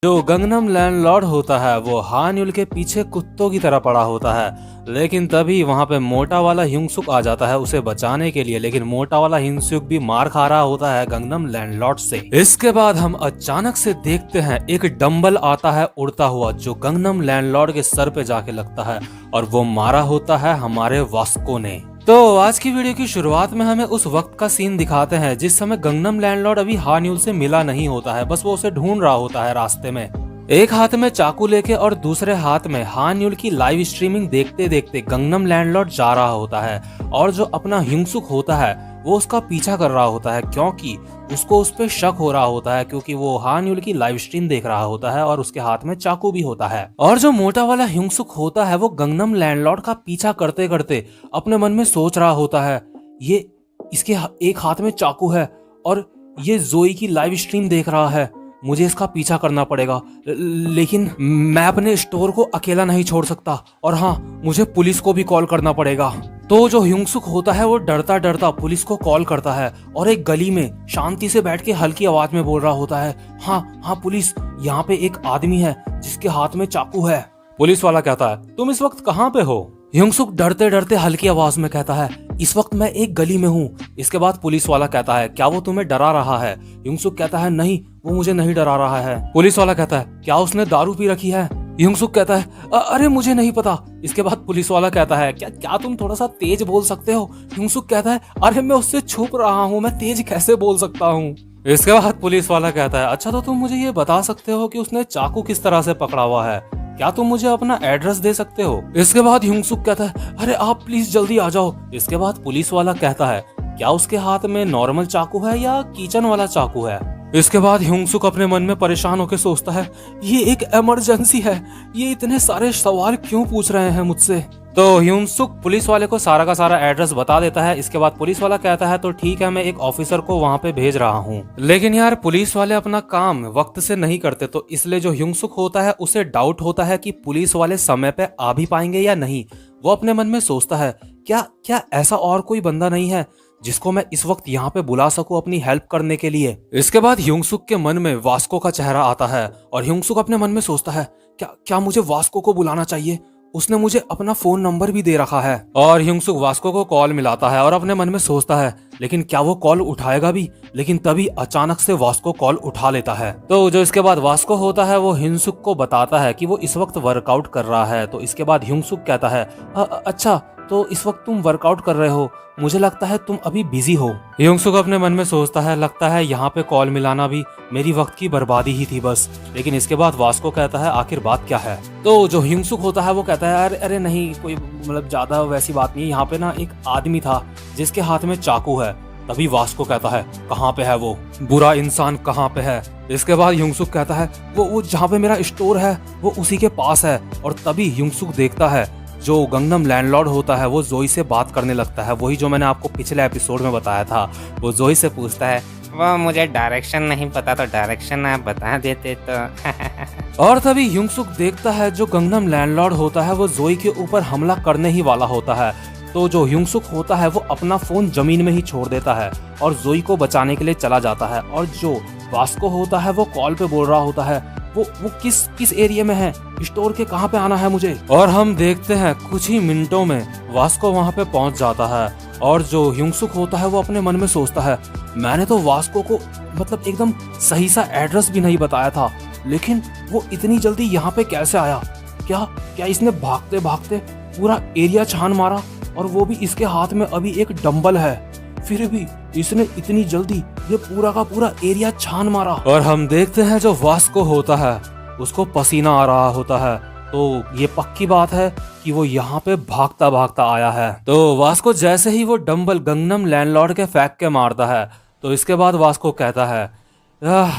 जो Gangnam landlord होता है वो हान युल के पीछे कुत्तों की तरह पड़ा होता है। लेकिन तभी वहां पे मोटा वाला हिंगसुक आ जाता है उसे बचाने के लिए, लेकिन मोटा वाला हिंगसुक भी मार खा रहा होता है गंगनम लैंडलॉर्ड से। इसके बाद हम अचानक से देखते हैं एक डंबल आता है उड़ता हुआ जो गंगनम लैंडलॉर्ड के सर पे जाके लगता है और वो मारा होता है हमारे वास्को ने। तो आज की वीडियो की शुरुआत में हमें उस वक्त का सीन दिखाते हैं जिस समय गंगनम लैंडलॉर्ड अभी हान युल से मिला नहीं होता है, बस वो उसे ढूंढ रहा होता है रास्ते में। एक हाथ में चाकू लेके और दूसरे हाथ में हान युल की लाइव स्ट्रीमिंग देखते देखते गंगनम लैंडलॉर्ड जा रहा होता है और जो अपना हिंगसुक होता है वो उसका पीछा कर रहा होता है क्योंकि उसको उस पे शक हो रहा होता है, क्योंकि वो हान युल की लाइव स्ट्रीम देख रहा होता है और उसके हाथ में चाकू भी होता है। और जो मोटा वाला हिंगसुक होता है वो गंगनम लैंडलॉर्ड का पीछा करते करते अपने मन में सोच रहा होता है ये इसके एक हाथ में चाकू है और ये जोई की लाइव स्ट्रीम देख रहा है, मुझे इसका पीछा करना पड़ेगा, लेकिन मैं अपने स्टोर को अकेला नहीं छोड़ सकता और हाँ मुझे पुलिस को भी कॉल करना पड़ेगा। तो जो हिंगसुक होता है वो डरता डरता पुलिस को कॉल करता है और एक गली में शांति से बैठ के हल्की आवाज में बोल रहा होता है, हाँ हाँ पुलिस, यहाँ पे एक आदमी है जिसके हाथ में चाकू है। पुलिस वाला कहता है तुम इस वक्त कहाँ पे हो? हिंगसुक डरते डरते हल्की आवाज में कहता है इस वक्त मैं एक गली में हूँ। इसके बाद पुलिस वाला कहता है क्या वो तुम्हें डरा रहा है? हिंगसुक कहता है नहीं, वो मुझे नहीं डरा रहा है। पुलिस वाला कहता है क्या उसने दारू पी रखी है? हिंगसुक कहता है अरे मुझे नहीं पता। इसके बाद पुलिस वाला कहता है क्या क्या तुम थोड़ा सा तेज बोल सकते हो? हिंगसुक कहता है अरे मैं उससे छुप रहा हूँ, मैं तेज कैसे बोल सकता हूँ? इसके बाद पुलिस वाला कहता है अच्छा तो तुम मुझे ये बता सकते हो कि उसने चाकू किस तरह से पकड़ा हुआ है? क्या तुम मुझे अपना एड्रेस दे सकते हो? इसके बाद हिंगसुक कहता है अरे आप प्लीज जल्दी आ जाओ। इसके बाद पुलिस वाला कहता है क्या उसके हाथ में नॉर्मल चाकू है या किचन वाला चाकू है? इसके बाद हिंगसुक अपने मन में परेशान होकर सोचता है ये एक इमरजेंसी है, ये इतने सारे सवाल क्यों पूछ रहे हैं मुझसे? तो हिंगसुक पुलिस वाले को सारा का सारा एड्रेस बता देता है। इसके बाद पुलिस वाला कहता है तो ठीक है, मैं एक ऑफिसर को वहाँ पे भेज रहा हूँ। लेकिन यार पुलिस वाले अपना काम वक्त से नहीं करते, तो इसलिए जो हिंगसुक होता है उसे डाउट होता है कि पुलिस वाले समय पे आ भी पाएंगे या नहीं। वो अपने मन में सोचता है क्या क्या ऐसा और कोई बंदा नहीं है जिसको मैं इस वक्त यहाँ पे बुला सकूं अपनी हेल्प करने के लिए? इसके बाद हिंगसुक के मन में वास्को का चेहरा आता है और हिंगसुक अपने मन में सोचता है क्या क्या मुझे वास्को को बुलाना चाहिए, उसने मुझे अपना फोन नंबर भी दे रखा है। और हिंगसुक वास्को को कॉल मिलाता है और अपने मन में सोचता है लेकिन क्या वो कॉल उठाएगा भी? लेकिन तभी अचानक से वास्को कॉल उठा लेता है। तो जो इसके बाद वास्को होता है वो हिंगसुक को बताता है कि वो इस वक्त वर्कआउट कर रहा है। तो इसके बाद हिंगसुक कहता है अच्छा तो इस वक्त तुम वर्कआउट कर रहे हो, मुझे लगता है तुम अभी बिजी हो। हिंगसुक अपने मन में सोचता है लगता है यहाँ पे कॉल मिलाना भी मेरी वक्त की बर्बादी ही थी बस। लेकिन इसके बाद वास्को कहता है आखिर बात क्या है? तो जो हिंगसुक होता है वो कहता है अरे अरे नहीं, कोई मतलब ज्यादा वैसी बात नहीं है, यहाँ पे ना एक आदमी था जिसके हाथ में चाकू है। तभी वास्को कहता है कहाँ पे है वो बुरा इंसान, कहाँ पे है? इसके बाद हिंगसुक कहता है वो जहाँ पे मेरा स्टोर है वो उसी के पास है। और तभी हिंगसुक देखता है जो गंगनम लैंडलॉर्ड होता है वो जोई से बात करने लगता है, वही जो मैंने आपको पिछले एपिसोड में बताया था। वो जोई से पूछता है वो मुझे डायरेक्शन नहीं पता, तो डायरेक्शन आप बता देते तो। और तभी हिंगसुक देखता है जो गंगनम लैंडलॉर्ड होता है वो जोई के ऊपर हमला करने ही वाला होता है। तो जो हिंगसुक होता है वो अपना फोन जमीन में ही छोड़ देता है और जोई को बचाने के लिए चला जाता है। और जो वास्को होता है वो कॉल पे बोल रहा होता है वो किस एरिया में है, स्टोर के कहाँ पे आना है मुझे? और हम देखते हैं कुछ ही मिनटों में वास्को वहाँ पे पहुँच जाता है। और जो हिंगसुक होता है वो अपने मन में सोचता है मैंने तो वास्को को मतलब एकदम सही सा एड्रेस भी नहीं बताया था, लेकिन वो इतनी जल्दी यहाँ पे कैसे आया? क्या क्या इसने भागते भागते पूरा एरिया छान मारा और वो भी इसके हाथ में अभी एक डंबल है, फिर भी इसने इतनी जल्दी ये पूरा का पूरा एरिया छान मारा। और हम देखते हैं जो वास्को होता है उसको पसीना आ रहा होता है, तो ये पक्की बात है कि वो यहाँ पे भागता भागता आया है। तो वास्को जैसे ही वो डंबल गंगनम लैंडलॉर्ड के फेंक के मारता है तो इसके बाद वास्को कहता है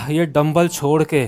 ये डंबल छोड़ के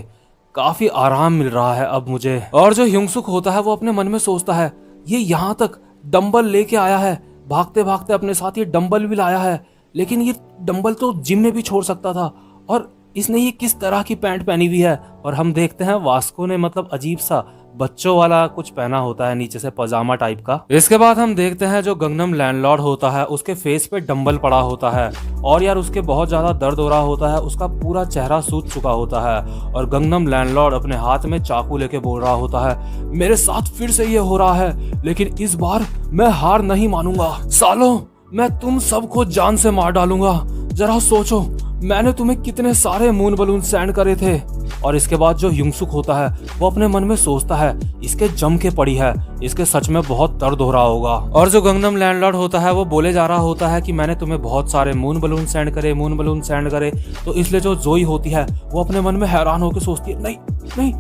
काफी आराम मिल रहा है अब मुझे। और जो हिंगसुक होता है वो अपने मन में सोचता है ये यहाँ तक डंबल लेके आया है, भागते भागते अपने साथ ये डंबल भी लाया है, लेकिन ये डंबल तो जिम में भी छोड़ सकता था। और इसने ये किस तरह की पैंट पहनी हुई है? और हम देखते हैं वास्को ने मतलब अजीब सा बच्चों वाला कुछ पहना होता है, नीचे से पजामा टाइप का। इसके बाद हम देखते हैं जो गंगनम लैंडलॉर्ड होता है उसके फेस पे डंबल पड़ा होता है और यार उसके बहुत ज्यादा दर्द हो रहा होता है, उसका पूरा चेहरा सूज चुका होता है और गंगनम लैंडलॉर्ड अपने हाथ में चाकू लेके बोल रहा होता है, मेरे साथ फिर से ये हो रहा है, लेकिन इस बार मैं हार नहीं मानूंगा। सालों, मैं तुम सबको जान से मार डालूंगा। जरा सोचो, मैंने तुम्हें कितने सारे मून बलून सेंड करे थे। और इसके बाद जो युंगसुक होता है वो अपने मन में सोचता है, इसके जम के पड़ी है, इसके सच में बहुत दर्द हो रहा होगा। और जो गंगनम लैंडलॉर्ड होता है वो बोले जा रहा होता है कि मैंने तुम्हें बहुत सारे मून बलून सेंड करे। तो इसलिए जो जोई होती है वो अपने मन में हैरान होकर सोचती है, नहीं नहीं,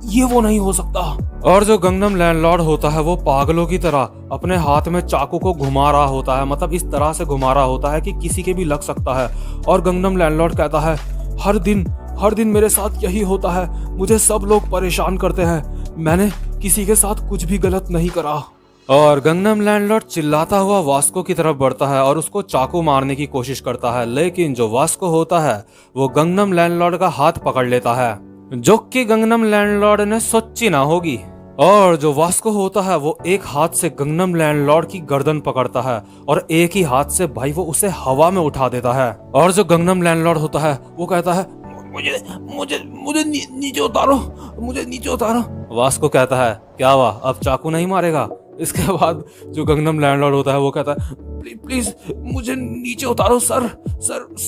ये वो नहीं हो सकता। और जो गंगनम लैंडलॉर्ड होता है वो पागलों की तरह अपने हाथ में चाकू को घुमा रहा होता है, मतलब इस तरह से घुमा रहा होता है कि किसी के भी लग सकता है। और गंगनम लैंडलॉर्ड कहता है, हर दिन मेरे साथ यही होता है, मुझे सब लोग परेशान करते हैं, मैंने किसी के साथ कुछ भी गलत नहीं करा। और गंगनम लैंडलॉर्ड चिल्लाता हुआ वास्को की तरफ बढ़ता है और उसको चाकू मारने की कोशिश करता है, लेकिन जो वास्को होता है वो गंगनम लैंडलॉर्ड का हाथ पकड़ लेता है, जो कि गंगनम लैंडलॉर्ड ने सोची ना होगी। और जो वास्को होता है वो एक हाथ से गंगनम लैंडलॉर्ड की गर्दन पकड़ता है और एक ही हाथ से भाई वो उसे हवा में उठा देता है। और जो गंगनम लैंडलॉर्ड होता है वो कहता है, मुझे नीचे उतारो, मुझे नीचे उतारो। वास्को कहता है, क्या हुआ, अब चाकू नहीं मारेगा? इसके बाद जो गंगनम लैंडलॉर्ड होता है वो कहता है, प्लीज मुझे नीचे उतारो सर,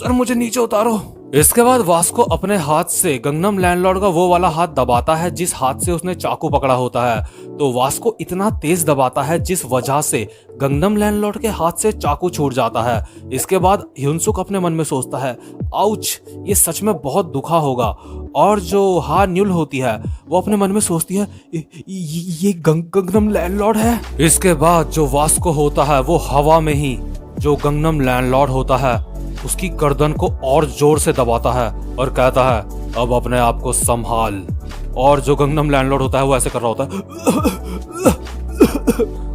मुझे नीचे उतारो। इसके बाद वास्को अपने हाथ से गंगनम लैंडलॉर्ड का वो वाला हाथ दबाता है जिस हाथ से उसने चाकू पकड़ा होता है। तो वास्को इतना तेज दबाता है जिस वजह से गंगनम लैंडलॉर्ड के हाथ से चाकू छूट जाता है। इसके बाद युनसुक अपने मन में सोचता है, आउच, ये सच में बहुत दुखा होगा। और जो हा न्यूल होती है वो अपने मन में सोचती है, ये गंगनम लैंडलॉर्ड है। इसके बाद जो वास्को होता है वो हवा में ही जो गंगनम लैंडलॉर्ड होता है उसकी गर्दन को और जोर से दबाता है और कहता है, अब अपने आप को संभाल। और जो गंगनम लैंडलॉर्ड होता है वो ऐसे कर रहा होता है,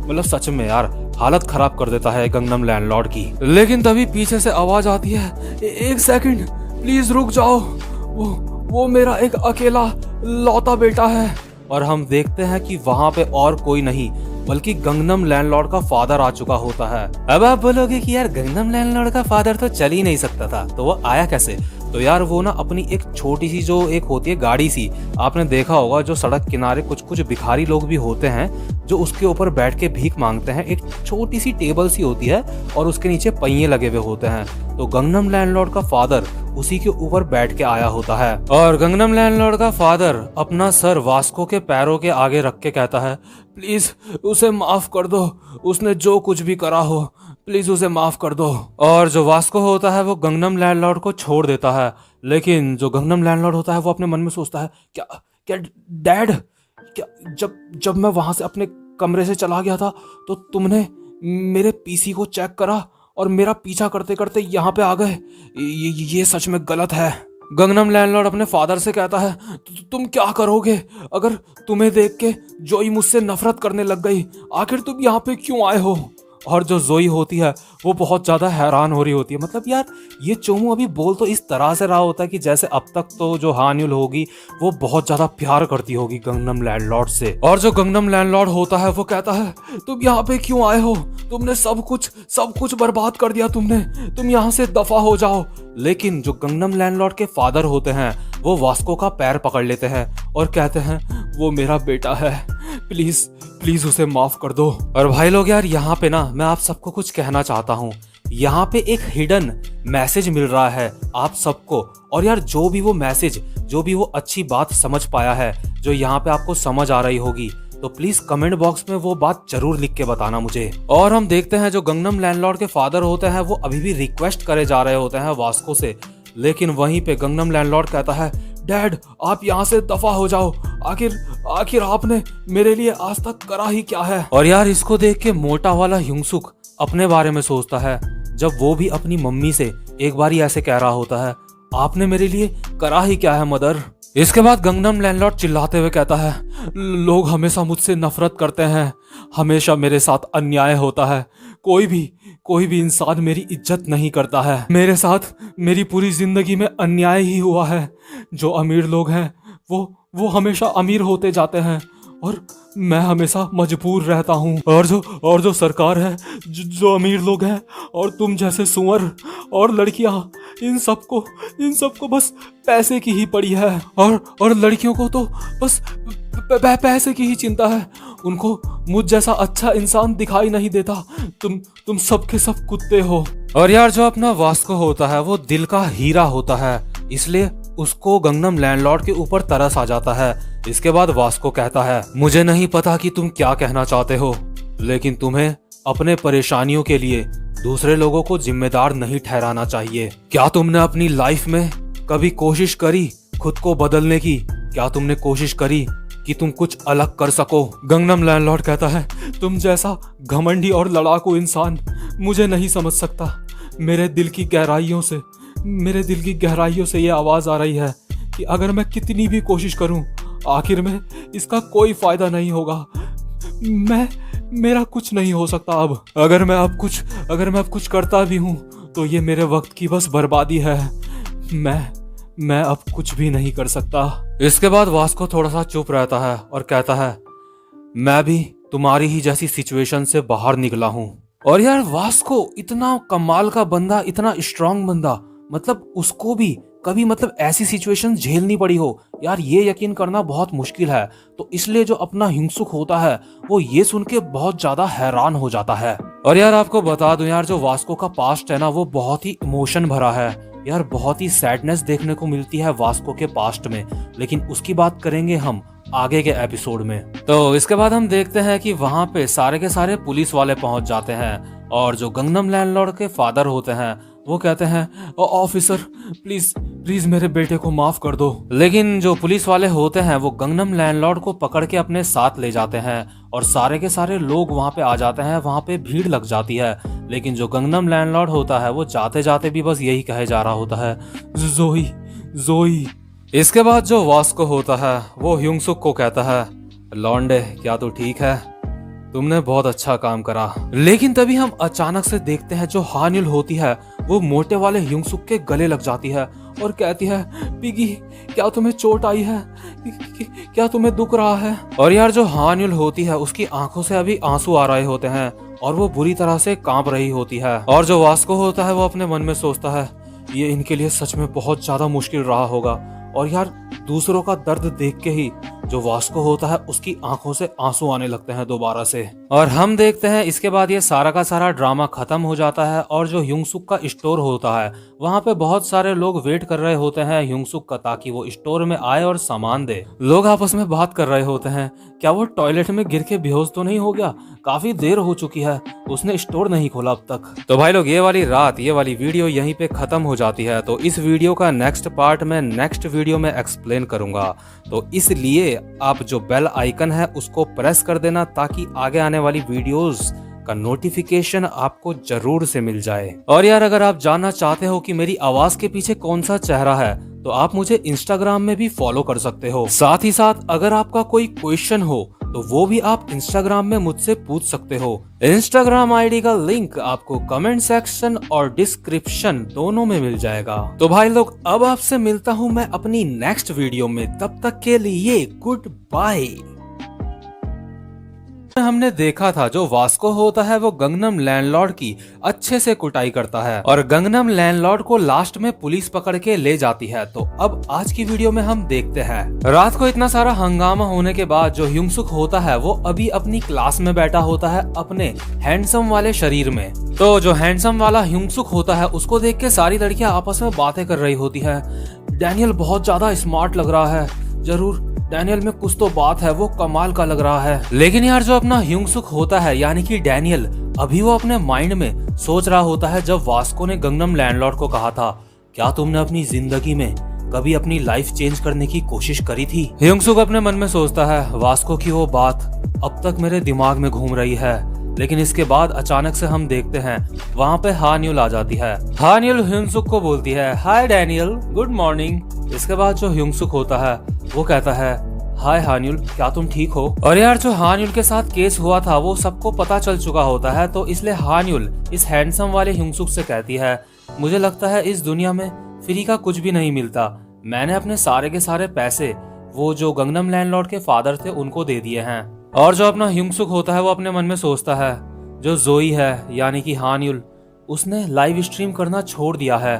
मतलब सच में यार हालत खराब कर देता है गंगनम लैंडलॉर्ड की। लेकिन तभी पीछे से आवाज आती है, एक सेकंड प्लीज रुक जाओ, वो मेरा एक अकेला लौता बेटा है। और हम देखते हैं कि वहां पे और कोई नहीं बल्कि गंगनम लैंडलॉर्ड का फादर आ चुका होता है। अब आप बोलोगे कि यार गंगनम लैंडलॉर्ड का फादर तो चल ही नहीं सकता था, तो वो आया कैसे? तो यार वो ना अपनी एक छोटी सी जो एक होती है गाड़ी सी, आपने देखा होगा जो सड़क किनारे कुछ भिखारी लोग भी होते हैं जो उसके ऊपर बैठ के भीख मांगते हैं। एक छोटी सी टेबल सी होती है और उसके नीचे पहिए लगे हुए होते हैं। तो गंगनम लैंडलॉर्ड का फादर उसी के ऊपर बैठ के आया होता है और गंगनम लैंडलॉर्ड का फादर अपना सर वास्को के पैरों के आगे रख के कहता है, प्लीज उसे माफ कर दो, उसने जो कुछ भी करा हो प्लीज उसे माफ कर दो। और जो वास्को होता है वो गंगनम लैंडलॉर्ड को छोड़ देता है। लेकिन जो गंगनम लैंडलॉर्ड होता है वो अपने मन में सोचता है, क्या डैड, क्या जब मैं वहां से अपने कमरे से चला गया था तो तुमने मेरे पीसी को चेक करा और मेरा पीछा करते करते यहाँ पे आ गए, ये सच में गलत है। गंगनम लैंडलॉर्ड अपने फादर से कहता है, तुम क्या करोगे अगर तुम्हें देख के जोई मुझसे नफरत करने लग गई, आखिर तुम यहाँ पे क्यों आए हो? और जो जोई होती है वो बहुत ज्यादा हैरान हो रही होती है, मतलब यार ये चोमू अभी बोल तो इस तरह से रहा होता है कि जैसे अब तक तो जो हान्युल होगी वो बहुत ज्यादा प्यार करती होगी गंगनम लैंडलॉर्ड से। और जो गंगनम लैंडलॉर्ड होता है वो कहता है, तुम यहाँ पे क्यों आए हो? तुमने सब कुछ बर्बाद कर दिया, तुम यहाँ से दफा हो जाओ। लेकिन जो गंगनम लैंडलॉर्ड के फादर होते हैं वो वास्को का पैर पकड़ लेते हैं और कहते हैं, वो मेरा बेटा है, प्लीज उसे माफ कर दो। और भाई लोग यार यहाँ पे ना मैं आप सबको कुछ कहना चाहता हूँ, यहाँ पे एक हिडन मैसेज मिल रहा है आप सबको। और यार जो भी वो मैसेज, जो भी वो अच्छी बात समझ पाया है, जो यहाँ पे आपको समझ आ रही होगी, तो प्लीज कमेंट बॉक्स में वो बात जरूर लिख के बताना मुझे। और हम देखते हैं जो गंगनम लैंडलॉर्ड के फादर होते हैं वो अभी भी रिक्वेस्ट करे जा रहे होते हैं वास्को से, लेकिन वहीं पे गंगनम लैंडलॉर्ड कहता है, डैड आप यहाँ से दफा हो जाओ, आखिर आपने मेरे लिए आज तक करा ही क्या है? और यार इसको देख के मोटा वाला युंगसुक अपने बारे में सोचता है, जब वो भी अपनी मम्मी से एक बार ही ऐसे कह रहा होता है, आपने मेरे लिए करा ही क्या है मदर? इसके बाद गंगनम लैंडलॉर्ड चिल्लाते हुए कहता है, लोग हमेशा मुझसे नफरत करते हैं, हमेशा मेरे साथ अन्याय होता है, कोई भी इंसान मेरी इज्जत नहीं करता है, मेरे साथ मेरी पूरी जिंदगी में अन्याय ही हुआ है। जो अमीर लोग हैं वो हमेशा अमीर होते जाते हैं और मैं हमेशा मजबूर रहता हूँ। और जो सरकार है, जो अमीर लोग हैं और तुम जैसे सुअर और लड़कियां, इन सबको बस पैसे की ही पड़ी है। और लड़कियों को तो बस पैसे की ही चिंता है। उनको मुझ जैसा अच्छा इंसान दिखाई नहीं देता। तुम सबके सब कुत्ते हो। और यार जो अपना वास्को होता है वो दिल का हीरा होता है, इसलिए उसको गंगनम लैंडलॉर्ड के ऊपर तरस आ जाता है। इसके बाद वास्को कहता है, मुझे नहीं पता कि तुम क्या कहना चाहते हो, लेकिन तुम्हें अपने परेशानियों के लिए दूसरे लोगों को जिम्मेदार नहीं ठहराना चाहिए। क्या तुमने अपनी लाइफ में कभी कोशिश करी खुद को बदलने की? क्या तुमने कोशिश करी कि तुम कुछ अलग कर सको? गंगनम लैंडलॉर्ड कहता है, तुम जैसा घमंडी और लड़ाकू इंसान मुझे नहीं समझ सकता। मेरे दिल की गहराइयों से ये आवाज आ रही है कि अगर मैं कितनी भी कोशिश करूं, आखिर में इसका कोई फायदा नहीं होगा। मेरा कुछ नहीं हो सकता अब। अगर मैं अब कुछ करता भी हूं तो ये मेरे वक्त की बस बर्बादी है। मैं अब कुछ भी नहीं कर सकता। इसके बाद वास्को थोड़ा सा चुप रहता है और कहता है, मैं भी तुम्हारी ही जैसी सिचुएशन से बाहर निकला हूँ। और यार वास्को इतना कमाल का बंदा, इतना स्ट्रांग बंदा, मतलब उसको भी कभी ऐसी सिचुएशन झेलनी पड़ी हो, यार ये यकीन करना बहुत मुश्किल है। तो इसलिए जो अपना हिंसुक होता है वो ये सुन के बहुत ज्यादा हैरान हो जाता है। और यार आपको बता दूं यार, जो वास्को का पास्ट है ना वो बहुत ही इमोशन भरा है। यार बहुत ही सैडनेस देखने को मिलती है वास्को के पास्ट में, लेकिन उसकी बात करेंगे हम आगे के एपिसोड में। तो इसके बाद हम देखते हैं कि वहां पे सारे के सारे पुलिस वाले पहुंच जाते हैं और जो गंगनम लैंडलॉर्ड के फादर होते हैं वो कहते हैं, ऑफिसर प्लीज मेरे बेटे को माफ कर दो। लेकिन जो पुलिस वाले होते हैं वो गंगनम लैंडलॉर्ड को पकड़ के अपने साथ ले जाते हैं और सारे के सारे लोग वहां पे आ जाते हैं। वहां पे भीड़ लग जाती है, लेकिन जो गंगनम लैंडलॉर्ड होता है वो जाते जाते भी बस यही कहे जा रहा होता है, जोई। इसके बाद जो वास्को होता है वो ह्यूंगसुक को कहता है, लॉन्डे क्या तू ठीक है? तुमने बहुत अच्छा काम करा। लेकिन तभी हम अचानक से देखते हैं जो हान्युल होती है वो मोटे वाले ह्यूंगसुक के गले लग जाती है और कहती है, पिगी क्या तुम्हें चोट आई है? क्या तुम्हें दुख रहा है? और यार जो हान्युल होती है उसकी आंखों से अभी आंसू आ रहे होते हैं और वो बुरी तरह से कांप रही होती है। और जो वास्को होता है वो अपने मन में सोचता है, ये इनके लिए सच में बहुत ज्यादा मुश्किल रहा होगा। और यार दूसरों का दर्द देख के ही जो वास्को होता है उसकी आंखों से आंसू आने लगते हैं दोबारा से। और हम देखते हैं इसके बाद ये सारा का सारा ड्रामा खत्म हो जाता है और जो ह्यूंगसुक का स्टोर होता है वहां पे बहुत सारे लोग वेट कर रहे होते हैं ह्यूंगसुक का, ताकि वो स्टोर में आए और सामान दे। लोग आपस में बात कर रहे होते हैं, क्या वो टॉयलेट में गिर के बेहोश तो नहीं हो गया? काफी देर हो चुकी है, उसने स्टोर नहीं खोला अब तक। तो भाई लोग ये वाली वीडियो यहीं पे खत्म हो जाती है। तो इस वीडियो का नेक्स्ट पार्ट मैं नेक्स्ट वीडियो में एक्सप्लेन करूंगा, तो इसलिए आप जो बेल आइकन है उसको प्रेस कर देना ताकि आगे आने वाली वीडियोस का नोटिफिकेशन आपको जरूर से मिल जाए। और यार अगर आप जानना चाहते हो कि मेरी आवाज के पीछे कौन सा चेहरा है तो आप मुझे इंस्टाग्राम में भी फॉलो कर सकते हो। साथ ही साथ अगर आपका कोई क्वेश्चन हो तो वो भी आप इंस्टाग्राम में मुझसे पूछ सकते हो। इंस्टाग्राम आईडी का लिंक आपको कमेंट सेक्शन और डिस्क्रिप्शन दोनों में मिल जाएगा। तो भाई लोग अब आपसे मिलता हूँ मैं अपनी नेक्स्ट वीडियो में, तब तक के लिए गुड बाय। हमने देखा था जो वास्को होता है वो गंगनम लैंडलॉर्ड की अच्छे से कुटाई करता है और गंगनम लैंडलॉर्ड को लास्ट में पुलिस पकड़ के ले जाती है। तो अब आज की वीडियो में हम देखते हैं रात को इतना सारा हंगामा होने के बाद जो ह्यूंगसुक होता है वो अभी अपनी क्लास में बैठा होता है अपने हैंडसम वाले शरीर में। तो जो हैंडसम वाला ह्यूंगसुक होता है उसको देख के सारी लड़कियां आपस में बातें कर रही होती है। डैनियल बहुत ज्यादा स्मार्ट लग रहा है, जरूर डैनियल में कुछ तो बात है, वो कमाल का लग रहा है। लेकिन यार जो अपना ह्यूंगसुक होता है यानी कि डैनियल, अभी वो अपने माइंड में सोच रहा होता है जब वास्को ने गंगनम लैंडलॉर्ड को कहा था, क्या तुमने अपनी जिंदगी में कभी अपनी लाइफ चेंज करने की कोशिश करी थी? ह्यूंगसुक अपने मन में सोचता है, वास्को की वो बात अब तक मेरे दिमाग में घूम रही है। लेकिन इसके बाद अचानक से हम देखते हैं वहाँ पे हान्युल आ जाती है। हान्युल ह्यूंगसुक को बोलती है, हाय डैनियल, गुड मॉर्निंग। इसके बाद जो ह्यूंगसुक होता है वो कहता है, हाय हान्युल, क्या तुम ठीक हो? और यार जो हान्युल के साथ केस हुआ था वो सबको पता चल चुका होता है, तो इसलिए हान्युल इस हैंडसम वाले ह्यूंगसुक से कहती है, मुझे लगता है इस दुनिया में फ्री का कुछ भी नहीं मिलता। मैंने अपने सारे के सारे पैसे वो जो गंगनम लैंडलॉर्ड के फादर थे उनको दे दिए हैं। और जो अपना ह्युंगसुक होता है वो अपने मन में सोचता है जो जोई है यानी कि हान युल, उसने लाइव स्ट्रीम करना छोड़ दिया है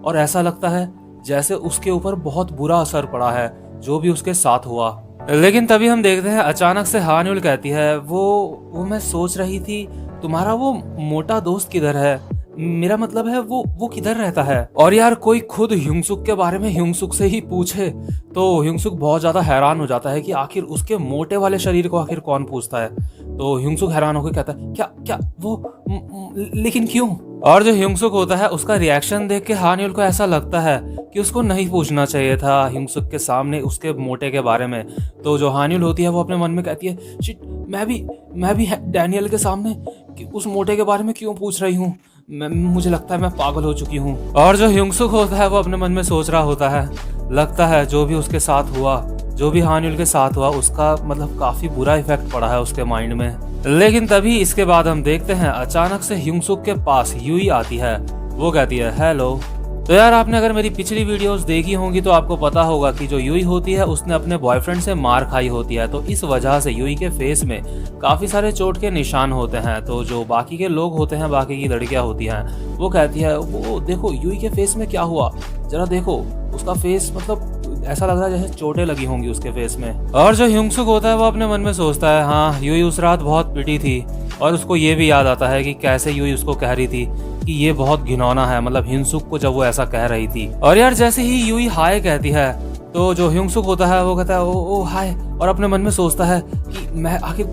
और ऐसा लगता है जैसे उसके ऊपर बहुत बुरा असर पड़ा है जो भी उसके साथ हुआ। लेकिन तभी हम देखते हैं अचानक से हान युल कहती है वो मैं सोच रही थी तुम्हारा वो मोटा दोस्त किधर है, मेरा मतलब है वो किधर रहता है। और यार कोई खुद ह्युंगसुक के बारे में ह्युंगसुक से ही पूछे तो ह्युंगसुक बहुत ज्यादा हैरान हो जाता है कि आखिर उसके मोटे वाले शरीर को आखिर कौन पूछता है। तो ह्युंगसुक हैरान होकर कहता है क्या क्या वो लेकिन क्यों। और जो ह्युंगसुक होता है उसका रिएक्शन देख के हान युल को ऐसा लगता है कि उसको नहीं पूछना चाहिए था ह्युंगसुक के सामने उसके मोटे के बारे में। तो जो हान युल होती है वो अपने मन में कहती है शिट, मैं भी डैनियल के सामने कि उस मोटे के बारे में क्यों पूछ रही हूँ, मुझे लगता है मैं पागल हो चुकी हूँ। और जो ह्युंगसुक होता है वो अपने मन में सोच रहा होता है लगता है जो भी उसके साथ हुआ, जो भी हान युल के साथ हुआ, उसका मतलब काफी बुरा इफेक्ट पड़ा है उसके माइंड में। लेकिन तभी इसके बाद हम देखते हैं अचानक से ह्युंगसुक के पास यूई आती है। वो कहती है हेलो। तो यार आपने अगर मेरी पिछली वीडियोस देखी होंगी तो आपको पता होगा कि जो यूई होती है उसने अपने बॉयफ्रेंड से मार खाई होती है। तो इस वजह से यूई के फेस में काफी सारे चोट के निशान होते हैं। तो जो बाकी के लोग होते हैं, बाकी की लड़कियां होती हैं, वो कहती है वो देखो यूई के फेस में क्या हुआ, जरा देखो उसका फेस मतलब ऐसा लग रहा है जैसे चोटें लगी होंगी उसके फेस में। और जो ह्युंगसुक होता है वो अपने मन में सोचता है हाँ यूई उस रात बहुत पिटी थी। और उसको ये भी याद आता है कि कैसे यूई उसको कह रही थी कि ये बहुत घिनौना है, मतलब ह्युंगसुक को जब वो ऐसा कह रही थी। और यार जैसे ही यूई हाय कहती है तो जो ह्युंगसुक होता है वो कहता है ओ हाय, और अपने मन में सोचता है कि मैं आखिर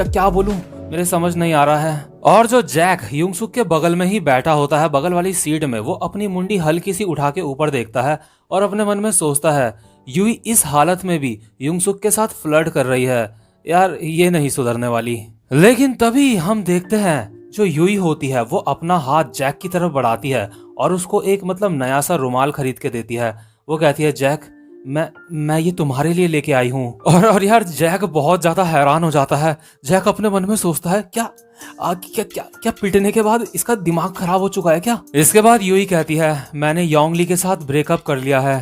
क्या बोलूं, मेरे समझ नहीं आ रहा है। और जो जैक ह्युंगसुक के बगल में ही बैठा होता है, बगल वाली सीट में, वो अपनी मुंडी हल्की सी उठा के ऊपर देखता है और अपने मन में सोचता है यूई इस हालत में भी ह्युंगसुक के साथ फ्लर्ट कर रही है, यार ये नहीं सुधरने वाली। लेकिन तभी हम देखते हैं जो यूई होती है वो अपना हाथ जैक की तरफ बढ़ाती है और उसको एक मतलब नया सा रुमाल खरीद के देती है। वो कहती है जैक मैं ये तुम्हारे लिए लेके आई हूँ। और यार जैक बहुत ज्यादा हैरान हो जाता है। जैक अपने मन में सोचता है क्या पीटने के बाद इसका दिमाग खराब हो चुका है क्या। इसके बाद यूई कहती है मैंने योंगली के साथ ब्रेकअप कर लिया है,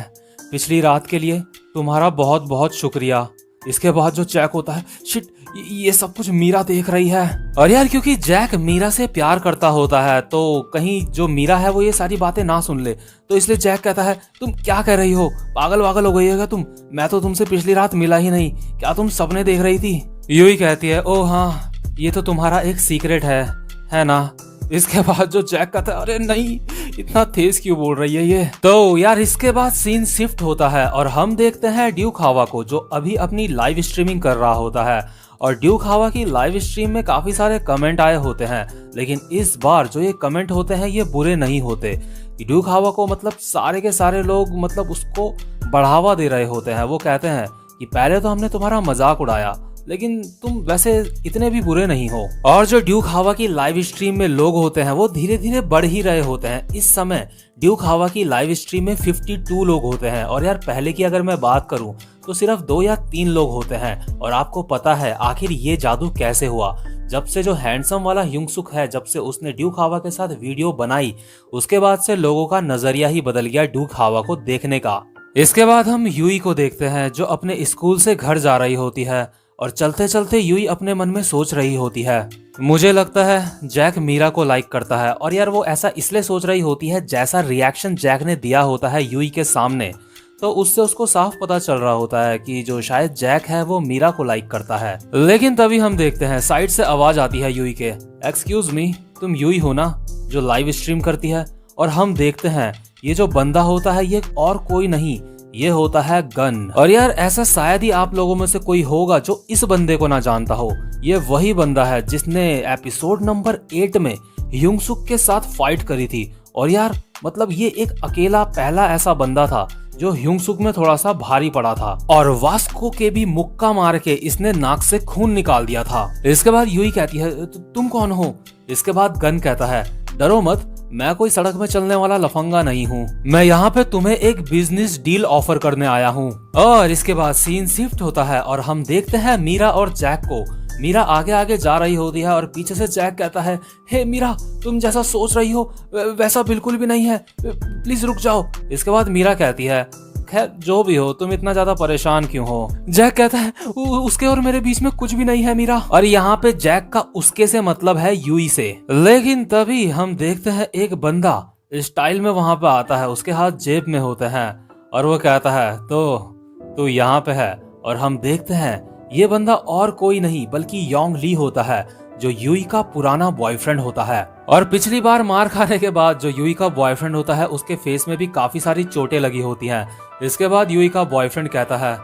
पिछली रात के लिए तुम्हारा बहुत बहुत शुक्रिया। इसके बाद जो जैक होता है शिट, ये सब कुछ मीरा देख रही है। और यार क्योंकि जैक मीरा से प्यार करता होता है तो कहीं जो मीरा है वो ये सारी बातें ना सुन ले, तो इसलिए जैक कहता है तुम क्या कह रही हो, पागल वागल हो गई है क्या तुम, मैं तो तुमसे पिछली रात मिला ही नहीं, क्या तुम सपने देख रही थी। यूई कहती है ओ हाँ ये तो तुम्हारा एक सीक्रेट है ना। इसके बाद जो जैक कहता है अरे नहीं, इतना तेज क्यों बोल रही है ये। तो यार इसके बाद सीन शिफ्ट होता है और हम देखते हैं ड्यूक हावा को जो अभी अपनी लाइव स्ट्रीमिंग कर रहा होता है। और ड्यूक हावा की लाइव स्ट्रीम में काफी सारे कमेंट आए होते हैं, लेकिन इस बार जो ये कमेंट होते हैं ये बुरे नहीं होते। ड्यूक हावा को मतलब सारे के सारे लोग मतलब उसको बढ़ावा दे रहे होते हैं। वो कहते हैं कि पहले तो हमने तुम्हारा मजाक उड़ाया, लेकिन तुम वैसे इतने भी बुरे नहीं हो। और जो ड्यूक हावा की लाइव स्ट्रीम में लोग होते हैं वो धीरे धीरे बढ़ ही रहे होते हैं। इस समय ड्यूक हावा की लाइव स्ट्रीम में 52 लोग होते हैं और यार पहले की अगर मैं बात करूं तो सिर्फ 2 या 3 लोग होते हैं। और आपको पता है आखिर ये जादू कैसे हुआ, जब से जो हैंडसम वाला ह्युंगसुक है, जब से उसने ड्यूक हावा के साथ वीडियो बनाई, उसके बाद से लोगों का नजरिया ही बदल गया ड्यूक हावा को देखने का। इसके बाद हम यूई को देखते हैं जो अपने स्कूल से घर जा रही होती है और चलते चलते यूई अपने मन में सोच रही होती है मुझे लगता है जैक मीरा को लाइक करता है। और यार वो ऐसा इसलिए सोच रही होती है जैसा रिएक्शन जैक ने दिया होता है यूई के सामने, तो उससे उसको साफ पता चल रहा होता है कि जो शायद जैक है वो मीरा को लाइक करता है। लेकिन तभी हम देखते हैं साइड से आवाज आती है यूई के, एक्सक्यूज मी, तुम यूई हो ना जो लाइव स्ट्रीम करती है। और हम देखते हैं ये जो बंदा होता है ये और कोई नहीं, ये होता है गन। और यार ऐसा शायद ही आप लोगों में से कोई होगा जो इस बंदे को ना जानता हो। ये वही बंदा है जिसने एपिसोड नंबर 8 में ह्युंगसुक के साथ फाइट करी थी। और यार मतलब ये एक अकेला पहला ऐसा बंदा था जो ह्युंगसुक में थोड़ा सा भारी पड़ा था और वास्को के भी मुक्का मार के इसने नाक से खून निकाल दिया था। इसके बाद यूई कहती है तुम कौन हो। इसके बाद गन कहता है डरो मत, मैं कोई सड़क में चलने वाला लफंगा नहीं हूँ, मैं यहाँ पे तुम्हें एक बिजनेस डील ऑफर करने आया हूँ। और इसके बाद सीन शिफ्ट होता है और हम देखते हैं मीरा और जैक को। मीरा आगे आगे जा रही होती है और पीछे से जैक कहता है हे मीरा, तुम जैसा सोच रही हो वैसा बिल्कुल भी नहीं है, प्लीज रुक जाओ। इसके बाद मीरा कहती है खैर जो भी हो, तुम इतना ज्यादा परेशान क्यों हो? जैक कहता है उसके और मेरे बीच में कुछ भी नहीं है मीरा। और यहाँ पे जैक का उसके से मतलब है यूई से। लेकिन तभी हम देखते हैं एक बंदा स्टाइल में वहां पे आता है, उसके हाथ जेब में होते हैं और वो कहता है तो यहाँ पे है। और हम देखते हैं ये बंदा और कोई नहीं बल्कि योंग ली होता है, जो यूई का पुराना बॉयफ्रेंड होता है। और पिछली बार मार खाने के बाद जो यूई का बॉयफ्रेंड होता है उसके फेस में भी काफी सारी चोटें लगी होती हैं। इसके बाद यूई का बॉयफ्रेंड कहता है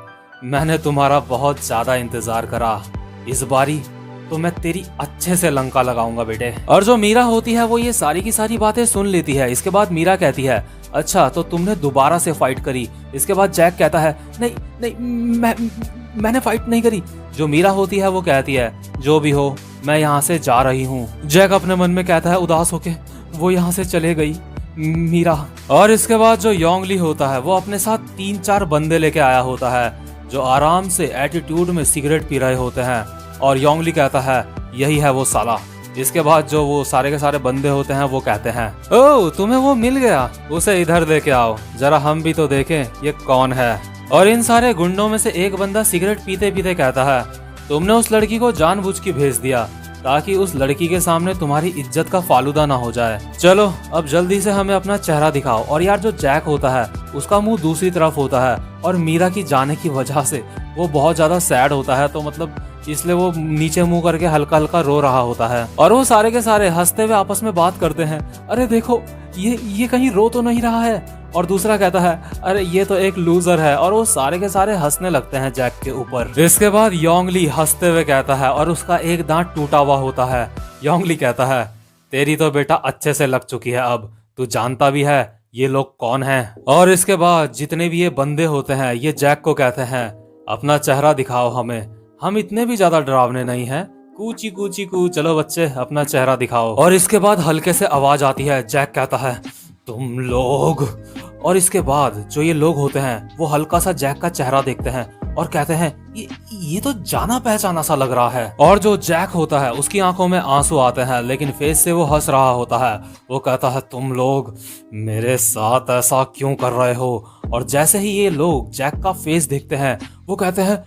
मैंने तुम्हारा बहुत ज्यादा इंतजार करा, इस बारी तो मैं तेरी अच्छे से लंका लगाऊंगा बेटे। और जो मीरा होती है वो ये सारी की सारी बातें सुन लेती है। इसके बाद मीरा कहती है अच्छा तो तुमने दोबारा से फाइट करी। इसके बाद जैक कहता है नहीं मैंने फाइट नहीं करी। जो मीरा होती है वो कहती है जो भी हो मैं यहाँ से जा रही हूँ। जैक अपने मन में कहता है उदास होके वो यहाँ से चले गई मीरा। और इसके बाद जो योंग ली होता है वो अपने साथ 3-4 बंदे लेके आया होता है जो आराम से एटीट्यूड में सिगरेट पी रहे होते हैं। और योंग ली कहता है यही है वो साला। इसके बाद जो वो सारे के सारे बंदे होते हैं वो कहते हैं ओह तुम्हें वो मिल गया, उसे इधर लेके आओ जरा हम भी तो देखें ये कौन है। और इन सारे गुंडों में से एक बंदा सिगरेट पीते पीते कहता है तुमने उस लड़की को जानबूझ के भेज दिया ताकि उस लड़की के सामने तुम्हारी इज्जत का फालूदा ना हो जाए। चलो अब जल्दी से हमें अपना चेहरा दिखाओ। और यार जो जैक होता है उसका मुंह दूसरी तरफ होता है और मीरा की जाने की वजह से वो बहुत ज्यादा सैड होता है, तो मतलब इसलिए वो नीचे मुंह करके हल्का हल्का रो रहा होता है। और वो सारे के सारे हंसते हुए आपस में बात करते हैं अरे देखो ये कहीं रो तो नहीं रहा है। और दूसरा कहता है अरे ये तो एक लूजर है। और वो सारे के सारे हंसने लगते हैं जैक के ऊपर। इसके बाद योंग ली हंसते हुए कहता है और उसका एक दांत टूटा हुआ होता है। योंग ली कहता है तेरी तो बेटा अच्छे से लग चुकी है, अब तू जानता भी है ये लोग कौन हैं। और इसके बाद जितने भी ये बंदे होते हैं ये जैक को कहते हैं अपना चेहरा दिखाओ हमें, हम इतने भी ज्यादा डरावने नहीं हैं, कूची कूची कू, चलो बच्चे अपना चेहरा दिखाओ। और इसके बाद हल्के से आवाज आती है, जैक कहता है तुम लोग। और इसके बाद जो ये लोग होते हैं वो हल्का सा जैक का चेहरा देखते हैं और कहते हैं ये तो जाना पहचाना सा लग रहा है। और जो जैक होता है उसकी आंखों में आंसू आते हैं लेकिन फेस से वो हंस रहा होता है। वो कहता है तुम लोग मेरे साथ ऐसा क्यों कर रहे हो। और जैसे ही ये लोग जैक का फेस देखते हैं वो कहते हैं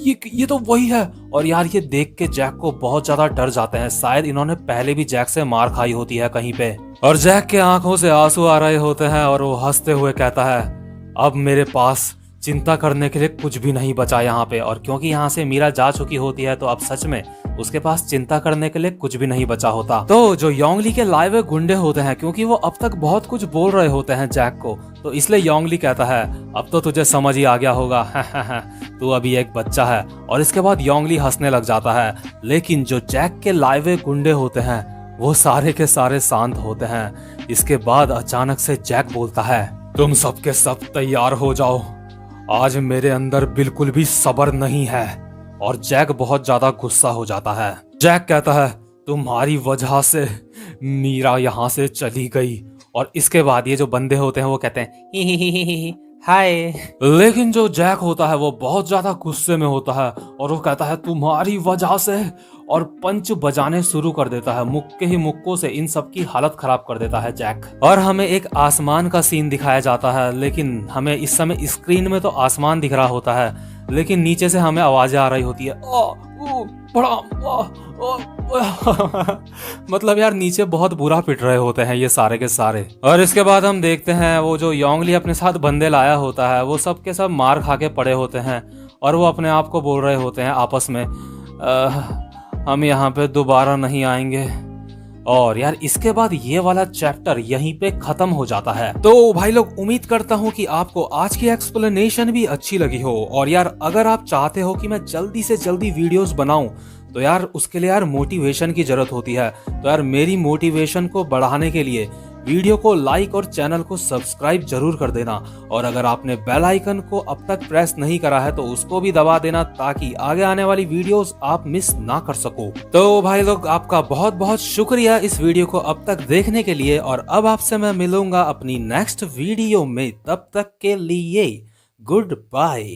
ये तो वही है। और यार ये देख के जैक को बहुत ज्यादा डर जाते हैं, शायद इन्होंने पहले भी जैक से मार खाई होती है कहीं पे। और जैक के आंखों से आंसू आ रहे होते हैं और वो हंसते हुए कहता है अब मेरे पास चिंता करने के लिए कुछ भी नहीं बचा यहाँ पे। और क्योंकि यहाँ से मीरा जा चुकी होती है तो अब सच में उसके पास चिंता करने के लिए कुछ भी नहीं बचा होता। तो जो योंग ली के लाए हुए गुंडे होते हैं क्योंकि वो अब तक बहुत कुछ बोल रहे होते हैं जैक को, तो इसलिए योंग ली कहता है अब तो तुझे समझ ही आ गया होगा तू अभी एक बच्चा है। और इसके बाद योंग ली हंसने लग जाता है। लेकिन जो जैक के लाए हुए गुंडे होते हैं वो सारे के सारे शांत होते हैं। इसके बाद अचानक से जैक बोलता है तुम सबके सब तैयार हो जाओ, आज मेरे अंदर बिल्कुल भी सब्र नहीं है। और जैक बहुत ज्यादा गुस्सा हो जाता है। जैक कहता है तुम्हारी वजह से मीरा यहाँ से चली गई। और इसके बाद ये जो बंदे होते हैं वो कहते हैं हाय। लेकिन जो जैक होता है वो बहुत ज्यादा गुस्से में होता है और वो कहता है तुम्हारी वजह से, और पंच बजाने शुरू कर देता है। मुक्के ही मुक्कों से इन सब की हालत खराब कर देता है जैक। और हमें एक आसमान का सीन दिखाया जाता है, लेकिन हमें इस समय स्क्रीन में तो आसमान दिख रहा होता है लेकिन नीचे से हमें आवाजें आ रही होती है मतलब यार नीचे बहुत बुरा पिट रहे होते हैं ये सारे के सारे। और इसके बाद हम देखते हैं वो जो योंग ली अपने साथ बंदे लाया होता है वो सब के सब मार खा के पड़े होते हैं और वो अपने आप को बोल रहे होते हैं आपस में हम यहाँ पे दोबारा नहीं आएंगे। और यार इसके बाद ये वाला चैप्टर यहीं पे खत्म हो जाता है। तो भाई लोग उम्मीद करता हूँ कि आपको आज की एक्सप्लेनेशन भी अच्छी लगी हो। और यार अगर आप चाहते हो कि मैं जल्दी से जल्दी वीडियोस बनाऊं तो यार उसके लिए यार मोटिवेशन की जरूरत होती है। तो यार मेरी मोटिवेशन को बढ़ाने के लिए वीडियो को लाइक और चैनल को सब्सक्राइब जरूर कर देना। और अगर आपने बेल आइकन को अब तक प्रेस नहीं करा है तो उसको भी दबा देना ताकि आगे आने वाली वीडियोस आप मिस ना कर सको। तो भाई लोग आपका बहुत बहुत शुक्रिया इस वीडियो को अब तक देखने के लिए। और अब आपसे मैं मिलूंगा अपनी नेक्स्ट वीडियो में, तब तक के लिए गुड बाय।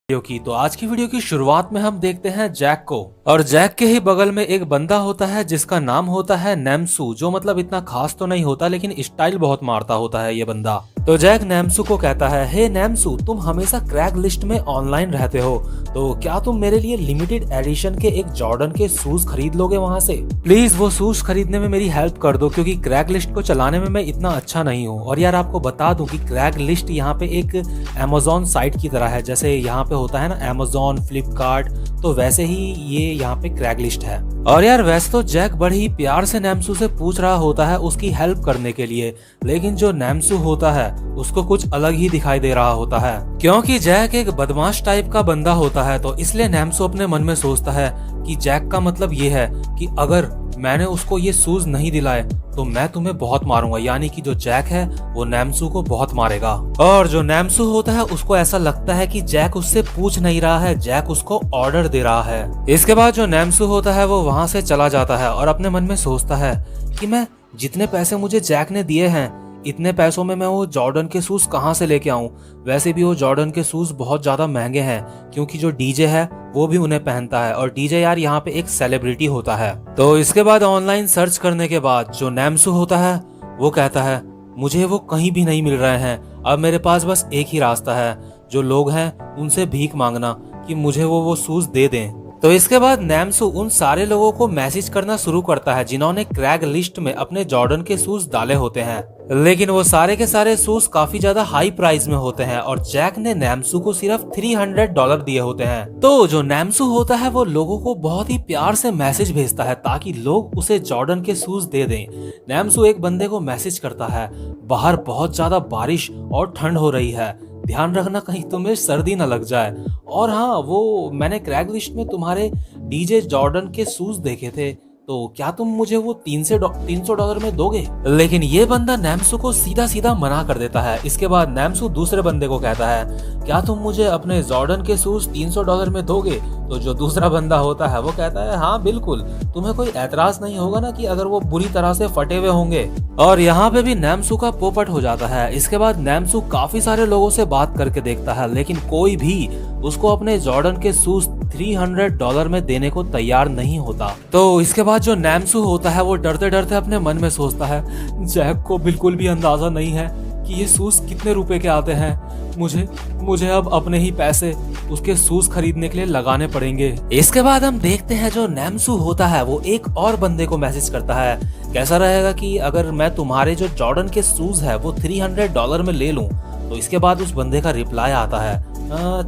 तो आज की वीडियो की शुरुआत में हम देखते हैं जैक को। और जैक के ही बगल में एक बंदा होता है जिसका नाम होता है नेम्सू, जो मतलब इतना खास तो नहीं होता लेकिन स्टाइल बहुत मारता होता है ये बंदा। तो जैक नैम्सू को कहता है, हे नैम्सू, तुम हमेशा क्रैग लिस्ट में ऑनलाइन रहते हो, तो क्या तुम मेरे लिए लिमिटेड एडिशन के एक जॉर्डन के शूज खरीद लोगे वहां से? प्लीज वो शूज खरीदने में मेरी हेल्प कर दो, क्योंकि क्रैग लिस्ट को चलाने में मैं इतना अच्छा नहीं हूँ। और यार आपको बता दूं कि क्रैग लिस्ट यहाँ पे एक अमेजोन साइट की तरह है, जैसे यहाँ पे होता है ना अमेजोन, फ्लिपकार्ट, तो वैसे ही ये यहाँ पे क्रैग लिस्ट है। और यार वैसे तो जैक बड़ी ही प्यार से नैम्सू से पूछ रहा होता है उसकी हेल्प करने के लिए, लेकिन जो नैम्सू होता है उसको कुछ अलग ही दिखाई दे रहा होता है, क्योंकि जैक एक बदमाश टाइप का बंदा होता है। तो इसलिए नैम्सू अपने मन में सोचता है कि जैक का मतलब ये है कि अगर मैंने उसको ये शूज नहीं दिलाए तो मैं तुम्हें बहुत मारूंगा, यानी कि जो जैक है वो नैम्सू को बहुत मारेगा। और जो नैम्सू होता है उसको ऐसा लगता है कि जैक उससे पूछ नहीं रहा है, जैक उसको ऑर्डर दे रहा है। इसके बाद जो नैम्सू होता है वो वहां से चला जाता है और अपने मन में सोचता है कि मैं जितने पैसे मुझे जैक ने दिए हैं, इतने पैसों में मैं वो जॉर्डन के शूज कहाँ से लेके आऊं? वैसे भी वो जॉर्डन के शूज बहुत ज्यादा महंगे हैं, क्योंकि जो डीजे है वो भी उन्हें पहनता है, और डीजे यार यहाँ पे एक सेलिब्रिटी होता है। तो इसके बाद ऑनलाइन सर्च करने के बाद जो नैम्सू होता है वो कहता है, मुझे वो कहीं भी नहीं मिल रहे हैं, अब मेरे पास बस एक ही रास्ता है, जो लोग हैं उनसे भीख मांगना कि मुझे वो शूज दे दें। तो इसके बाद नैम्सू उन सारे लोगों को मैसेज करना शुरू करता है जिन्होंने क्रैग लिस्ट में अपने जॉर्डन के शूज डाले होते हैं, लेकिन वो सारे के सारे शूज काफी ज्यादा हाई प्राइस में होते हैं और जैक ने नैम्सू को सिर्फ $300 दिए होते हैं। तो जो नैम्सू होता है वो लोगों को बहुत ही प्यार से मैसेज भेजता है ताकि लोग उसे जॉर्डन के शूज दे दें। नैम्सू एक बंदे को मैसेज करता है, बाहर बहुत ज्यादा बारिश और ठंड हो रही है, ध्यान रखना कहीं तुम्हें सर्दी न लग जाए। और हाँ, वो मैंने क्रैग लिस्ट में तुम्हारे डीजे जॉर्डन के शूज देखे थे, तो क्या तुम मुझे वो $300 में दोगे? लेकिन ये बंदा नैम्सू को सीधा सीधा मना कर देता है। इसके बाद नैम्सू दूसरे बंदे को कहता है, क्या तुम मुझे अपने जॉर्डन के शूज $300 में दोगे? तो जो दूसरा बंदा होता है वो कहता है, हाँ बिल्कुल, तुम्हें कोई एतराज नहीं होगा ना कि अगर वो बुरी तरह से फटे हुए होंगे? और यहाँ पे भी नैम्सू का पोपट हो जाता है। इसके बाद नैम्सू काफी सारे लोगों से बात करके देखता है, लेकिन कोई भी उसको अपने जॉर्डन के शूज $300 में देने को तैयार नहीं होता। तो इसके बाद जो नैम्सू होता है वो डरते डरते अपने मन में सोचता है, जैक को बिल्कुल भी अंदाजा नहीं है कि ये शूज कितने रुपए के आते हैं, मुझे अब अपने ही पैसे उसके शूज खरीदने के लिए लगाने पड़ेंगे। इसके बाद हम देखते हैं जो नैम्सू होता है वो एक और बंदे को मैसेज करता है, कैसा रहेगा कि अगर मैं तुम्हारे जो जॉर्डन के शूज है वो $300 में ले लूं? तो इसके बाद उस बंदे का रिप्लाई आता है,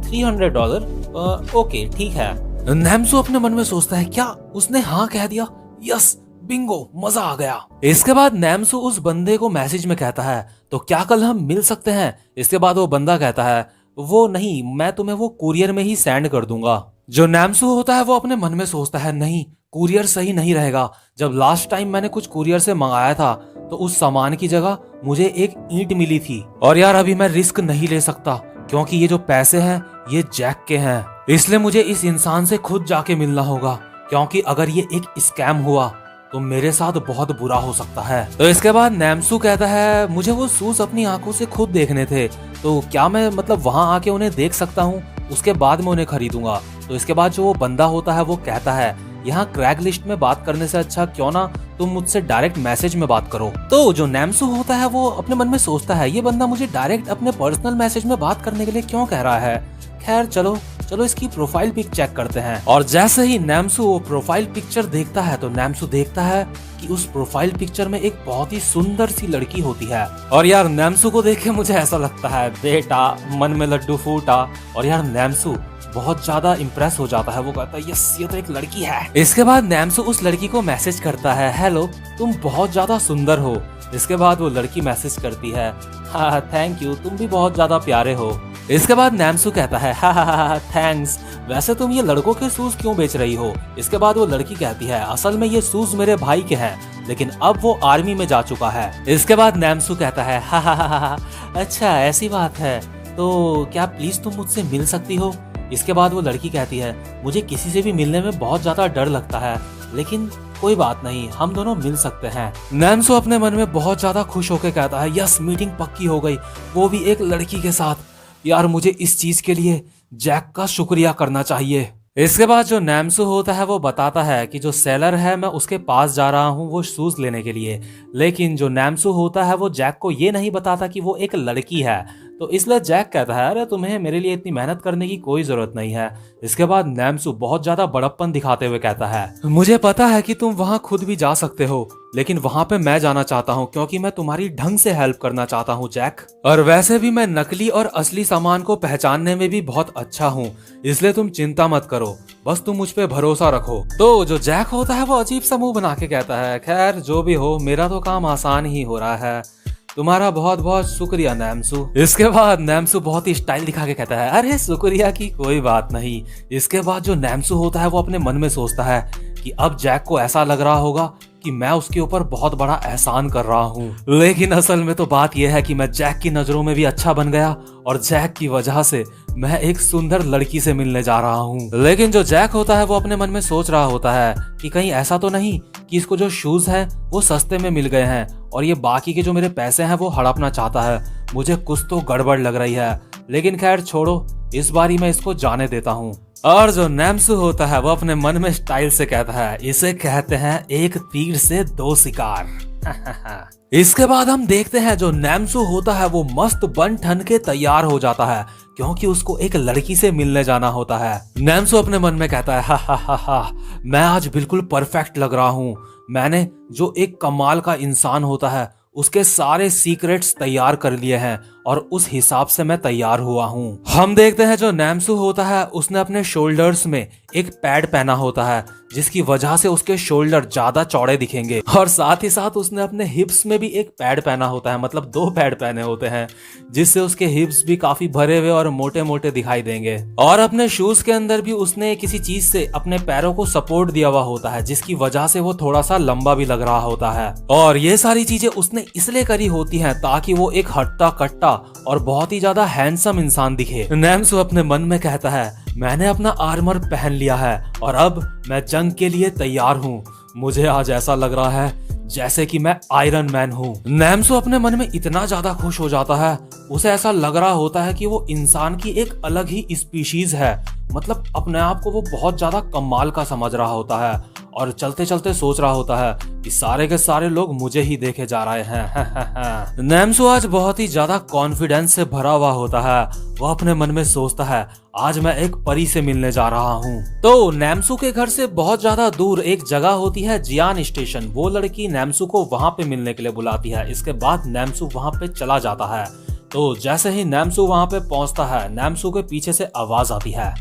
$300? ओके ठीक है। नैम्सू अपने मन में सोचता है, क्या उसने हाँ कह दिया? यस, बिंगो, मजा आ गया। इसके बाद नैम्सू उस बंदे को मैसेज में कहता है, तो क्या कल हम मिल सकते हैं? इसके बाद वो बंदा कहता है, वो नहीं, मैं तुम्हें वो कुरियर में ही सेंड कर दूंगा। जो नैम्सू होता है वो अपने मन में सोचता है, नहीं, कुरियर सही नहीं रहेगा। जब लास्ट टाइम मैंने कुछ कुरियर से मंगाया था तो उस सामान की जगह मुझे एक ईंट मिली थी, और यार अभी मैं रिस्क नहीं ले सकता क्योंकि ये जो पैसे हैं ये जैक के हैं, इसलिए मुझे इस इंसान से खुद जाके मिलना होगा, क्योंकि अगर ये एक स्कैम हुआ तो मेरे साथ बहुत बुरा हो सकता है। तो इसके बाद नैम्सू कहता है, मुझे वो शूज अपनी आंखों से खुद देखने थे, तो क्या मैं मतलब वहां आके उन्हें देख सकता हूँ? उसके बाद मैं उन्हें खरीदूंगा। तो इसके बाद जो वो बंदा होता है वो कहता है, यहाँ क्रैग लिस्ट में बात करने से अच्छा क्यों ना तुम मुझसे डायरेक्ट मैसेज में बात करो। तो जो नैम्सू होता है वो अपने मन में सोचता है, ये बंदा मुझे डायरेक्ट अपने पर्सनल मैसेज में बात करने के लिए क्यों कह रहा है? खैर चलो इसकी प्रोफाइल पिक चेक करते हैं। और जैसे ही नैम्सू वो प्रोफाइल पिक्चर देखता है तो नैम्सू देखता है कि उस प्रोफाइल पिक्चर में एक बहुत ही सुंदर सी लड़की होती है। और यार नैम्सू को देख के मुझे ऐसा लगता है, बेटा मन में लड्डू फूटा। और यार नैम्सू बहुत ज्यादा इम्प्रेस हो जाता है, वो कहता है, यस, ये तो एक लड़की है। इसके बाद नैम्सू उस लड़की को मैसेज करता है, हेलो, तुम बहुत ज्यादा सुंदर हो। इसके बाद वो लड़की मैसेज करती है, हाँ थैंक यू, तुम भी बहुत ज्यादा प्यारे हो। इसके बाद नैम्सू कहता है, हा थैंक्स, वैसे तुम ये लड़कों के शूज क्यों बेच रही हो? इसके बाद वो लड़की कहती है, असल में ये शूज मेरे भाई के हैं, लेकिन अब वो आर्मी में जा चुका है। इसके बाद नैम्सू कहता है, हा अच्छा ऐसी बात है, तो क्या प्लीज तुम मुझसे मिल सकती हो? इसके बाद वो लड़की कहती है, मुझे किसी से भी मिलने में बहुत ज्यादा डर लगता है, लेकिन कोई बात नहीं, हम दोनों मिल सकते हैं। नैम्सू अपने मन में बहुत ज्यादा खुश होकर कहता है, यस, मीटिंग पक्की हो गई, वो भी एक लड़की के साथ। यार मुझे इस चीज के लिए जैक का शुक्रिया करना चाहिए। इसके बाद जो नैम्सू होता है वो बताता है कि जो सेलर है मैं उसके पास जा रहा हूँ वो शूज लेने के लिए। लेकिन जो नैम्सू होता है वो जैक को ये नहीं बताता कि वो एक लड़की है। तो इसलिए जैक कहता है अरे तुम्हें मेरे लिए इतनी मेहनत करने की कोई जरूरत नहीं है। इसके बाद नैम्सू बहुत ज्यादा बड़प्पन दिखाते हुए कहता है मुझे पता है कि तुम वहां खुद भी जा सकते हो, लेकिन वहां पे मैं जाना चाहता हूँ क्योंकि मैं तुम्हारी ढंग से हेल्प करना चाहता हूँ जैक। और वैसे भी मैं नकली और असली सामान को पहचानने में भी बहुत अच्छा हूँ, इसलिए तुम चिंता मत करो, बस तुम मुझ पे भरोसा रखो। तो जो जैक होता है वो अजीब सा मुंह बना के कहता है खैर जो भी हो मेरा तो काम आसान ही हो रहा है, तुम्हारा बहुत बहुत शुक्रिया नैम्सू। इसके बाद नैम्सू बहुत ही स्टाइल दिखा के कहता है अरे शुक्रिया की कोई बात नहीं। इसके बाद जो नैम्सू होता है वो अपने मन में सोचता है कि अब जैक को ऐसा लग रहा होगा कि मैं उसके ऊपर बहुत बड़ा एहसान कर रहा हूँ, लेकिन असल में तो बात यह है कि मैं जैक की नजरों में भी अच्छा बन गया और जैक की वजह से मैं एक सुंदर लड़की से मिलने जा रहा हूँ। लेकिन जो जैक होता है वो अपने मन में सोच रहा होता है कि कहीं ऐसा तो नहीं कि इसको जो शूज है वो सस्ते में मिल गए हैं और ये बाकी के जो मेरे पैसे हैं वो हड़पना चाहता है, मुझे कुछ तो गड़बड़ लग रही है। लेकिन खैर छोड़ो, इस बारी मैं इसको जाने देता हूँ। और जो नैम्सू होता है वो अपने मन में स्टाइल से कहता है इसे कहते हैं एक तीर से दो शिकार। इसके बाद हम देखते हैं जो नैम्सू होता है वो मस्त बन ठन के तैयार हो जाता है क्योंकि उसको एक लड़की से मिलने जाना होता है। नैम्सू अपने मन में कहता है हा हा हा हा, मैं आज बिल्कुल परफेक्ट लग रहा हूँ। मैंने जो एक कमाल का इंसान होता है उसके सारे सीक्रेट्स तैयार कर लिए हैं और उस हिसाब से मैं तैयार हुआ हूँ। हम देखते हैं जो नैम्सू होता है उसने अपने शोल्डर्स में एक पैड पहना होता है जिसकी वजह से उसके शोल्डर ज्यादा चौड़े दिखेंगे और साथ ही साथ उसने अपने हिप्स में भी एक पैड पहना होता है, मतलब दो पैड पहने होते हैं जिससे उसके हिप्स भी काफी भरे हुए और मोटे मोटे दिखाई देंगे। और अपने शूज के अंदर भी उसने किसी चीज से अपने पैरों को सपोर्ट दिया हुआ होता है जिसकी वजह से वो थोड़ा सा लंबा भी लग रहा होता है। और ये सारी चीजें उसने इसलिए करी होती हैं ताकि वो एक हट्टा कट्टा और बहुत ही ज्यादा हैंडसम इंसान दिखे। नैम्सू अपने मन में कहता है मैंने अपना आर्मर पहन लिया है और अब मैं जंग के लिए तैयार हूँ। मुझे आज ऐसा लग रहा है जैसे कि मैं आयरन मैन हूँ। नैम्सू अपने मन में इतना ज्यादा खुश हो जाता है, उसे ऐसा लग रहा होता है कि वो इंसान की एक अलग ही स्पीशीज है, मतलब अपने आप को वो बहुत ज्यादा कमाल का समझ रहा होता है और चलते चलते सोच रहा होता है कि सारे के सारे लोग मुझे ही देखे जा रहे हैं। नैम्सू आज बहुत ही ज्यादा कॉन्फिडेंस से भरा हुआ होता है। वो अपने मन में सोचता है आज मैं एक परी से मिलने जा रहा हूँ। तो नैम्सू के घर से बहुत ज्यादा दूर एक जगह होती है जियान स्टेशन। वो लड़की नैम्सू को वहां पे मिलने के लिए बुलाती है। इसके बाद नैम्सू वहां पे चला जाता है। तो जैसे ही नैम्सू वहां पे पहुंचता है नैम्सू के पीछे से आवाज आती है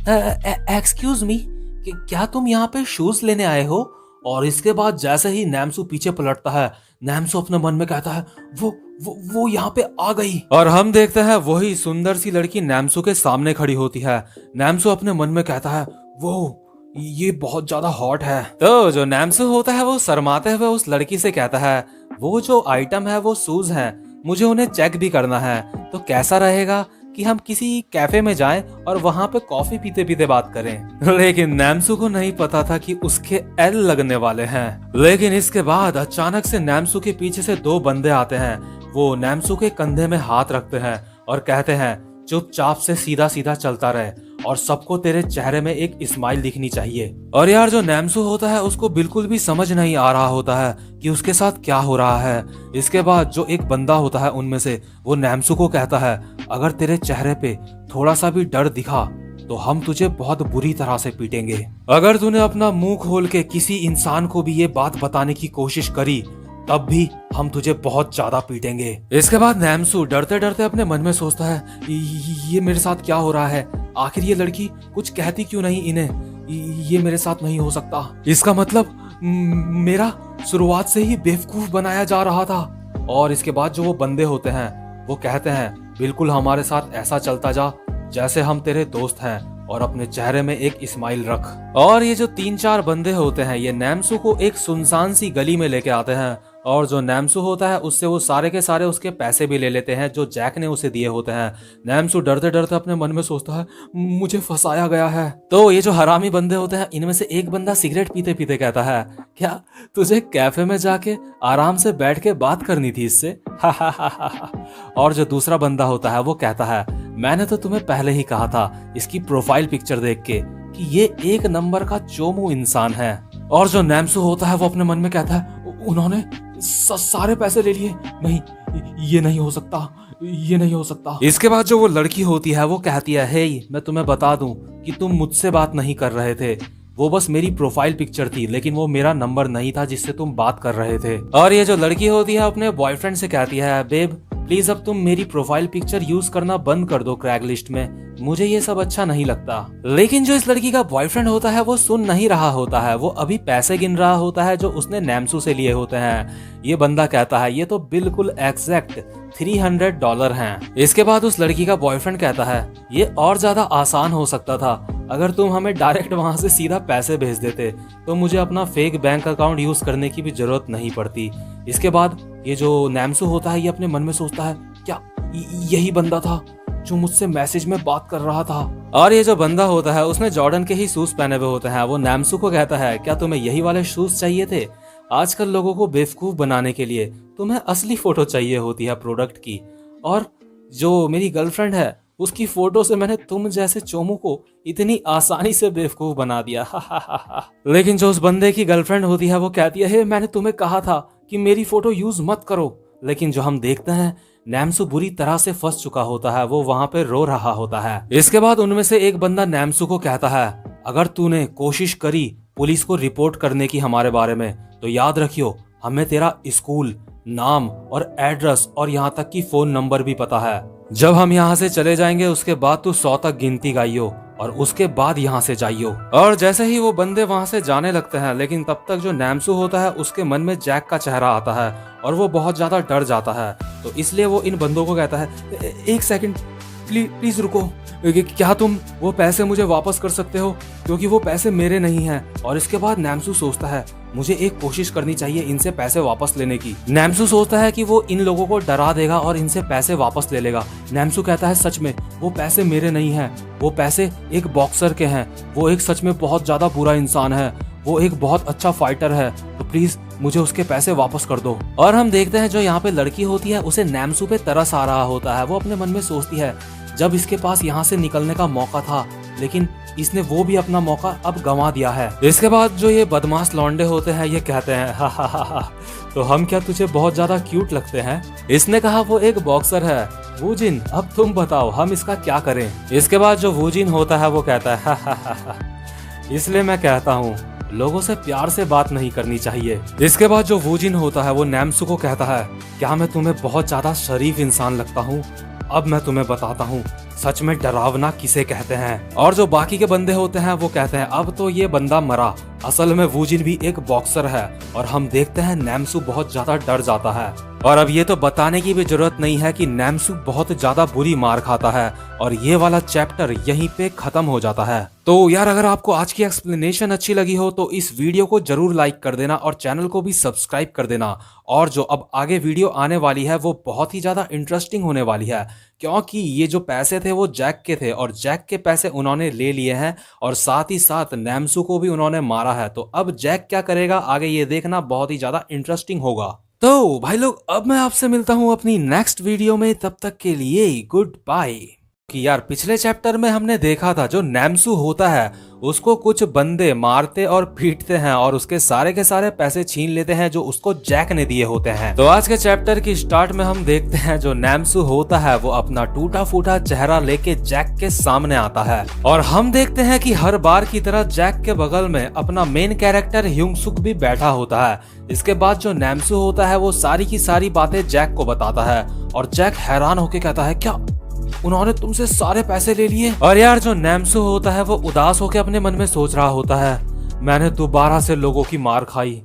एक्सक्यूज मी, क्या तुम यहाँ पे शूज लेने आए हो? और इसके बाद जैसे ही नैम्सू पीछे पलटता है नैम्सू अपने मन में कहता है वो यहाँ पे आ गई। और हम देखते हैं वही सुंदर सी लड़की नैम्सू के सामने खड़ी होती है। नैम्सू अपने मन में कहता है वो ये बहुत ज्यादा हॉट है। तो जो नैम्सू होता है वो शर्माते हुए उस लड़की से कहता है वो जो आइटम है वो शूज है, मुझे उन्हें चेक भी करना है, तो कैसा रहेगा कि हम किसी कैफे में जाएं और वहां पे कॉफी पीते पीते बात करें। लेकिन नैम्सू को नहीं पता था कि उसके एल लगने वाले हैं। लेकिन इसके बाद अचानक से नैम्सू के पीछे से दो बंदे आते हैं। वो नैम्सू के कंधे में हाथ रखते हैं और कहते हैं चुपचाप से सीधा सीधा चलता रहे और सबको तेरे चेहरे में एक स्माइल दिखनी चाहिए। और यार जो नैम्सू होता है उसको बिल्कुल भी समझ नहीं आ रहा होता है कि उसके साथ क्या हो रहा है। इसके बाद जो एक बंदा होता है उनमें से वो नैम्सू को कहता है अगर तेरे चेहरे पे थोड़ा सा भी डर दिखा तो हम तुझे बहुत बुरी तरह से पीटेंगे। अगर तूने अपना मुंह खोल के किसी इंसान को भी ये बात बताने की कोशिश करी तब भी हम तुझे बहुत ज्यादा पीटेंगे। इसके बाद नैम्सू डरते डरते अपने मन में सोचता है ये मेरे साथ क्या हो रहा है, आखिर ये लड़की कुछ कहती क्यों नहीं इन्हें, ये मेरे साथ नहीं हो सकता। इसका मतलब मेरा शुरुआत से ही बेवकूफ बनाया जा रहा था। और इसके बाद जो वो बंदे होते हैं वो कहते हैं बिल्कुल हमारे साथ ऐसा चलता जा जैसे हम तेरे दोस्त हैं और अपने चेहरे में एक स्माइल रख। और ये जो 3-4 बंदे होते हैं ये नैम्सू को एक सुनसान सी गली में लेके आते हैं और जो नैम्सू होता है उससे वो सारे के सारे उसके पैसे भी ले लेते हैं जो जैक ने उसे दिए होते हैं। नैम्सू डरते डरते अपने मन में सोचता है मुझे फंसाया गया है। तो ये जो हरामी बंदे होते हैं इनमें से एक बंदा सिगरेट पीते पीते कहता है क्या तुझे कैफे में जाके आराम से बैठ के बात करनी थी इससे? और जो दूसरा बंदा होता है वो कहता है मैंने तो तुम्हें पहले ही कहा था इसकी प्रोफाइल पिक्चर देख के कि ये एक नंबर का चोमू इंसान है। और जो नैम्सू होता है वो अपने मन में कहता है उन्होंने सारे पैसे ले लिए, नहीं ये नहीं हो सकता, ये नहीं हो सकता। इसके बाद जो वो लड़की होती है वो कहती है हे मैं तुम्हें बता दूं कि तुम मुझसे बात नहीं कर रहे थे, वो बस मेरी प्रोफाइल पिक्चर थी, लेकिन वो मेरा नंबर नहीं था जिससे तुम बात कर रहे थे। और ये जो लड़की होती है अपने बॉयफ्रेंड से कहती है बेब प्लीज अब तुम मेरी प्रोफाइल पिक्चर यूज करना बंद कर दो क्रैगलिस्ट में, मुझे ये सब अच्छा नहीं लगता। लेकिन जो इस लड़की का बॉयफ्रेंड होता है वो सुन नहीं रहा होता है, वो अभी पैसे गिन रहा होता है जो उसने नैम्सू से लिए होते हैं। ये बंदा कहता है ये तो बिल्कुल एग्जैक्ट $300 हैं। इसके बाद उस लड़की का बॉयफ्रेंड कहता है ये और ज्यादा आसान हो सकता था, अगर तुम हमें डायरेक्ट वहां से सीधा पैसे भेज देते तो मुझे अपना फेक बैंक अकाउंट यूज करने की भी जरूरत नहीं पड़ती। इसके बाद ये जो नैम्सू होता है ये अपने मन में सोचता है क्या यही बंदा था जो मुझसे मैसेज में बात कर रहा था। और ये जो बंदा होता है उसने जॉर्डन के ही शूज पहने हुए होते हैं। वो नैम्सू को कहता है क्या तुम्हें यही वाले शूज चाहिए थे? आजकल लोगों को बेवकूफ बनाने के लिए तुम्हें असली फोटो चाहिए होती है प्रोडक्ट की, और जो मेरी गर्लफ्रेंड है उसकी फोटो से मैंने तुम जैसे चोमू को इतनी आसानी से बेवकूफ बना दिया। लेकिन जो उस बंदे की गर्लफ्रेंड होती है वो कहती है मैंने तुम्हें कहा था कि मेरी फोटो यूज मत करो। लेकिन जो हम देखते हैं नैम्सू बुरी तरह से फंस चुका होता है, वो वहां पे रो रहा होता है। इसके बाद उनमें से एक बंदा नैम्सू को कहता है अगर तूने कोशिश करी पुलिस को रिपोर्ट करने की हमारे बारे में तो याद रखियो हमें तेरा स्कूल, नाम और एड्रेस और यहाँ तक की फोन नंबर भी पता है। जब हम यहाँ से चले जाएंगे उसके बाद तू 100 तक गिनती गाइयो और उसके बाद यहाँ से जाइयो। और जैसे ही वो बंदे वहाँ से जाने लगते हैं, लेकिन तब तक जो नैम्सू होता है उसके मन में जैक का चेहरा आता है और वो बहुत ज्यादा डर जाता है। तो इसलिए वो इन बंदों को कहता है एक सेकंड प्लीज रुको, क्या तुम वो पैसे मुझे वापस कर सकते हो, क्योंकि वो पैसे मेरे नहीं हैं। और इसके बाद नैम्सू सोचता है मुझे एक कोशिश करनी चाहिए इनसे पैसे वापस लेने की। नैम्सू सोचता है कि वो इन लोगों को डरा देगा और इनसे पैसे वापस ले लेगा। नैम्सू कहता है सच में वो पैसे मेरे नहीं हैं, वो पैसे एक बॉक्सर के हैं, वो एक सच में बहुत ज्यादा बुरा इंसान है, वो एक बहुत अच्छा फाइटर है, तो प्लीज मुझे उसके पैसे वापस कर दो। और हम देखते हैं जो यहाँ पे लड़की होती है उसे नैम्सू पे तरस आ रहा होता है। वो अपने मन में सोचती है जब इसके पास यहाँ से निकलने का मौका था, लेकिन इसने वो भी अपना मौका अब गंवा दिया है। इसके बाद जो ये बदमाश लौंडे होते हैं ये कहते हैं हा तो हम क्या तुझे बहुत ज्यादा क्यूट लगते हैं? इसने कहा वो एक बॉक्सर है। वूजिन अब तुम बताओ हम इसका क्या करें? इसके बाद जो वूजिन होता है वो कहता है हा इसलिए मैं कहता हूँ लोगों से प्यार से बात नहीं करनी चाहिए। इसके बाद जो वूजिन होता है वो नैम्सू को कहता है क्या मैं तुम्हें बहुत ज्यादा शरीफ इंसान लगता हूँ? अब मैं तुम्हें बताता हूँ सच में डरावना किसे कहते हैं। और जो बाकी के बंदे होते हैं वो कहते हैं अब तो ये बंदा मरा, असल में वूजिन भी एक बॉक्सर है। और हम देखते हैं नैम्सू बहुत ज्यादा डर जाता है। और अब ये तो बताने की भी जरूरत नहीं है कि नैम्सू बहुत ज्यादा बुरी मार खाता है और ये वाला चैप्टर यहीं पे खत्म हो जाता है। तो यार अगर आपको आज की एक्सप्लेनेशन अच्छी लगी हो तो इस वीडियो को जरूर लाइक कर देना और चैनल को भी सब्सक्राइब कर देना। और जो अब आगे वीडियो आने वाली है वो बहुत ही ज्यादा इंटरेस्टिंग होने वाली है, क्योंकि ये जो पैसे थे वो जैक के थे और जैक के पैसे उन्होंने ले लिए हैं और साथ ही साथ नैम्सू को भी उन्होंने मारा है। तो अब जैक क्या करेगा आगे ये देखना बहुत ही ज्यादा इंटरेस्टिंग होगा। तो भाई लोग अब मैं आपसे मिलता हूं अपनी नेक्स्ट वीडियो में, तब तक के लिए गुड बाय। कि यार पिछले चैप्टर में हमने देखा था जो नैम्सू होता है उसको कुछ बंदे मारते और पीटते हैं और उसके सारे के सारे पैसे छीन लेते हैं जो उसको जैक ने दिए होते हैं। तो आज के चैप्टर की स्टार्ट में हम देखते हैं जो नैम्सू होता है वो अपना टूटा फूटा चेहरा लेके जैक के सामने आता है और हम देखते हैं कि हर बार की तरह जैक के बगल में अपना मेन कैरेक्टर ह्यूंगसुक भी बैठा होता है। इसके बाद जो नैम्सू होता है वो सारी की सारी बातें जैक को बताता है और जैक हैरान होके कहता है क्या उन्होंने तुमसे सारे पैसे ले लिए? और यार जो नैम्सू होता है वो उदास होकर अपने मन में सोच रहा होता है मैंने दोबारा से लोगों की मार खाई,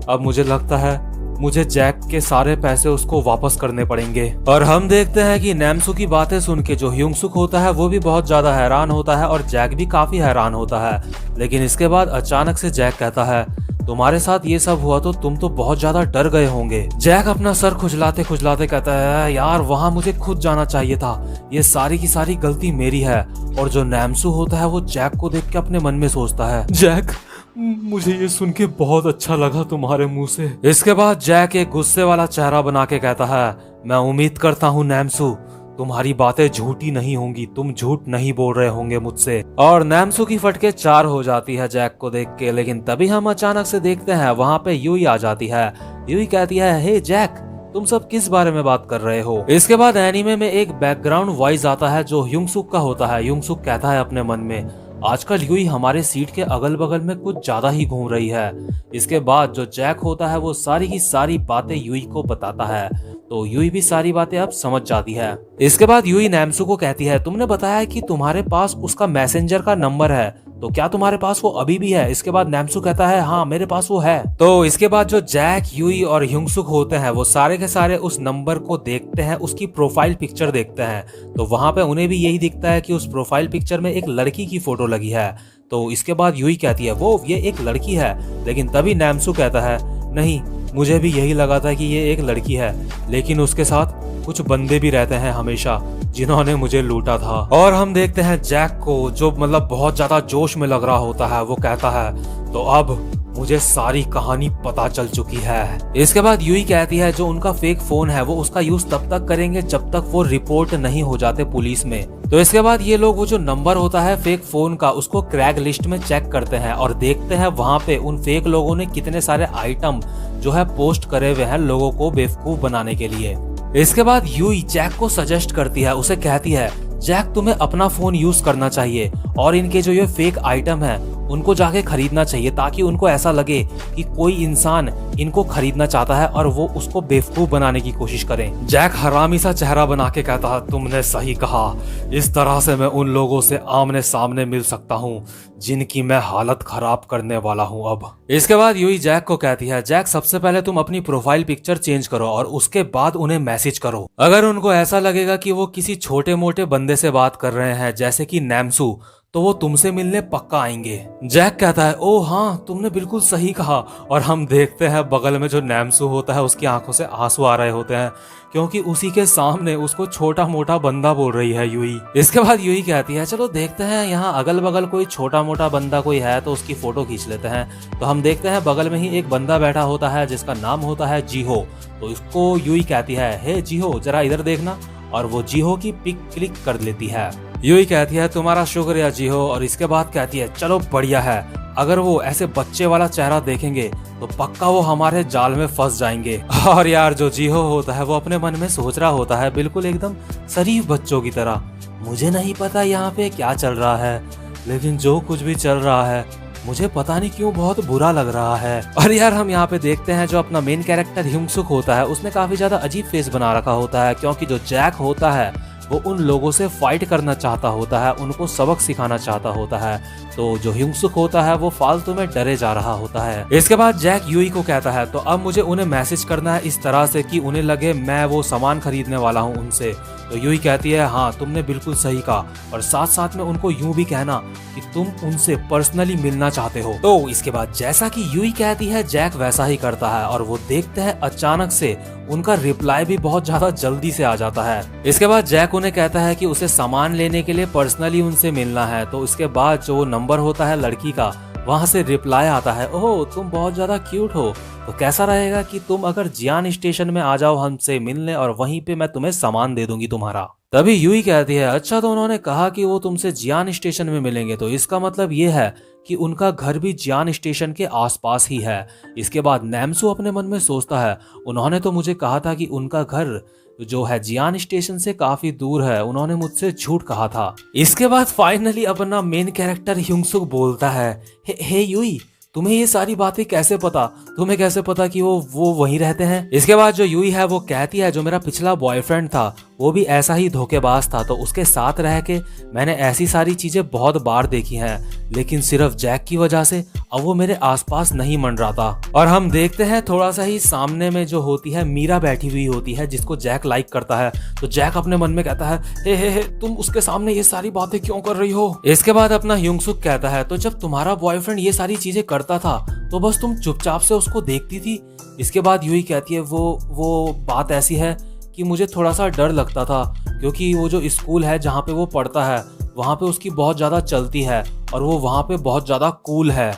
अब मुझे लगता है मुझे जैक के सारे पैसे उसको वापस करने पड़ेंगे। और हम देखते हैं कि नैम्सू की बातें सुन के जो ह्यूंगसुक होता है वो भी बहुत ज्यादा हैरान होता है और जैक भी काफी हैरान होता है। लेकिन इसके बाद अचानक से जैक कहता है तुम्हारे साथ ये सब हुआ तो तुम तो बहुत ज्यादा डर गए होंगे। जैक अपना सर खुजलाते खुजलाते कहता है यार वहां मुझे खुद जाना चाहिए था, ये सारी की सारी गलती मेरी है। और जो नैम्सू होता है वो जैक को देख के अपने मन में सोचता है जैक मुझे ये सुन के बहुत अच्छा लगा तुम्हारे मुंह से। इसके बाद जैक एक गुस्से वाला चेहरा बना के कहता है मैं उम्मीद करता हूँ नैम्सू तुम्हारी बातें झूठी नहीं होंगी, तुम झूठ नहीं बोल रहे होंगे मुझसे। और नैम्सू की फटके 4 हो जाती है जैक को देख के। लेकिन तभी हम अचानक से देखते हैं वहां पे यूई आ जाती है। यूई कहती है, हे जैक, तुम सब किस बारे में बात कर रहे हो। इसके बाद एनीमे में एक बैकग्राउंड वॉइस आता है जो ह्यूंगसुक का होता है। ह्यूंगसुक कहता है अपने मन में, आजकल यूई हमारे सीट के अगल बगल में कुछ ज्यादा ही घूम रही है। इसके बाद जो जैक होता है वो सारी की सारी बातें यूई को बताता है, तो यूई भी सारी बातें अब समझ जाती है। इसके बाद यूई नैम्सू को कहती है, तुमने बताया कि तुम्हारे पास उसका मैसेंजर का नंबर है, तो क्या तुम्हारे पास वो अभी भी है। इसके बाद नैम्सू कहता है, हाँ मेरे पास वो है। तो इसके बाद जो जैक, यूई और ह्यूंगसुक होते हैं वो सारे के सारे उस नंबर को देखते हैं, उसकी प्रोफाइल पिक्चर देखते हैं। तो वहां पे उन्हें भी यही दिखता है कि उस प्रोफाइल पिक्चर में एक लड़की की फोटो लगी है। तो इसके बाद यूई कहती है, वो ये एक लड़की है। लेकिन तभी नैम्सू कहता है, नहीं, मुझे भी यही लगा था कि ये एक लड़की है, लेकिन उसके साथ कुछ बंदे भी रहते हैं हमेशा जिन्होंने मुझे लूटा था। और हम देखते हैं जैक को, जो मतलब बहुत ज्यादा जोश में लग रहा होता है। वो कहता है, तो अब मुझे सारी कहानी पता चल चुकी है। इसके बाद यूई कहती है, जो उनका फेक फोन है वो उसका यूज तब तक करेंगे जब तक वो रिपोर्ट नहीं हो जाते पुलिस में। तो इसके बाद ये लोग वो जो नंबर होता है फेक फोन का, उसको क्रैक लिस्ट में चेक करते हैं और देखते हैं वहां पे उन फेक लोगों ने कितने सारे आइटम जो है पोस्ट करे हुए हैं लोगों को बेवकूफ बनाने के लिए। इसके बाद यूई जैक को सजेस्ट करती है, उसे कहती है, जैक तुम्हें अपना फोन यूज करना चाहिए और इनके जो ये फेक आइटम है उनको जाके खरीदना चाहिए, ताकि उनको ऐसा लगे कि कोई इंसान इनको खरीदना चाहता है और वो उसको बेवकूफ बनाने की कोशिश करें। जैक हरामी सा चेहरा बना के कहता है, तुमने सही कहा, इस तरह से मैं उन लोगों से आमने सामने मिल सकता हूँ जिनकी मैं हालत खराब करने वाला हूँ अब। इसके बाद यूई जैक को कहती है, जैक सबसे पहले तुम अपनी प्रोफाइल पिक्चर चेंज करो और उसके बाद उन्हें मैसेज करो। अगर उनको ऐसा लगेगा कि वो किसी छोटे मोटे बंदे से बात कर रहे हैं जैसे कि नैम्सू, तो वो तुमसे मिलने पक्का आएंगे। जैक कहता है, ओ हाँ, तुमने बिल्कुल सही कहा। और हम देखते हैं बगल में जो नैम्सू होता है उसकी आंखों से आंसू आ रहे होते हैं, क्योंकि उसी के सामने उसको छोटा मोटा बंदा बोल रही है यूई। इसके बाद यूई कहती है, चलो देखते हैं यहाँ अगल बगल कोई छोटा मोटा बंदा कोई है तो उसकी फोटो खींच लेते हैं। तो हम देखते हैं बगल में ही एक बंदा बैठा होता है जिसका नाम होता है जीहो। तो इसको यूई कहती है, हे जीहो, जरा इधर देखना। और वो जीहो की पिक क्लिक कर लेती है। यूई कहती है, तुम्हारा शुक्रिया जीहो। और इसके बाद कहती है, चलो बढ़िया है, अगर वो ऐसे बच्चे वाला चेहरा देखेंगे तो पक्का वो हमारे जाल में फंस जाएंगे। और यार जो जीहो होता है वो अपने मन में सोच रहा होता है बिल्कुल एकदम शरीफ बच्चों की तरह, मुझे नहीं पता यहाँ पे क्या चल रहा है, लेकिन जो कुछ भी चल रहा है मुझे पता नहीं क्यों बहुत बुरा लग रहा है। और यार हम यहाँ पे देखते हैं जो अपना मेन कैरेक्टर ह्यूंगसुक होता है उसने काफी ज्यादा अजीब फेस बना रखा होता है, क्योंकि जो जैक होता है वो उन लोगों से फाइट करना चाहता होता है, उनको सबक सिखाना चाहता होता है। तो जो ह्यूंगसुक होता है वो फालतू में डरे जा रहा होता है। इसके बाद जैक यूई को कहता है, तो अब मुझे उन्हें मैसेज करना है इस तरह से कि उन्हें लगे मैं वो सामान खरीदने वाला हूँ उनसे। तो यूई कहती है, हाँ तुमने बिल्कुल सही कहा, और साथ साथ में उनको यूं भी कहना कि तुम उनसे पर्सनली मिलना चाहते हो। तो इसके बाद जैसा कि यूई कहती है जैक वैसा ही करता है, और वो देखते हैं अचानक से उनका रिप्लाई भी बहुत ज्यादा जल्दी से आ जाता है। इसके बाद जैक उन्हें कहता है कि उसे सामान लेने के लिए पर्सनली उनसे मिलना है। तो इसके बाद जो वो नंबर होता है लड़की का, वहां से रिप्लाई आता है, ओह तुम बहुत ज्यादा क्यूट हो, तो कैसा रहेगा कि तुम अगर जियान स्टेशन में आ जाओ हमसे मिलने, और वहीं पे मैं तुम्हें सामान दे दूंगी तुम्हारा। तभी यूई कहती है, अच्छा तो उन्होंने कहा कि वो तुमसे जियान स्टेशन में मिलेंगे, तो इसका मतलब ये है कि उनका घर भी जियान स्टेशन के आसपास ही है। इसके बाद नैम्सू अपने मन में सोचता है, उन्होंने तो मुझे कहा था कि उनका घर जो है जियान स्टेशन से काफी दूर है, उन्होंने मुझसे झूठ कहा था। इसके बाद फाइनली अपना मेन कैरेक्टर ह्यूंगसुक बोलता है, हे यूई, तुम्हें ये सारी बातें कैसे पता, तुम्हें कैसे पता कि वो वहीं रहते हैं। इसके बाद जो यूई है वो कहती है, जो मेरा पिछला बॉयफ्रेंड था वो भी ऐसा ही धोखेबाज था, तो उसके साथ रह के मैंने ऐसी सारी चीजें बहुत बार देखी हैं, लेकिन सिर्फ जैक की वजह से अब वो मेरे आसपास नहीं मंडराता। और हम देखते हैं थोड़ा सा ही सामने में जो होती है मीरा बैठी हुई होती है जिसको जैक लाइक करता है। तो जैक अपने मन में कहता है, हे तुम उसके सामने ये सारी बातें क्यों कर रही हो। इसके बाद अपना ह्यूंगसुक कहता है, तो जब तुम्हारा बॉयफ्रेंड ये सारी चीजें करता था तो बस तुम चुपचाप से उसको देखती थी। इसके बाद यूई कहती है, वो बात ऐसी है कि मुझे थोड़ा सा डर लगता था, क्योंकि वो जो स्कूल है जहाँ पे वो पढ़ता है वहाँ पे उसकी बहुत ज़्यादा चलती है और वो वहाँ पे बहुत ज़्यादा कूल है।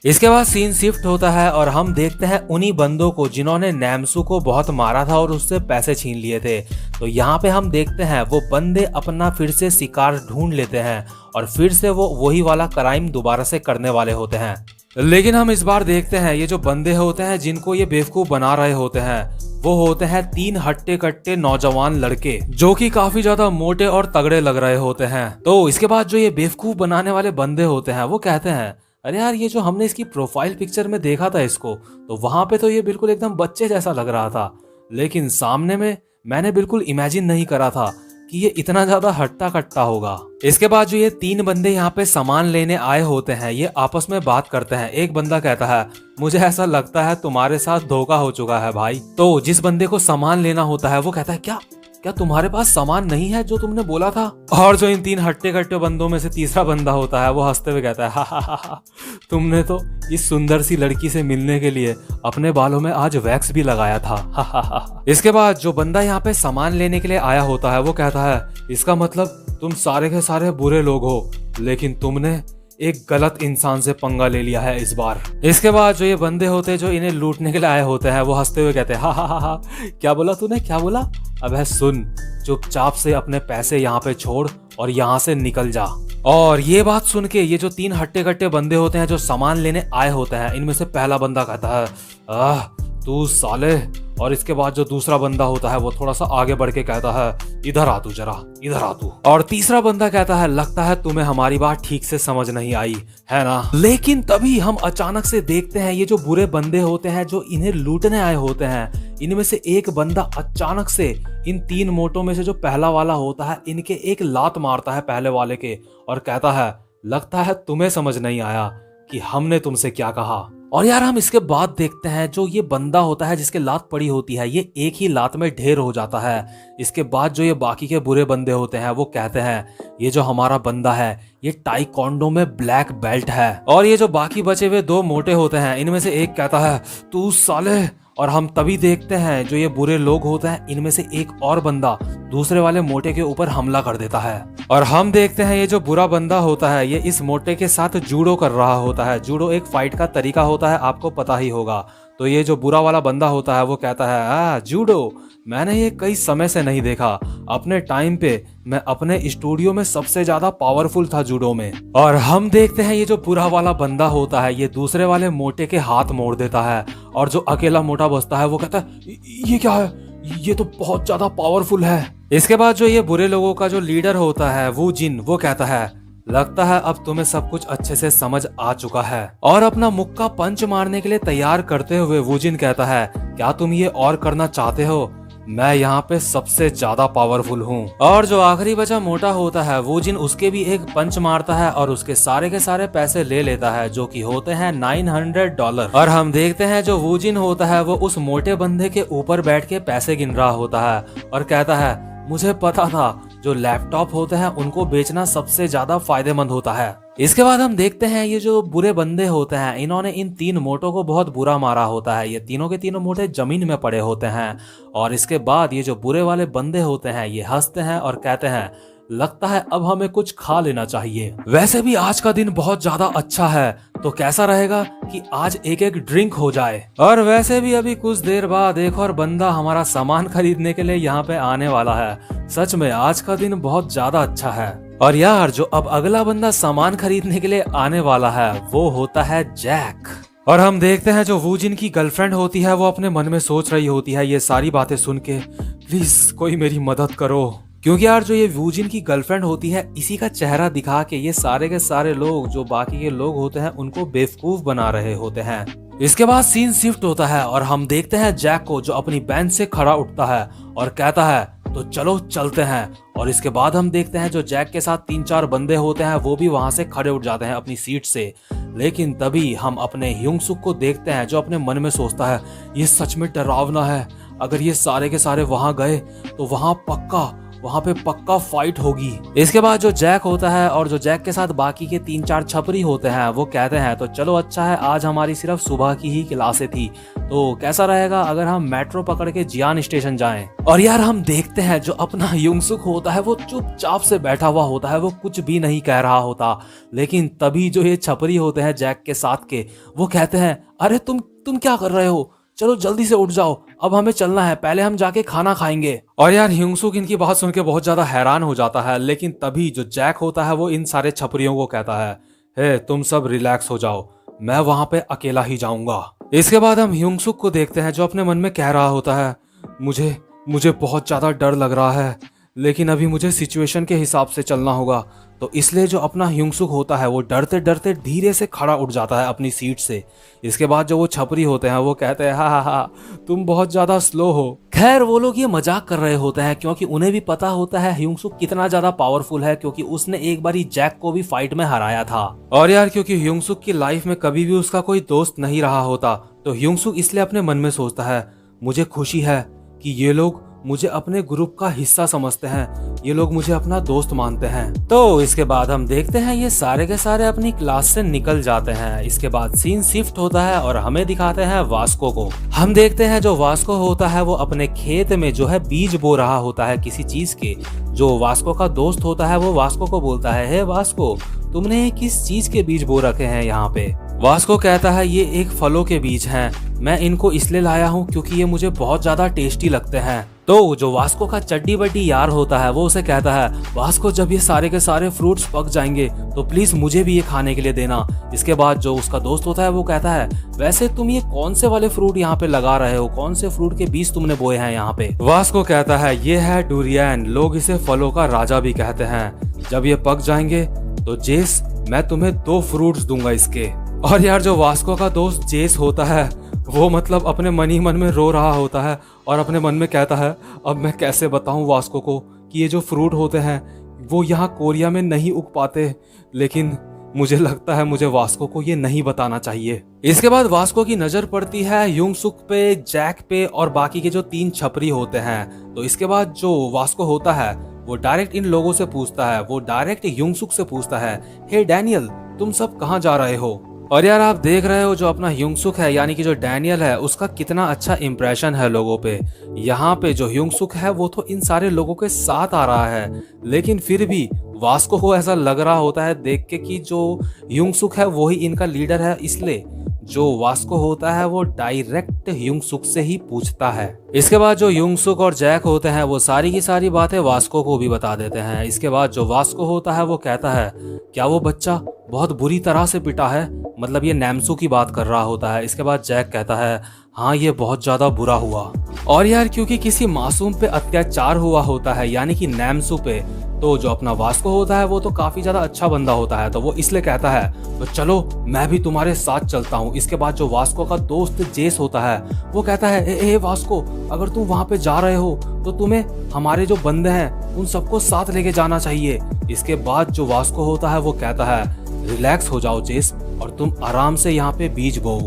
इसके बाद सीन शिफ्ट होता है और हम देखते हैं उन्हीं बंदों को जिन्होंने नैमसू को बहुत मारा था और उससे पैसे छीन लिए थे। तो यहाँ पे हम देखते हैं वो बंदे अपना फिर से शिकार ढूंढ लेते हैं और फिर से वो वही वाला क्राइम दोबारा से करने वाले होते हैं। लेकिन हम इस बार देखते हैं ये जो बंदे होते हैं जिनको ये बेवकूफ बना रहे होते हैं वो होते हैं 3 हट्टे कट्टे नौजवान लड़के जो कि काफी ज्यादा मोटे और तगड़े लग रहे होते हैं। तो इसके बाद जो ये बेवकूफ बनाने वाले बंदे होते हैं वो कहते हैं, अरे यार ये जो हमने इसकी प्रोफाइल पिक्चर में देखा था इसको, तो वहां पे तो ये बिल्कुल एकदम बच्चे जैसा लग रहा था, लेकिन सामने में मैंने बिल्कुल इमेजिन नहीं करा था कि ये इतना ज्यादा हट्टा कट्टा होगा। इसके बाद जो ये 3 बंदे यहाँ पे सामान लेने आए होते हैं ये आपस में बात करते हैं। एक बंदा कहता है, मुझे ऐसा लगता है तुम्हारे साथ धोखा हो चुका है भाई। तो जिस बंदे को सामान लेना होता है वो कहता है, क्या क्या तुम्हारे पास सामान नहीं है जो तुमने बोला था? और जो इन 3 हट्टे कट्टे बंदों में से तीसरा बंदा होता है वो हंसते हुए कहता है, हा, तुमने तो इस सुंदर सी लड़की से मिलने के लिए अपने बालों में आज वैक्स भी लगाया था, हा। इसके बाद जो बंदा यहाँ पे सामान लेने के लिए आया होता है वो कहता है, इसका मतलब तुम सारे के सारे बुरे लोग हो, लेकिन तुमने एक गलत इंसान से पंगा ले लिया है इस बार। इसके बाद जो ये बंदे होते हैं जो इन्हें लूटने के लिए आए होते हैं वो हंसते हुए कहते हैं, हा, क्या बोला तूने, क्या बोला? अब सुन, चुपचाप से अपने पैसे यहाँ पे छोड़ और यहाँ से निकल जा। और ये बात सुन के ये जो 3 हट्टे कट्टे बंदे होते हैं जो सामान लेने आए होते हैं इनमें से पहला बंदा कहता है, तू साले। और इसके बाद जो दूसरा बंदा होता है वो थोड़ा सा आगे बढ़ के कहता है, इधर आ तू जरा, इधर आ तू। और तीसरा बंदा कहता है, लगता है तुम्हें हमारी बात ठीक से समझ नहीं आई है ना। लेकिन तभी हम अचानक से देखते हैं ये जो बुरे बंदे होते हैं जो इन्हें लूटने आए होते हैं इनमें से एक बंदा अचानक से इन 3 मोटों में से जो पहला वाला होता है इनके एक लात मारता है पहले वाले के और कहता है, लगता है तुम्हें समझ नहीं आया कि हमने तुमसे क्या कहा। और यार हम इसके बाद देखते हैं जो ये बंदा होता है जिसके लात पड़ी होती है ये एक ही लात में ढेर हो जाता है। इसके बाद जो ये बाकी के बुरे बंदे होते हैं वो कहते हैं, ये जो हमारा बंदा है ये ताइक्वांडो में ब्लैक बेल्ट है। और ये जो बाकी बचे हुए 2 मोटे होते हैं इनमें से एक कहता है, तू साले। और हम तभी देखते हैं जो ये बुरे लोग होते हैं इनमें से एक और बंदा दूसरे वाले मोटे के ऊपर हमला कर देता है। और हम देखते हैं ये जो बुरा बंदा होता है ये इस मोटे के साथ जूडो कर रहा होता है। जूडो एक फाइट का तरीका होता है, आपको पता ही होगा। तो ये जो बुरा वाला बंदा होता है वो कहता है, जूडो मैंने ये कई समय से नहीं देखा। अपने टाइम पे मैं अपने स्टूडियो में सबसे ज्यादा पावरफुल था जूडो में। और हम देखते हैं ये जो बुरा वाला बंदा होता है ये दूसरे वाले मोटे के हाथ मोड़ देता है। और जो अकेला मोटा बचता है वो कहता है, ये क्या है, ये तो बहुत ज्यादा पावरफुल है। इसके बाद जो ये बुरे लोगों का जो लीडर होता है वो जिन वो कहता है, लगता है अब तुम्हें सब कुछ अच्छे से समझ आ चुका है। और अपना मुक्का पंच मारने के लिए तैयार करते हुए वूजिन कहता है, क्या तुम ये और करना चाहते हो? मैं यहाँ पे सबसे ज्यादा पावरफुल हूँ। और जो आखिरी बचा मोटा होता है वूजिन उसके भी एक पंच मारता है और उसके सारे के सारे पैसे ले लेता है जो कि होते हैं $900। और हम देखते हैं जो वूजिन होता है वो उस मोटे बंदे के ऊपर बैठ के पैसे गिन रहा होता है और कहता है, मुझे पता था जो लैपटॉप होते हैं उनको बेचना सबसे ज्यादा फायदेमंद होता है। इसके बाद हम देखते हैं ये जो बुरे बंदे होते हैं इन्होंने इन 3 मोटों को बहुत बुरा मारा होता है। ये तीनों के तीनों मोटे जमीन में पड़े होते हैं। और इसके बाद ये जो बुरे वाले बंदे होते हैं ये हंसते हैं और कहते हैं, लगता है अब हमें कुछ खा लेना चाहिए। वैसे भी आज का दिन बहुत ज्यादा अच्छा है, तो कैसा रहेगा कि आज एक एक ड्रिंक हो जाए। और वैसे भी अभी कुछ देर बाद एक और बंदा हमारा सामान खरीदने के लिए यहाँ पे आने वाला है। सच में आज का दिन बहुत ज्यादा अच्छा है। और यार जो अब अगला बंदा सामान खरीदने के लिए आने वाला है वो होता है जैक। और हम देखते हैं जो वूजिन की गर्लफ्रेंड होती है वो अपने मन में सोच रही होती है ये सारी बातें सुन के, प्लीज कोई मेरी मदद करो। क्योंकि यार जो ये वूजिन की गर्लफ्रेंड होती है इसी का चेहरा दिखा के ये सारे के सारे लोग जो बाकी के लोग होते हैं उनको बेवकूफ बना रहे होते हैं। इसके बाद सीन शिफ्ट होता है और हम देखते हैं जैक को जो अपनी बेंच से खड़ा उठता है और कहता है, तो चलो चलते हैं। और इसके बाद हम देखते हैं जो जैक के साथ 3-4 बंदे होते हैं वो भी वहां से खड़े उठ जाते हैं अपनी सीट से। लेकिन तभी हम अपने ह्यूंगसुक को देखते हैं जो अपने मन में सोचता है, ये सच में डरावना है। अगर ये सारे के सारे वहां गए तो वहां पे पक्का फाइट होगी। इसके बाद जो जैक होता है और जो जैक के साथ बाकी के 3-4 छपरी होते हैं वो कहते हैं, तो चलो अच्छा है आज हमारी सिर्फ सुबह की ही क्लासें थी, तो कैसा रहेगा अगर हम मेट्रो पकड़ के जियान स्टेशन जाएं। और यार हम देखते हैं जो अपना युंगसुक होता है वो चुपचाप से बैठा हुआ होता है, वो कुछ भी नहीं कह रहा होता। लेकिन तभी जो ये छपरी होते हैं जैक के साथ के, वो कहते हैं अरे तुम क्या कर रहे हो, चलो जल्दी से उठ जाओ, अब हमें चलना है, पहले हम जाके खाना खाएंगे। और यार युंगसुक इनकी बात सुन के बहुत ज्यादा हैरान हो जाता है। लेकिन तभी जो जैक होता है वो इन सारे छपरियों को कहता है, हे तुम सब रिलैक्स हो जाओ, मैं वहां पे अकेला ही जाऊंगा। इसके बाद हम युंगसुक को देखते हैं जो अपने मन में कह रहा होता है, मुझे बहुत ज्यादा डर लग रहा है, लेकिन अभी मुझे सिचुएशन के हिसाब से चलना होगा। तो इसलिए जो अपना युंगसुक होता है वो डरते डरते धीरे से खड़ा उठ जाता है अपनी सीट से। इसके बाद जो वो छपरी होते हैं वो कहते हैं हा तुम बहुत ज्यादा स्लो हो। खैर वो लोग ये मजाक कर रहे होते हैं क्योंकि उन्हें भी पता होता है युंगसुक कितना ज्यादा पावरफुल है, क्योंकि उसने एक बार जैक को भी फाइट में हराया था। और यार क्योंकि युंगसुक की लाइफ में कभी भी उसका कोई दोस्त नहीं रहा होता, तो युंगसुक इसलिए अपने मन में सोचता है, मुझे खुशी है कि ये लोग मुझे अपने ग्रुप का हिस्सा समझते हैं, ये लोग मुझे अपना दोस्त मानते हैं। तो इसके बाद हम देखते हैं ये सारे के सारे अपनी क्लास से निकल जाते हैं। इसके बाद सीन शिफ्ट होता है और हमें दिखाते हैं वास्को को। हम देखते हैं जो वास्को होता है वो अपने खेत में जो है बीज बो रहा होता है किसी चीज के। जो वास्को का दोस्त होता है वो वास्को को बोलता है, हे वास्को तुमने किस चीज के बीज बो रखे हैं यहाँ पे। वास्को कहता है ये एक फलों के बीज हैं, मैं इनको इसलिए लाया हूँ क्योंकि ये मुझे बहुत ज्यादा टेस्टी लगते हैं। तो जो वास्को का चड्डी बड्डी यार होता है वो उसे कहता है, वास्को जब ये सारे के सारे फ्रूट्स पक जाएंगे तो प्लीज मुझे भी ये खाने के लिए देना। इसके बाद जो उसका दोस्त होता है वो कहता है, वैसे तुम ये कौन से वाले फ्रूट यहाँ पे लगा रहे हो, कौन से फ्रूट के बीज तुमने बोए हैं यहाँ पे। वास्को कहता है ये है डुरियन, लोग इसे फलों का राजा भी कहते हैं, जब ये पक जाएंगे तो जेस मैं तुम्हें 2 फ्रूट्स दूंगा इसके। और यार जो वास्को का दोस्त जेस होता है वो मतलब अपने मन ही मन में रो रहा होता है और अपने मन में कहता है, अब मैं कैसे बताऊं वास्को को कि ये जो फ्रूट होते हैं वो यहाँ कोरिया में नहीं उग पाते, लेकिन मुझे लगता है मुझे वास्को को ये नहीं बताना चाहिए। इसके बाद वास्को की नजर पड़ती है युंगसुक पे, जैक पे और बाकी के जो 3 छपरी होते हैं। तो इसके बाद जो वास्को होता है वो डायरेक्ट इन लोगों से पूछता है, वो डायरेक्ट युंगसुक से पूछता है, हे डैनियल तुम सब कहाँ जा रहे हो। और यार आप देख रहे हो जो अपना युंगसुक है यानी कि जो डैनियल है उसका कितना अच्छा इंप्रेशन है लोगों पे। यहाँ पे जो युंगसुक है वो तो इन सारे लोगों के साथ आ रहा है, लेकिन फिर भी वास्को को ऐसा लग रहा होता है देख के कि जो युंगसुक है वो ही इनका लीडर है, इसलिए जो वास्को होता है वो डायरेक्ट युंगसुक से ही पूछता है। इसके बाद जो युंगसुक और जैक होते हैं वो सारी की सारी बातें वास्को को भी बता देते हैं। इसके बाद जो वास्को होता है वो कहता है, क्या वो बच्चा बहुत बुरी तरह से पिटा है, मतलब ये नैम्सू की बात कर रहा होता है। इसके बाद जैक कहता है, हाँ ये बहुत ज्यादा बुरा हुआ। और यार क्योंकि किसी मासूम पे अत्याचार हुआ होता है यानी कि नैम्सू पे, तो जो अपना वास्को होता है वो तो काफी ज्यादा अच्छा बंदा होता है, तो वो इसलिए कहता है तो चलो मैं भी तुम्हारे साथ चलता हूँ। इसके बाद जो वास्को का दोस्त जेस होता है वो कहता है, ए वास्को अगर तुम वहां पे जा रहे हो तो तुम्हें हमारे जो बंदे हैं उन सबको साथ लेके जाना चाहिए। इसके बाद जो वास्को होता है वो कहता है, रिलैक्स हो जाओ जेस और तुम आराम से यहाँ पे बीज बो,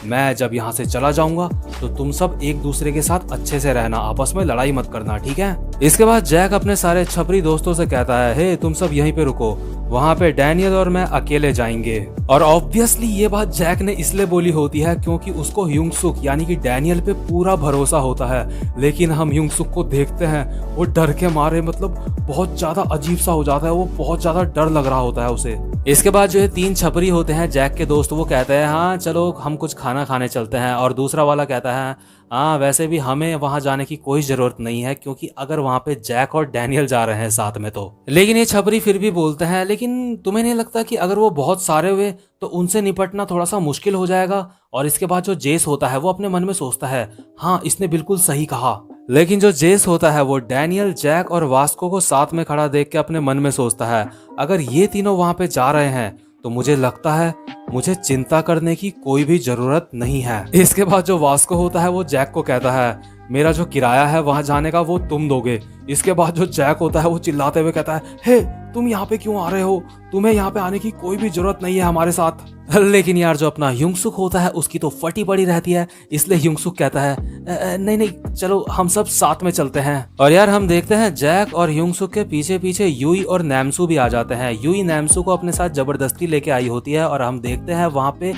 मैं जब यहाँ से चला जाऊंगा तो तुम सब एक दूसरे के साथ अच्छे से रहना, आपस में लड़ाई मत करना, ठीक है। इसके बाद जैक अपने सारे छपरी दोस्तों से कहता है, हे तुम सब यहीं पे रुको, वहां पे डैनियल और मैं अकेले जाएंगे। और ऑब्वियसली ये बात जैक ने इसलिए बोली होती है क्योंकि उसको युंगसुक यानी कि डैनियल पे पूरा भरोसा होता है। लेकिन हम युंगसुक को देखते हैं वो डर के मारे मतलब बहुत ज्यादा अजीब सा हो जाता है, वो बहुत ज्यादा डर लग रहा होता है उसे। इसके बाद जो है 3 छपरी होते हैं जैक के दोस्त, वो कहते हैं हाँ चलो हम कुछ खाना खाने चलते हैं। और दूसरा वाला कहता है हाँ वैसे भी हमें वहां जाने की कोई जरूरत नहीं है क्योंकि अगर वहां पे जैक और डैनियल जा रहे हैं साथ में तो। लेकिन ये छपरी फिर भी बोलते हैं, लेकिन तुम्हें नहीं लगता कि अगर वो बहुत सारे हुए तो उनसे निपटना थोड़ा सा मुश्किल हो जाएगा। और इसके बाद जो जेस होता है वो अपने मन में सोचता है, हाँ इसने बिल्कुल सही कहा। लेकिन जो जेस होता है वो डैनियल, जैक और वास्को को साथ में खड़ा देख के अपने मन में सोचता है, अगर ये तीनों वहां पे जा रहे हैं तो मुझे लगता है मुझे चिंता करने की कोई भी जरूरत नहीं है। इसके बाद जो वास्को होता है वो जैक को कहता है, मेरा जो किराया है वहां जाने का वो तुम दोगे। इसके बाद जो जैक होता है वो चिल्लाते हुए कहता है, हे तुम यहाँ पे क्यों आ रहे हो, तुम्हें यहाँ पे आने की कोई भी जरूरत नहीं है हमारे साथ। लेकिन यार जो अपना युंगसुक होता है उसकी तो फटी पड़ी रहती है, इसलिए युंगसुक कहता है नहीं नहीं चलो हम सब साथ में चलते हैं। और यार हम देखते हैं जैक और युंगसुक के पीछे पीछे यूई और नैम्सू भी आ जाते हैं। यूई नैम्सू को अपने साथ जबरदस्ती लेके आई होती है और हम देखते हैं वहां पे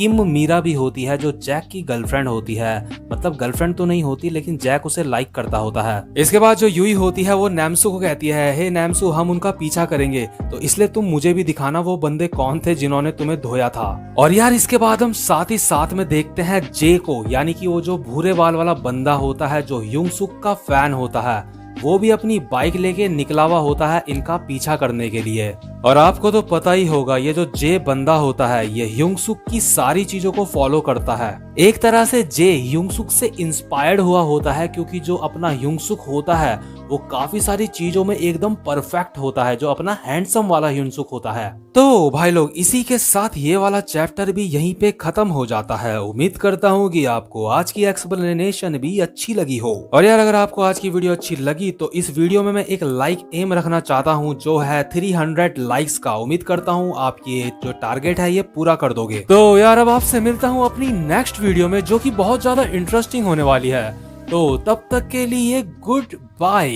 किम मीरा भी होती है जो जैक की गर्लफ्रेंड होती है। मतलब गर्लफ्रेंड तो नहीं होती लेकिन जैक उसे लाइक करता होता है। इसके बाद जो यूई होती है वो नैम्सू को कहती है, हे नैम्सू, हम उनका पीछा करेंगे, तो इसलिए तुम मुझे भी दिखाना वो बंदे कौन थे जिन्होंने तुम्हें धोया था। और यार इसके बाद हम साथ ही साथ में देखते हैं जे को, यानी कि वो जो भूरे बाल वाला बंदा होता है जो युंगसुक का फैन होता है, वो भी अपनी बाइक लेके निकला हुआ होता है इनका पीछा करने के लिए। और आपको तो पता ही होगा ये जो जे बंदा होता है ये युंगसुक की सारी चीजों को फॉलो करता है। एक तरह से जे युंगसुक से इंस्पायर्ड हुआ होता है क्योंकि जो अपना युंगसुक होता है वो काफी सारी चीजों में एकदम परफेक्ट होता है, जो अपना हैंडसम वाला युंगसुक होता है। तो भाई लोग इसी के साथ ये वाला चैप्टर भी यहीं पे खत्म हो जाता है। उम्मीद करता हूँ कि आपको आज की एक्सप्लेनेशन भी अच्छी लगी हो। और यार अगर आपको आज की वीडियो अच्छी लगी तो इस वीडियो में मैं एक लाइक एम रखना चाहता हूँ जो है 300 लाइक्स का। उम्मीद करता हूँ आप ये जो टारगेट है ये पूरा कर दोगे। तो यार अब आपसे मिलता हूँ अपनी नेक्स्ट वीडियो में जो कि बहुत ज्यादा इंटरेस्टिंग होने वाली है। तो तब तक के लिए गुड बाय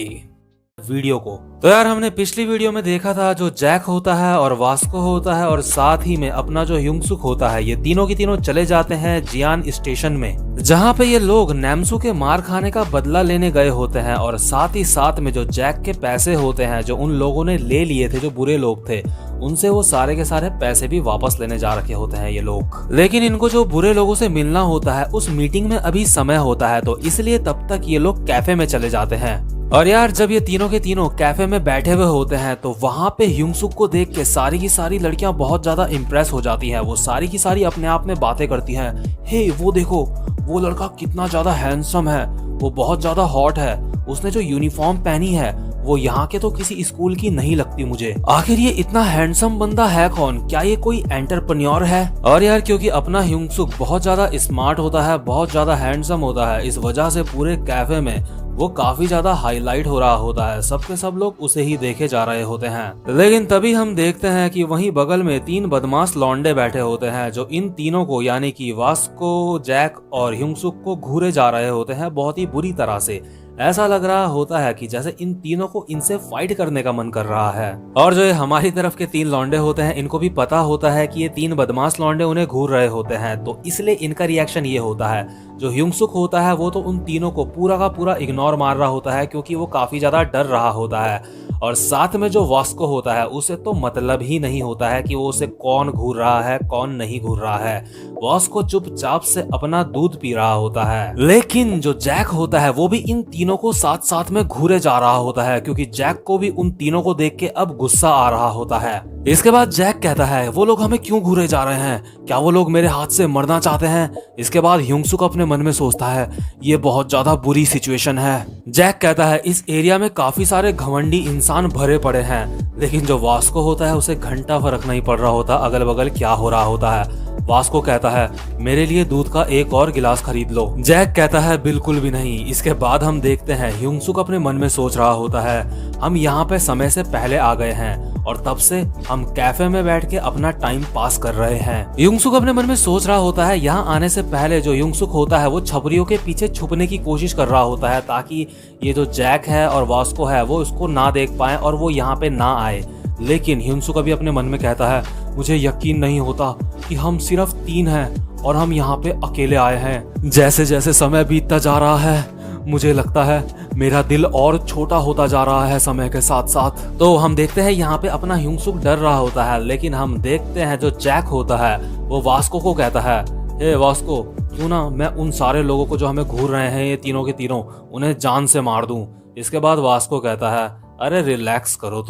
वीडियो को। तो यार हमने पिछली वीडियो में देखा था जो जैक होता है और वास्को होता है और साथ ही में अपना जो युंगसुक होता है, ये तीनों की तीनों चले जाते हैं जियान स्टेशन में, जहाँ पे ये लोग नैम्सू के मार खाने का बदला लेने गए होते हैं। और साथ ही साथ में जो जैक के पैसे होते हैं जो उन लोगों ने ले लिए थे, जो बुरे लोग थे, उनसे वो सारे के सारे पैसे भी वापस लेने जा रखे होते हैं ये लोग। लेकिन इनको जो बुरे लोगों से मिलना होता है उस मीटिंग में अभी समय होता है, तो इसलिए तब तक ये लोग कैफे में चले जाते हैं। और यार जब ये तीनों के तीनों कैफे में बैठे हुए होते हैं तो वहां पे युंगसुक को देख के सारी की सारी लड़कियां बहुत ज्यादा इम्प्रेस हो जाती हैं। वो सारी की सारी अपने आप में बातें करती हैं, हे वो देखो वो लड़का कितना ज्यादा हैंडसम है, वो बहुत ज्यादा हॉट है, उसने जो यूनिफॉर्म पहनी है वो यहाँ के तो किसी स्कूल की नहीं लगती मुझे। आखिर ये इतना हैंडसम बंदा है कौन, क्या ये कोई एंटरप्रेन्योर है? और यार क्योंकि अपना युंगसुक बहुत ज्यादा स्मार्ट होता है, बहुत ज्यादा हैंडसम होता है, इस वजह से पूरे कैफे में वो काफी ज्यादा हाईलाइट हो रहा होता है। सबके सब लोग उसे ही देखे जा रहे होते हैं। लेकिन तभी हम देखते हैं कि वहीं बगल में 3 बदमाश लौंडे बैठे होते हैं जो इन तीनों को यानी कि वास्को, जैक और युंगसुक को घूरे जा रहे होते हैं बहुत ही बुरी तरह से। ऐसा लग रहा होता है कि जैसे इन तीनों को इनसे फाइट करने का मन कर रहा है। और जो ये हमारी तरफ के 3 लौंडे होते हैं इनको भी पता होता है कि ये 3 बदमाश लौंडे उन्हें घूर रहे होते हैं, तो इसलिए इनका रिएक्शन ये होता है। जो युंगसुक होता है वो तो उन तीनों को पूरा का पूरा इग्नोर मार रहा होता है क्योंकि वो काफी ज्यादा डर रहा होता है। और साथ में जो वास्को होता है उसे तो मतलब ही नहीं होता है कि वो उसे कौन घूर रहा है कौन नहीं घूर रहा है। वास्को चुपचाप से अपना दूध पी रहा होता है। लेकिन जो जैक होता है वो भी इन तीनों को साथ साथ में घूरे जा रहा होता है क्योंकि जैक को भी उन तीनों को देख के अब गुस्सा आ रहा होता है। इसके बाद जैक कहता है, वो लोग हमें क्यों घूरे जा रहे हैं, क्या वो लोग मेरे हाथ से मरना चाहते हैं? इसके बाद युंगसुक अपने मन में सोचता है ये बहुत ज्यादा बुरी सिचुएशन है। जैक कहता है इस एरिया में काफी सारे घमंडी इंसान भरे पड़े हैं, लेकिन जो वास्को होता है उसे घंटा फर्क नहीं पड़ रहा होता अगल बगल क्या हो रहा होता है। वास्को कहता है मेरे लिए दूध का एक और गिलास खरीद लो। जैक कहता है बिल्कुल भी नहीं। इसके बाद हम देखते हैं युंगसुक अपने मन में सोच रहा होता है हम यहाँ पे समय से पहले आ गए हैं और तब से हम कैफे में बैठ के अपना टाइम पास कर रहे हैं। युंगसुक अपने मन में सोच रहा होता है यहाँ आने से पहले जो युंगसुक होता है वो छपरियों के पीछे छुपने की कोशिश कर रहा होता है ताकि ये जो जैक है और वास्को है वो उसको ना देख पाए और वो यहाँ पे ना आए। लेकिन युंगसुक अभी अपने मन में कहता है मुझे यकीन नहीं होता कि हम सिर्फ 3 हैं और हम यहाँ पे अकेले आए हैं। जैसे जैसे समय बीतता जा रहा है मुझे लगता है मेरा दिल और छोटा होता जा रहा है समय के साथ साथ। तो हम देखते हैं यहाँ पे अपना युंगसुक डर रहा होता है, लेकिन हम देखते हैं जो जैक होता है वो वास्को को कहता है, हे वास्को, क्यों ना मैं उन सारे लोगों को जो हमें घूर रहे हैं ये तीनों के तीनों उन्हें जान से मार दूं। इसके बाद वास्को कहता है अरे रिलैक्स करो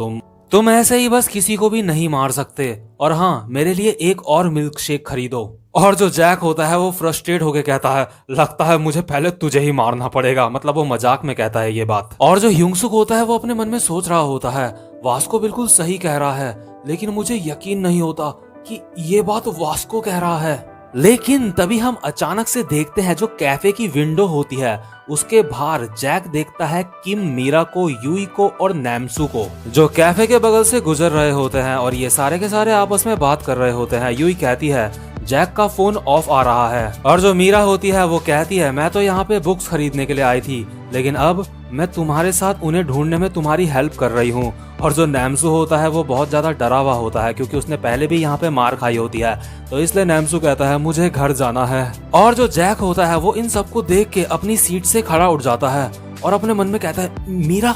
तुम ऐसे ही बस किसी को भी नहीं मार सकते, और हाँ मेरे लिए एक और मिल्क शेक खरीदो। और जो जैक होता है वो फ्रस्ट्रेट होके कहता है लगता है मुझे पहले तुझे ही मारना पड़ेगा। मतलब वो मजाक में कहता है ये बात। और जो युंगसुक होता है वो अपने मन में सोच रहा होता है वास्को बिल्कुल सही कह रहा है, लेकिन मुझे यकीन नहीं होता कि ये बात वास्को कह रहा है। लेकिन तभी हम अचानक से देखते हैं जो कैफे की विंडो होती है उसके बाहर जैक देखता है किम, मीरा को, यूई को और नैम्सू को जो कैफे के बगल से गुजर रहे होते हैं और ये सारे के सारे आपस में बात कर रहे होते हैं। यूई कहती है जैक का फोन ऑफ आ रहा है और जो मीरा होती है वो कहती है मैं तो यहाँ पे बुक्स खरीदने के लिए आई थी, लेकिन अब मैं तुम्हारे साथ उन्हें ढूंढने में तुम्हारी हेल्प कर रही हूँ। और जो नैम्सू होता है वो बहुत ज्यादा डरा हुआ होता है क्योंकि उसने पहले भी यहाँ पे मार खाई होती है, तो इसलिए नैम्सू कहता है मुझे घर जाना है। और जो जैक होता है वो इन सबको देख के अपनी सीट से खड़ा उठ जाता है और अपने मन में कहता है मीरा,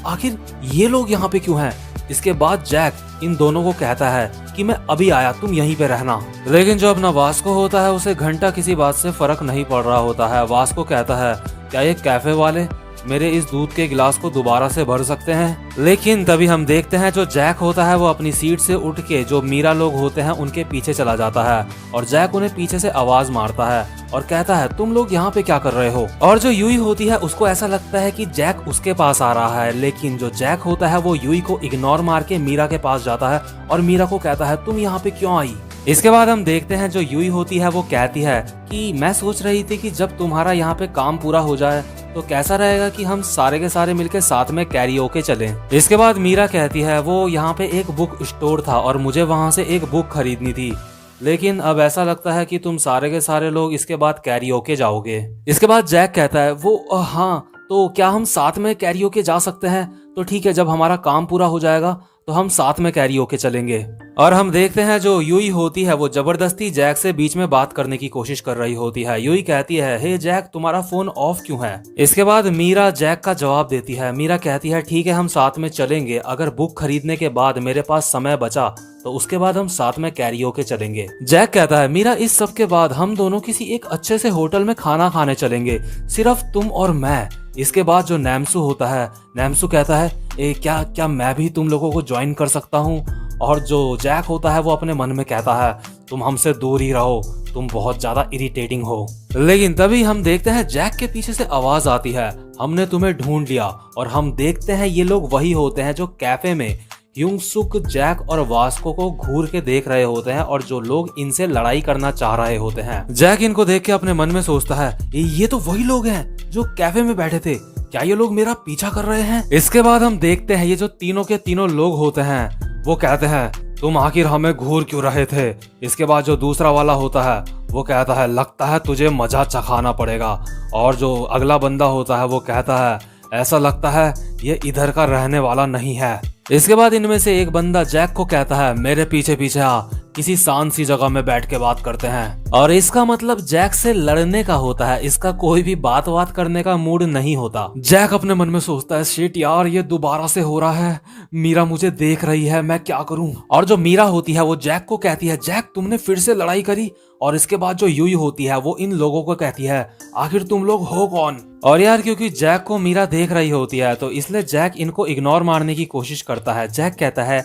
आखिर ये लोग यहाँ पे क्यों हैं? इसके बाद जैक इन दोनों को कहता है कि मैं अभी आया, तुम यहीं पे रहना। लेकिन जो अपना वास्को होता है उसे घंटा किसी बात से फर्क नहीं पड़ रहा होता है। वास्को कहता है क्या ये कैफे वाले मेरे इस दूध के गिलास को दोबारा से भर सकते हैं? लेकिन तभी हम देखते हैं जो जैक होता है वो अपनी सीट से उठ के जो मीरा लोग होते हैं उनके पीछे चला जाता है और जैक उन्हें पीछे से आवाज मारता है और कहता है तुम लोग यहाँ पे क्या कर रहे हो? और जो यूई होती है उसको ऐसा लगता है कि जैक उसके पास आ रहा है, लेकिन जो जैक होता है वो यूई को इग्नोर मार के मीरा के पास जाता है और मीरा को कहता है तुम यहाँ पे क्यों आई? इसके बाद हम देखते हैं जो यूई होती है वो कहती है कि मैं सोच रही थी कि जब तुम्हारा यहाँ पे काम पूरा हो जाए तो कैसा रहेगा कि हम सारे के सारे मिलकर साथ में कैरियोके चलें। इसके बाद मीरा कहती है वो यहाँ पे एक बुक स्टोर था और मुझे वहाँ से एक बुक खरीदनी थी, लेकिन अब ऐसा लगता है कि तुम सारे के सारे लोग इसके बाद कैरियोके जाओगे। इसके बाद जैक कहता है वो हाँ, तो क्या हम साथ में कैरियोके जा सकते हैं? तो ठीक है, जब हमारा काम पूरा हो जाएगा तो हम साथ में कैरियोके चलेंगे। और हम देखते हैं जो यूई होती है वो जबरदस्ती जैक से बीच में बात करने की कोशिश कर रही होती है। यूई कहती है हे जैक, तुम्हारा फोन ऑफ क्यों है? इसके बाद मीरा जैक का जवाब देती है। मीरा कहती है ठीक है हम साथ में चलेंगे, अगर बुक खरीदने के बाद मेरे पास समय बचा तो उसके बाद हम साथ में कैरियोके चलेंगे। जैक कहता है मीरा, इस सब के बाद हम दोनों किसी एक अच्छे से होटल में खाना खाने चलेंगे, सिर्फ तुम और मैं। इसके बाद जो नैम्सू होता है, नैम्सू कहता है क्या मैं भी तुम लोगों को ज्वाइन कर सकता हूँ? और जो जैक होता है वो अपने मन में कहता है तुम हमसे दूर ही रहो, तुम बहुत ज्यादा इरिटेटिंग हो। लेकिन तभी हम देखते हैं जैक के पीछे से आवाज आती है हमने तुम्हें ढूंढ लिया। और हम देखते हैं ये लोग वही होते हैं जो कैफे में ह्यूंगसुक, जैक और वास्को को घूर के देख रहे होते हैं और जो लोग इनसे लड़ाई करना चाह रहे होते हैं। जैक इनको देख के अपने मन में सोचता है ये तो वही लोग हैं जो कैफे में बैठे थे, क्या ये लोग मेरा पीछा कर रहे हैं? इसके बाद हम देखते हैं ये जो तीनों के तीनों लोग होते हैं वो कहते हैं तुम आखिर हमें घूर क्यों रहे थे? इसके बाद जो दूसरा वाला होता है वो कहता है लगता है तुझे मजा चखाना पड़ेगा। और जो अगला बंदा होता है वो कहता है ऐसा लगता है ये इधर का रहने वाला नहीं है। इसके बाद इनमें से एक बंदा जैक को कहता है मेरे पीछे पीछे आ, किसी शांत सी जगह में बैठ के बात करते हैं। और इसका मतलब जैक से लड़ने का होता है, इसका कोई भी बात करने का मूड नहीं होता। जैक अपने मन में सोचता है शिट यार, ये दोबारा से हो रहा है, मीरा मुझे देख रही है, मैं क्या करूं? और जो मीरा होती है वो जैक को कहती है जैक तुमने फिर से लड़ाई करी। और इसके बाद जो यूई होती है वो इन लोगों को कहती है आखिर तुम लोग हो कौन? और यार क्योंकि जैक को मीरा देख रही होती है तो इसलिए जैक इनको इग्नोर मारने की कोशिश करता है। जैक कहता है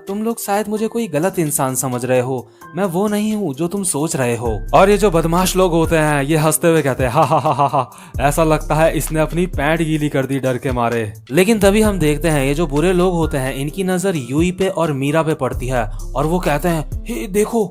तुम लोग शायद मुझे कोई गलत इंसान समझ रहे हो, मैं वो नहीं हूँ जो तुम सोच रहे हो। और ये जो बदमाश लोग होते हैं ये हंसते हुए कहते हैं हा, ऐसा लगता है इसने अपनी पैंट गीली कर दी डर के मारे। लेकिन तभी हम देखते हैं ये जो बुरे लोग होते हैं इनकी नजर यूई पे और मीरा पे पड़ती है और वो कहते हैं हे देखो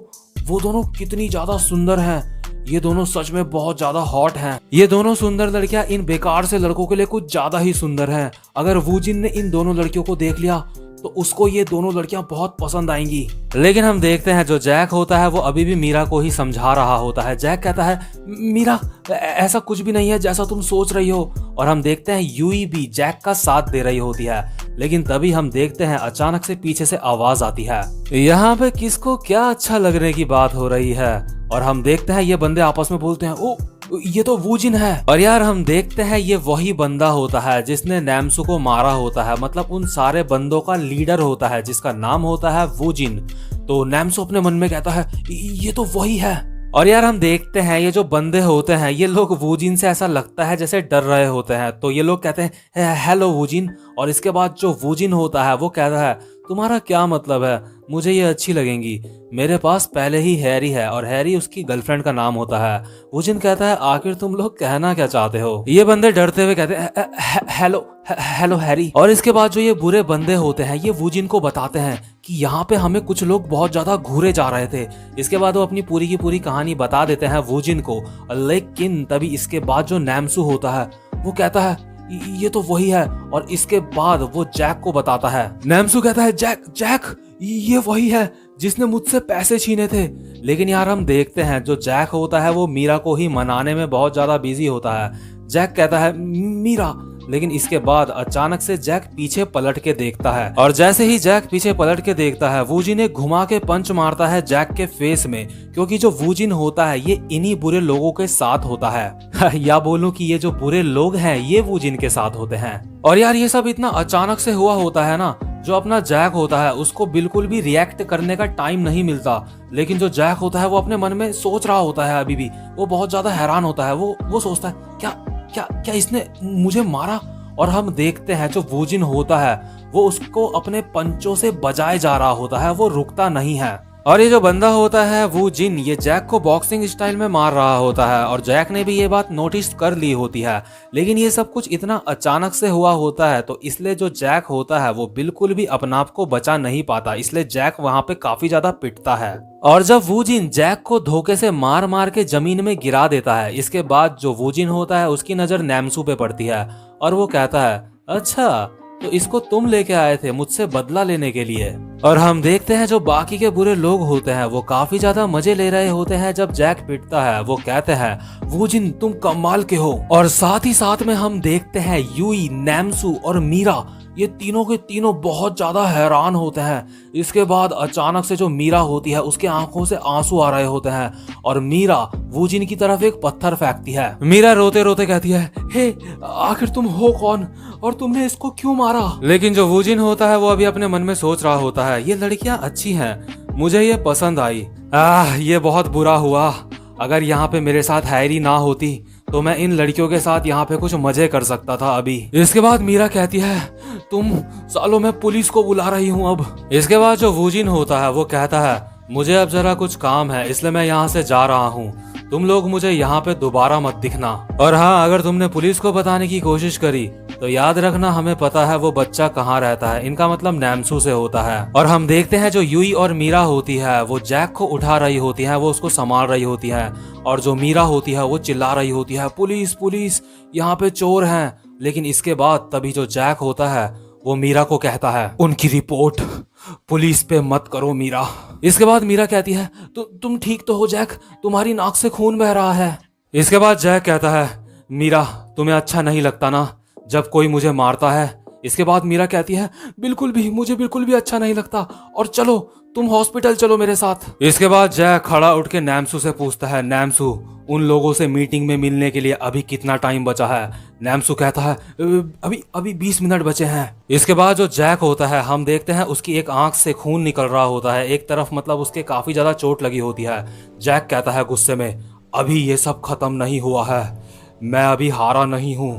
वो दोनों कितनी ज्यादा सुंदर हैं, ये दोनों सच में बहुत ज्यादा हॉट हैं। ये दोनों सुंदर लड़कियां इन बेकार से लड़कों के लिए कुछ ज्यादा ही सुंदर हैं। अगर वूजिन ने इन दोनों लड़कियों को देख लिया तो उसको ये दोनों लड़कियां बहुत पसंद आएंगी। लेकिन हम देखते हैं जो जैक होता है वो अभी भी मीरा को ही समझा रहा होता है। जैक कहता है मीरा ऐसा कुछ भी नहीं है जैसा तुम सोच रही हो। और हम देखते हैं यूई भी जैक का साथ दे रही होती है। लेकिन तभी हम देखते हैं अचानक से पीछे से आवाज आती है, यहाँ पे किसको क्या अच्छा लगने की बात हो रही है। और हम देखते हैं ये बंदे आपस में बोलते हैं ओ ये तो वूजिन है। और यार हम देखते हैं ये वही बंदा होता है जिसने नैम्सू को मारा होता है, मतलब उन सारे बंदों का लीडर होता है जिसका नाम होता है वूजिन। तो नैम्सू अपने मन में कहता है ये तो वही है। और यार हम देखते हैं ये जो बंदे होते हैं ये लोग वूजिन से ऐसा लगता है जैसे डर रहे होते हैं, तो ये लोग कहते हैं हेलो वूजिन। और इसके बाद जो वूजिन होता है वो कहता है तुम्हारा क्या मतलब है, मुझे ये अच्छी लगेंगी, मेरे पास पहले ही हैरी है। और हैरी उसकी गर्लफ्रेंड का नाम होता है। वूजिन कहता है आखिर तुम लोग कहना क्या चाहते हो? ये बंदे डरते हुए कहते हैं हेलो हैरी। और इसके बाद जो ये बुरे बंदे होते हैं ये वूजिन को बताते हैं कि यहाँ पे हमें कुछ लोग बहुत ज्यादा घूरे जा रहे थे। इसके बाद वो अपनी पूरी की पूरी कहानी बता देते हैं वूजिन को। लेकिन तभी इसके बाद जो नैम्सू होता है वो कहता है ये तो वही है। और इसके बाद वो जैक को बताता है। नैम्सू कहता है जैक ये वही है जिसने मुझसे पैसे छीने थे। लेकिन यार हम देखते हैं जो जैक होता है वो मीरा को ही मनाने में बहुत ज्यादा बिजी होता है। जैक कहता है मीरा, लेकिन इसके बाद अचानक से जैक पीछे पलट के देखता है और जैसे ही जैक पीछे पलट के देखता है वूजिन एक घुमा के पंच मारता है जैक के फेस में, क्योंकि जो वूजिन होता है ये इन्हीं बुरे लोगों के साथ होता है या बोलूं कि ये जो बुरे लोग हैं ये वूजिन के साथ होते हैं। और यार ये सब इतना अचानक से हुआ होता है ना, जो अपना जैक होता है उसको बिल्कुल भी रिएक्ट करने का टाइम नहीं मिलता। लेकिन जो जैक होता है वो अपने मन में सोच रहा होता है, अभी भी वो बहुत ज्यादा हैरान होता है। वो सोचता है क्या क्या क्या इसने मुझे मारा। और हम देखते हैं जो वूजिन होता है वो उसको अपने पंचों से बजाए जा रहा होता है, वो रुकता नहीं है। और ये जो बंदा होता है वूजिन ये जैक को बॉक्सिंग स्टाइल में मार रहा होता है और जैक ने भी ये बात नोटिस कर ली होती है। लेकिन ये सब कुछ इतना अचानक से हुआ होता है तो इसलिए जो जैक होता है वो बिल्कुल भी अपने आप को बचा नहीं पाता, इसलिए जैक वहां पे काफी ज्यादा पिटता है। और जब वूजिन जैक को धोखे से मार मार के जमीन में गिरा देता है, इसके बाद जो वूजिन होता है उसकी नजर नैमसू पे पड़ती है और वो कहता है अच्छा तो इसको तुम लेके आए थे मुझसे बदला लेने के लिए। और हम देखते हैं जो बाकी के बुरे लोग होते हैं वो काफी ज्यादा मजे ले रहे होते हैं जब जैक पिटता है। वो कहते हैं वूजिन तुम कमाल के हो। और साथ ही साथ में हम देखते हैं यूई, नैमसू और मीरा ये तीनों के तीनों बहुत ज्यादा हैरान होते हैं। इसके बाद अचानक से जो मीरा होती है उसके आंखों से आंसू आ रहे होते हैं और मीरा वूजिन की तरफ एक पत्थर फेंकती है। मीरा रोते रोते कहती है हे आखिर तुम हो कौन और तुमने इसको क्यों मारा। लेकिन जो वूजिन होता है वो अभी अपने मन में सोच रहा होता है ये लड़कियां अच्छी हैं, मुझे ये पसंद आई। ये बहुत बुरा हुआ, अगर यहाँ पे मेरे साथ हैरी ना होती तो मैं इन लड़कियों के साथ यहाँ पे कुछ मजे कर सकता था अभी। इसके बाद मीरा कहती है तुम सालों में पुलिस को बुला रही हूँ अब। इसके बाद जो वूजिन होता है वो कहता है मुझे अब जरा कुछ काम है इसलिए मैं यहाँ से जा रहा हूँ, तुम लोग मुझे यहाँ पे दोबारा मत दिखना। और हाँ अगर तुमने पुलिस को बताने की कोशिश करी तो याद रखना हमें पता है वो बच्चा कहाँ रहता है, इनका मतलब नैमसू से होता है। और हम देखते हैं जो यूई और मीरा होती है वो जैक को उठा रही होती है, वो उसको संभाल रही होती है और जो मीरा होती है वो चिल्ला रही होती है पुलिस पुलिस यहाँ पे चोर हैं। लेकिन इसके बाद तभी जो जैक होता है वो मीरा को कहता है उनकी रिपोर्ट पुलिस पे मत करो मीरा। इसके बाद मीरा कहती है तुम ठीक तो हो जैक, तुम्हारी नाक से खून बह रहा है। इसके बाद जैक कहता है मीरा तुम्हें अच्छा नहीं लगता ना जब कोई मुझे मारता है। इसके बाद मीरा कहती है बिल्कुल भी, मुझे बिल्कुल भी अच्छा नहीं लगता और चलो तुम हॉस्पिटल चलो मेरे साथ। इसके बाद जैक खड़ा उठ के नैमसू से पूछता है नैमसू उन लोगों से मीटिंग में मिलने के लिए अभी कितना टाइम बचा है। नैमसू कहता है अभी 20 मिनट बचे हैं। इसके बाद जो जैक होता है हम देखते हैं उसकी एक आंख से खून निकल रहा होता है एक तरफ, मतलब उसके काफी ज्यादा चोट लगी होती है। जैक कहता है गुस्से में अभी ये सब खत्म नहीं हुआ है, मैं अभी हारा नहीं हूँ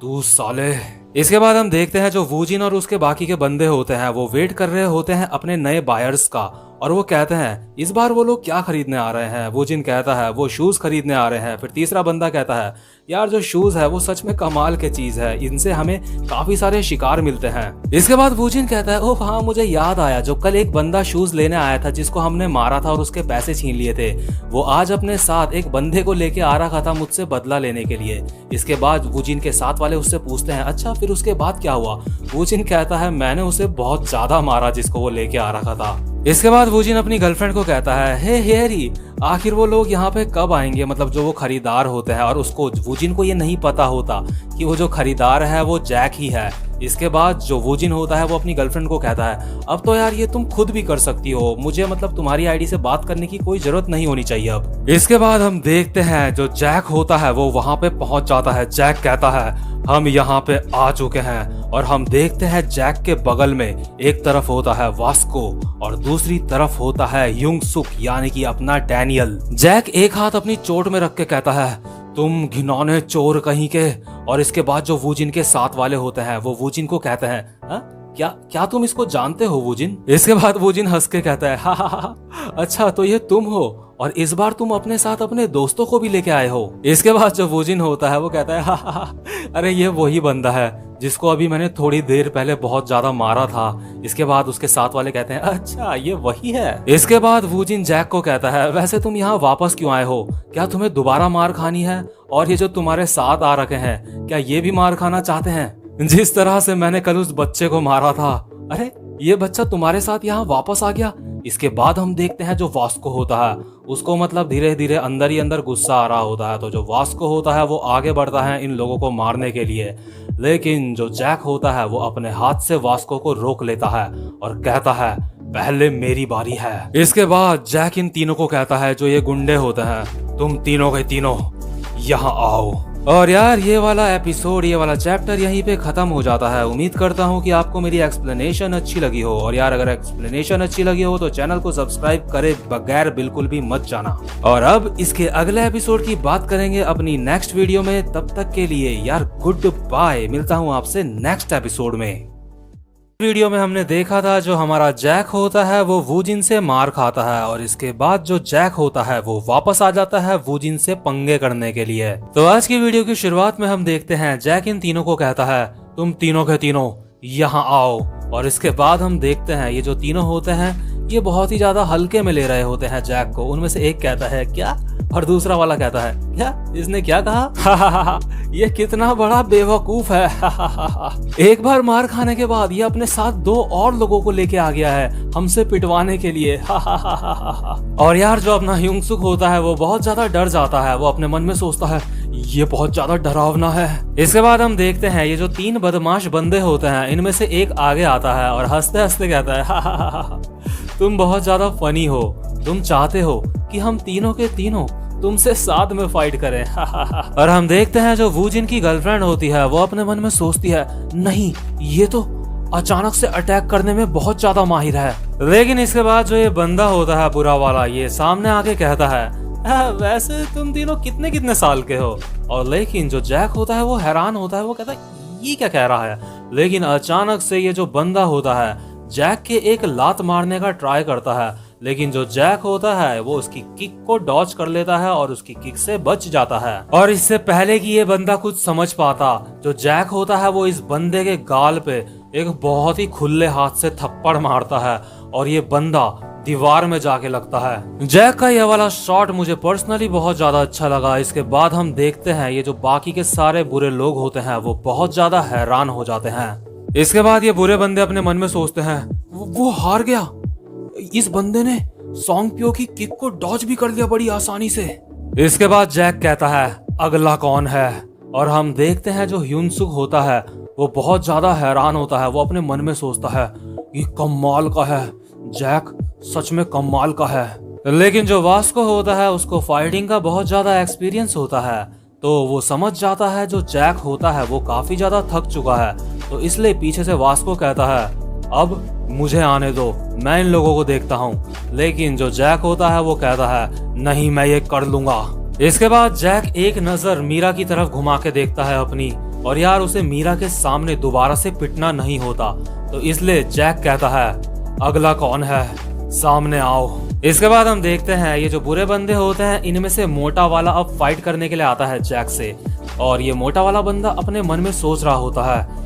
तू साले। इसके बाद हम देखते हैं जो वूजिन और उसके बाकी के बंदे होते हैं वो वेट कर रहे होते हैं अपने नए बायर्स का और वो कहते हैं इस बार वो लोग क्या खरीदने आ रहे हैं। वूजिन कहता है वो शूज खरीदने आ रहे हैं। फिर तीसरा बंदा कहता है यार जो शूज है वो सच में कमाल की चीज है, इनसे हमें काफी सारे शिकार मिलते हैं। इसके बाद वूजिन कहता है ओह हाँ मुझे याद आया, जो कल एक बंदा शूज लेने आया था जिसको हमने मारा था और उसके पैसे छीन लिए थे, वो आज अपने साथ एक बंदे को लेके आ रखा था मुझसे बदला लेने के लिए। इसके बाद वूजिन के साथ वाले उससे पूछते हैं अच्छा फिर उसके बाद क्या हुआ। वूजिन कहता है मैंने उसे बहुत ज्यादा मारा जिसको वो लेके आ रखा था। इसके बाद वूजिन अपनी गर्लफ्रेंड को कहता है हे हैरी आखिर वो लोग यहाँ पे कब आएंगे, मतलब जो वो खरीदार होते हैं। और उसको वूजिन को ये नहीं पता होता कि वो जो खरीदार है वो जैक ही है। इसके बाद जो वूजिन होता है वो अपनी गर्लफ्रेंड को कहता है अब तो यार ये तुम खुद भी कर सकती हो, मुझे मतलब तुम्हारी आईडी से बात करने की कोई जरूरत नहीं होनी चाहिए अब। इसके बाद हम देखते हैं जो जैक होता है वो वहां पे पहुंच जाता है। जैक कहता है हम यहाँ पे आ चुके हैं और हम देखते हैं जैक के बगल में एक तरफ होता है वास्को और दूसरी तरफ होता है युंगसुक यानी कि अपना डैनियल। जैक एक हाथ अपनी चोट में रख के कहता है तुम घिनौने चोर कहीं के। और इसके बाद जो वूजिन के साथ वाले होते हैं वो वूजिन को कहते हैं क्या तुम इसको जानते हो वूजिन। इसके बाद वूजिन हंस के कहता है हा अच्छा तो ये तुम हो और इस बार तुम अपने साथ अपने दोस्तों को भी लेके आए हो। इसके बाद जो वूजिन होता है वो कहता है हा अरे ये वही बंदा है जिसको अभी मैंने थोड़ी देर पहले बहुत ज्यादा मारा था। इसके बाद उसके साथ वाले कहते हैं अच्छा ये वही है। इसके बाद वूजिन जैक को कहता है वैसे तुम यहाँ वापस क्यों आए हो, क्या तुम्हें दोबारा मार खानी है और ये जो तुम्हारे साथ आ रखे हैं क्या ये भी मार खाना चाहते हैं। जिस तरह से मैंने कल उस बच्चे को मारा था, अरे ये बच्चा तुम्हारे साथ यहाँ वापस आ गया, इसके बाद हम देखते हैं जो वास्को होता है उसको मतलब धीरे धीरे अंदर ही अंदर गुस्सा आ रहा होता है। तो जो वास्को होता है वो आगे बढ़ता है इन लोगों को मारने के लिए, लेकिन जो जैक होता है वो अपने हाथ से वास्को को रोक लेता है और कहता है पहले मेरी बारी है। इसके बाद जैक इन तीनों को कहता है जो ये गुंडे होते हैं, तुम तीनों के तीनों यहाँ आओ। और यार ये वाला एपिसोड, ये वाला चैप्टर यहीं पे खत्म हो जाता है। उम्मीद करता हूँ कि आपको मेरी एक्सप्लेनेशन अच्छी लगी हो। और यार अगर एक्सप्लेनेशन अच्छी लगी हो तो चैनल को सब्सक्राइब करे बगैर बिल्कुल भी मत जाना। और अब इसके अगले एपिसोड की बात करेंगे अपनी नेक्स्ट वीडियो में। तब तक के लिए यार गुड बाय, मिलता हूँ आपसे नेक्स्ट एपिसोड में। वीडियो में हमने देखा था जो हमारा जैक होता है वो वूजिन से मार खाता है और इसके बाद जो जैक होता है वो वापस आ जाता है वूजिन से पंगे करने के लिए। तो आज की वीडियो की शुरुआत में हम देखते हैं जैक इन तीनों को कहता है तुम तीनों के तीनों यहाँ आओ। और इसके बाद हम देखते हैं ये जो तीनों होते हैं ये बहुत ही ज्यादा हल्के में ले रहे होते हैं जैक को। उनमें से एक कहता है क्या, और दूसरा वाला कहता है क्या, इसने क्या कहा, ये कितना बड़ा बेवकूफ है। एक बार मार खाने के बाद ये अपने साथ 2 और लोगों को लेके आ गया है हमसे पिटवाने के लिए। और यार जो अपना ह्यूंगसुक होता है वो बहुत ज्यादा डर जाता है। वो अपने मन में सोचता है ये बहुत ज्यादा डरावना है। इसके बाद हम देखते हैं ये जो 3 बदमाश बंदे होते हैं इनमें से एक आगे आता है और हंसते हंसते कहता है तुम बहुत ज्यादा फनी हो, तुम चाहते हो कि हम तीनों के तीनों तुमसे साथ में फाइट करें। और हम देखते हैं जो वूजिन की गर्लफ्रेंड होती है वो अपने मन में सोचती है नहीं ये तो अचानक से अटैक करने में बहुत ज्यादा माहिर है। लेकिन इसके बाद जो ये बंदा होता है बुरा वाला ये सामने आके कहता है वैसे तुम तीनों कितने कितने साल के हो। और लेकिन जो जैक होता है वो हैरान होता है, वो कहता है ये क्या कह रहा है। लेकिन अचानक से ये जो बंदा होता है जैक के एक लात मारने का ट्राई करता है, लेकिन जो जैक होता है वो उसकी किक को डॉज कर लेता है और उसकी किक से बच जाता है। और इससे पहले कि ये बंदा कुछ समझ पाता जो जैक होता है वो इस बंदे के गाल पे एक बहुत ही खुले हाथ से थप्पड़ मारता है और ये बंदा दीवार में जाके लगता है। जैक का ये वाला शॉट मुझे पर्सनली बहुत ज्यादा अच्छा लगा। इसके बाद हम देखते हैं ये जो बाकी के सारे बुरे लोग होते हैं वो बहुत ज्यादा हैरान हो जाते हैं। इसके बाद ये बुरे बंदे अपने मन में सोचते हैं वो हार गया, इस बंदे ने सोंगप्यो की किक को डॉज भी कर लिया बड़ी आसानी से। इसके बाद जैक कहता है अगला कौन है। और हम देखते हैं जो ह्यूनसुक होता है वो बहुत ज्यादा हैरान होता है। वो अपने मन में सोचता है ये कमाल का है, जैक सच में कमाल का है। लेकिन जो वास्को होता है उसको फाइटिंग का बहुत ज्यादा एक्सपीरियंस होता है, तो वो समझ जाता है जो जैक होता है वो काफी ज्यादा थक चुका है। तो इसलिए पीछे से वास्को कहता है अब मुझे आने दो, मैं इन लोगों को देखता हूँ। लेकिन जो जैक होता है वो कहता है नहीं मैं ये कर लूंगा। इसके बाद जैक एक नजर मीरा की तरफ घुमा के देखता है अपनी, और यार उसे मीरा के सामने दोबारा से पिटना नहीं होता। तो इसलिए जैक कहता है अगला कौन है, सामने आओ। इसके बाद हम देखते हैं ये जो बुरे बंदे होते हैं इनमें से मोटा वाला अब फाइट करने के लिए आता है जैक से। और ये मोटा वाला बंदा अपने मन में सोच रहा होता है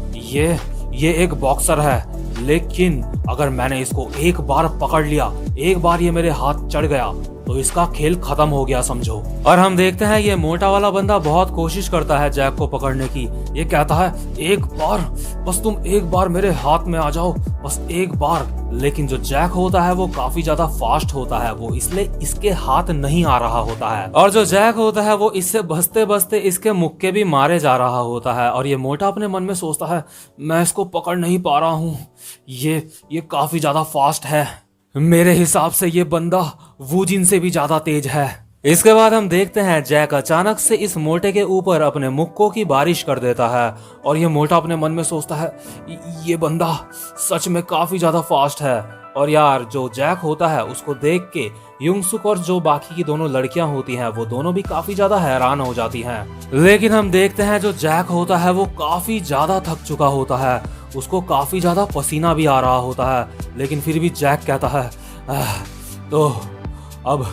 ये एक बॉक्सर है, लेकिन अगर मैंने इसको एक बार पकड़ लिया, एक बार ये मेरे हाथ चढ़ गया तो इसका खेल खत्म हो गया समझो। और हम देखते हैं ये मोटा वाला बंदा बहुत कोशिश करता है जैक को पकड़ने की। ये कहता है एक बार, बस तुम एक बार मेरे हाथ में आ जाओ, बस एक बार। लेकिन जो जैक होता है वो काफी ज्यादा फास्ट होता है, वो इसलिए इसके हाथ नहीं आ रहा होता है। और जो जैक होता है वो इससे बचते बचते इसके मुक्के भी मारे जा रहा होता है। और ये मोटा अपने मन में सोचता है मैं इसको पकड़ नहीं पा रहा हूँ, ये काफी ज्यादा फास्ट है, मेरे हिसाब से ये बंदा वूजिन से भी ज्यादा तेज है। इसके बाद हम देखते हैं जैक अचानक से इस मोटे के ऊपर अपने मुक्कों की बारिश कर देता है। और ये मोटा अपने मन में सोचता है ये बंदा सच में काफी ज्यादा फास्ट है। और यार जो जैक होता है उसको देख के ह्यूंगसुक और जो बाकी की दोनों लड़कियां होती हैं वो दोनों भी काफी ज्यादा हैरान हो जाती हैं। लेकिन हम देखते हैं जो जैक होता है वो काफी ज्यादा थक चुका होता है, उसको काफी ज्यादा पसीना भी आ रहा होता है। लेकिन फिर भी जैक कहता है तो अब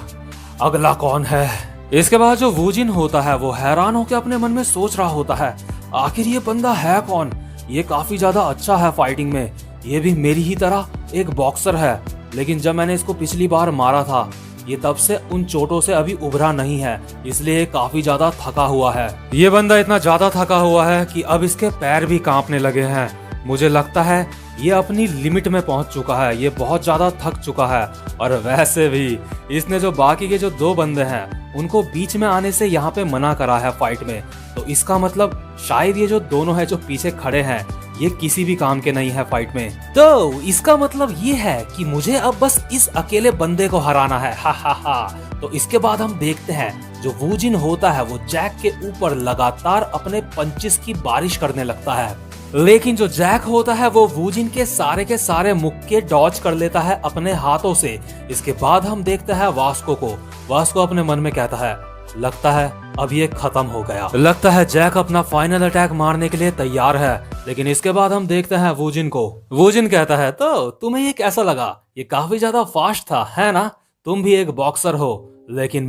अगला कौन है। इसके बाद जो वूजिन होता है वो हैरान होकर अपने मन में सोच रहा होता है आखिर ये बंदा है कौन, ये काफी ज्यादा अच्छा है फाइटिंग में, ये भी मेरी ही तरह एक बॉक्सर है। लेकिन जब मैंने इसको पिछली बार मारा था ये तब से उन चोटों से अभी उभरा नहीं है, इसलिए काफी ज्यादा थका हुआ है। ये बंदा इतना ज्यादा थका हुआ है कि अब इसके पैर भी कांपने लगे हैं। मुझे लगता है ये अपनी लिमिट में पहुंच चुका है, ये बहुत ज्यादा थक चुका है। और वैसे भी इसने जो बाकी के जो 2 बंदे हैं उनको बीच में आने से यहाँ पे मना करा है फाइट में। तो इसका मतलब शायद ये जो दोनों है जो पीछे खड़े हैं ये किसी भी काम के नहीं है फाइट में। तो इसका मतलब ये है कि मुझे अब बस इस अकेले बंदे को हराना है। हा हा हा। तो इसके बाद हम देखते हैं जो वूजिन होता है वो जैक के ऊपर लगातार अपने पंचेस की बारिश करने लगता है, लेकिन जो जैक होता है वो वूजिन के सारे मुक्के डॉज कर लेता है अपने हाथों से। इसके बाद हम देखते हैं वास्को को। वास्को अपने मन में कहता है लगता है अब ये खत्म हो गया, लगता है जैक अपना फाइनल अटैक मारने के लिए तैयार है। लेकिन इसके बाद हम देखते हैं वूजिन को। वूजिन कहता है तो तुम्हें ये कैसा लगा? ये काफी ज्यादा फास्ट था, है ना? तुम भी एक बॉक्सर हो, लेकिन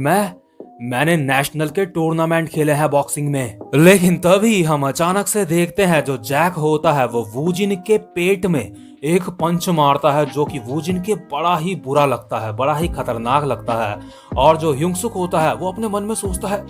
मैंने नेशनल के टूर्नामेंट खेले हैं बॉक्सिंग में। लेकिन तभी हम अचानक से देखते हैं जो जैक होता है वो वूजिन के पेट में एक पंच मारता है जो कि वूजिन के बड़ा ही बुरा लगता है, बड़ा ही खतरनाक लगता है। और जो ह्यूंगसुक होता है वो अपने मन में सोचता है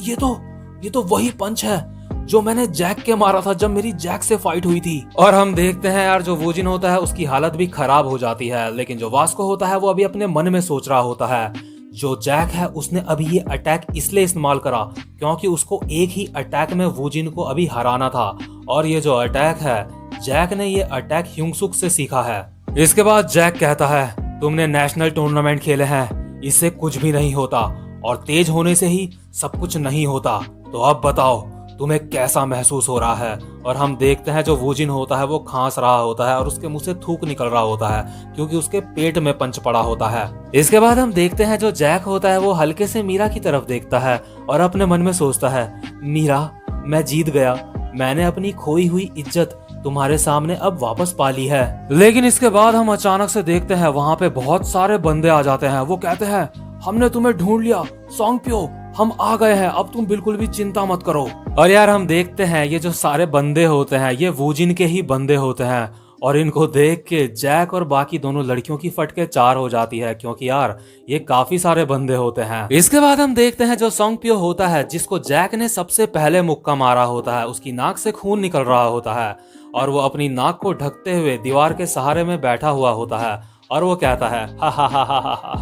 ये तो वही पंच है जो मैंने जैक के मारा था जब मेरी जैक से फाइट हुई थी। और हम देखते हैं यार जो वूजिन होता है उसकी हालत भी खराब हो जाती है। लेकिन जो वास्को होता है वो अभी अपने मन में सोच रहा होता है जो जैक है उसने अभी ये अटैक इसलिए इस्तेमाल करा क्योंकि उसको एक ही अटैक में वूजिन को अभी हराना था। और ये जो अटैक है जैक ने ये अटैक ह्यूंगसुक से सीखा है। इसके बाद जैक कहता है तुमने नेशनल टूर्नामेंट खेले हैं, इससे कुछ भी नहीं होता और तेज होने से ही सब कुछ नहीं होता। तो अब बताओ तुम्हें कैसा महसूस हो रहा है? और हम देखते हैं जो वूजिन होता है वो खांस रहा होता है और उसके मुंह से थूक निकल रहा होता है क्योंकि उसके पेट में पंच पड़ा होता है। इसके बाद हम देखते हैं जो जैक होता है वो हल्के से मीरा की तरफ देखता है और अपने मन में सोचता है मीरा मैं जीत गया, मैंने अपनी खोई हुई इज्जत तुम्हारे सामने अब वापस पा ली है। लेकिन इसके बाद हम अचानक से देखते हैं वहाँ पे बहुत सारे बंदे आ जाते हैं। वो कहते हैं हमने तुम्हें ढूंढ लिया सोंगप्यो, हम आ गए हैं, अब तुम बिल्कुल भी चिंता मत करो। और यार हम देखते हैं ये जो सारे बंदे होते हैं ये वूजिन के ही बंदे होते हैं और इनको देख के जैक और बाकी दोनों लड़कियों की फटके 4 हो जाती है क्योंकि यार ये काफी सारे बंदे होते हैं। इसके बाद हम देखते हैं जो सोंगप्यो होता है जिसको जैक ने सबसे पहले मुक्का मारा होता है, उसकी नाक से खून निकल रहा होता है और वो अपनी नाक को ढकते हुए दीवार के सहारे में बैठा हुआ होता है और वो कहता है हा हा हा हा हा,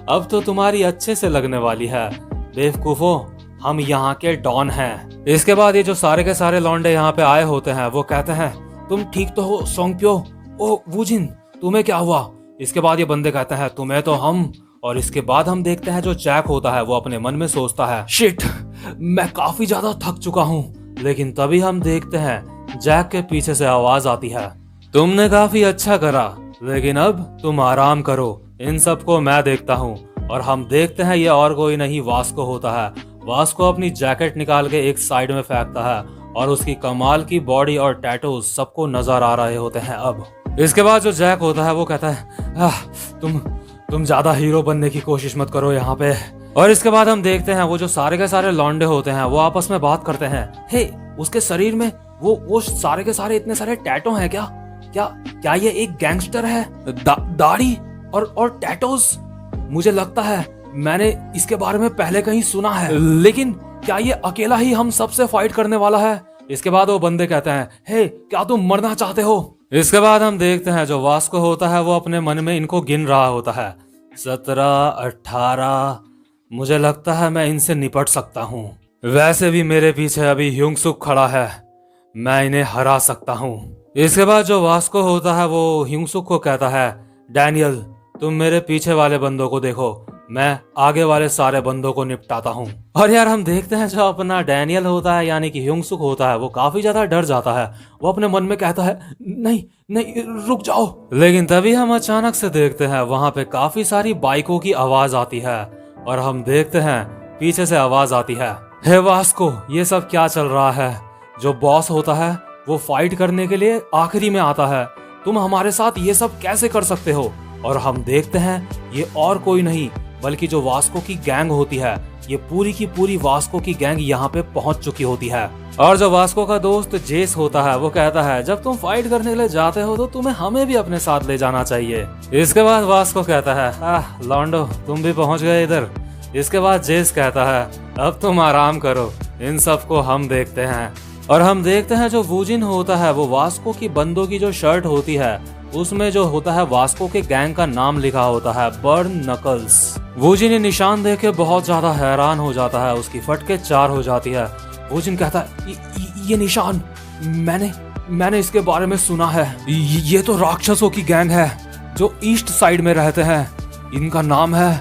अब तो तुम्हारी अच्छे से लगने वाली है बेवकूफो, हम यहाँ के डॉन हैं। इसके बाद ये जो सारे के सारे लौंडे यहाँ पे आए होते हैं वो कहते हैं तुम ठीक तो हो सोंगप्यो? ओ वूजिन तुम्हें क्या हुआ? इसके बाद ये बंदे कहते हैं तुम्हें तो हम। और इसके बाद हम देखते हैं जो जैक होता है वो अपने मन में सोचता है शिट मैं काफी ज्यादा थक चुका हूँ। लेकिन तभी हम देखते हैं जैक के पीछे से आवाज आती है तुमने काफी अच्छा करा, लेकिन अब तुम आराम करो, इन सबको मैं देखता हूँ। और हम देखते हैं ये और कोई नहीं वास्को होता है। वास्को अपनी जैकेट निकाल के एक साइड में फेंकता है और उसकी कमाल की बॉडी और टैटूज सबको नजर आ रहे होते हैं अब। इसके बाद जो जैक होता है वो कहता है तुम ज्यादा हीरो बनने की कोशिश मत करो यहाँ पे। और इसके बाद हम देखते हैं वो जो सारे के सारे लौंडे होते हैं वो आपस में बात करते हैं हे उसके शरीर में वो सारे के सारे इतने सारे टैटू हैं क्या? क्या ये एक गैंगस्टर है? दाढ़ी और टैटूज, मुझे लगता है मैंने इसके बारे में पहले कहीं सुना है, लेकिन क्या ये अकेला ही हम सबसे फाइट करने वाला है? इसके बाद वो बंदे कहते हैं हे क्या तुम मरना चाहते हो? इसके बाद हम देखते हैं जो वास्को होता है वो अपने मन में इनको गिन रहा होता है 17, 18, मुझे लगता है मैं इनसे निपट सकता हूँ। वैसे भी मेरे पीछे अभी ह्यूंगसुक खड़ा है, मैं इन्हें हरा सकता हूँ। इसके बाद जो वास्को होता है वो ह्यूंगसुक को कहता है डैनियल तुम मेरे पीछे वाले बंदों को देखो, मैं आगे वाले सारे बंदों को निपटाता हूँ। और यार हम देखते हैं जो अपना डैनियल होता है यानी कि ह्यूंगसुक होता है वो काफी ज्यादा डर जाता है। वो अपने मन में कहता है नहीं रुक जाओ। लेकिन तभी हम अचानक से देखते हैं वहां पे काफी सारी बाइकों की आवाज आती है और हम देखते हैं पीछे से आवाज आती है हे वास्को ये सब क्या चल रहा है? जो बॉस होता है वो फाइट करने के लिए आखिरी में आता है, तुम हमारे साथ ये सब कैसे कर सकते हो? और हम देखते हैं ये और कोई नहीं बल्कि जो वास्को की गैंग होती है, ये पूरी की पूरी वास्को की गैंग यहाँ पे पहुंच चुकी होती है। और जो वास्को का दोस्त जेस होता है वो कहता है जब तुम फाइट करने के लिए जाते हो तो तुम्हें हमें भी अपने साथ ले जाना चाहिए। इसके बाद वास्को कहता है लॉन्डो तुम भी पहुंच गए इधर। इसके बाद जेस कहता है अब तुम आराम करो, इन सबको हम देखते हैं। और हम देखते हैं जो वूजिन होता है वो वास्को की बंदों की जो शर्ट होती है उसमें जो होता है वास्को के गैंग का नाम लिखा होता है, बर्न नकल्स। वूजिन ये निशान देख के बहुत ज्यादा हैरान हो जाता है, उसकी फटके चार हो जाती है। वूजिन कहता है ये निशान मैंने इसके बारे में सुना है, ये तो राक्षसों की गैंग है जो ईस्ट साइड में रहते हैं, इनका नाम है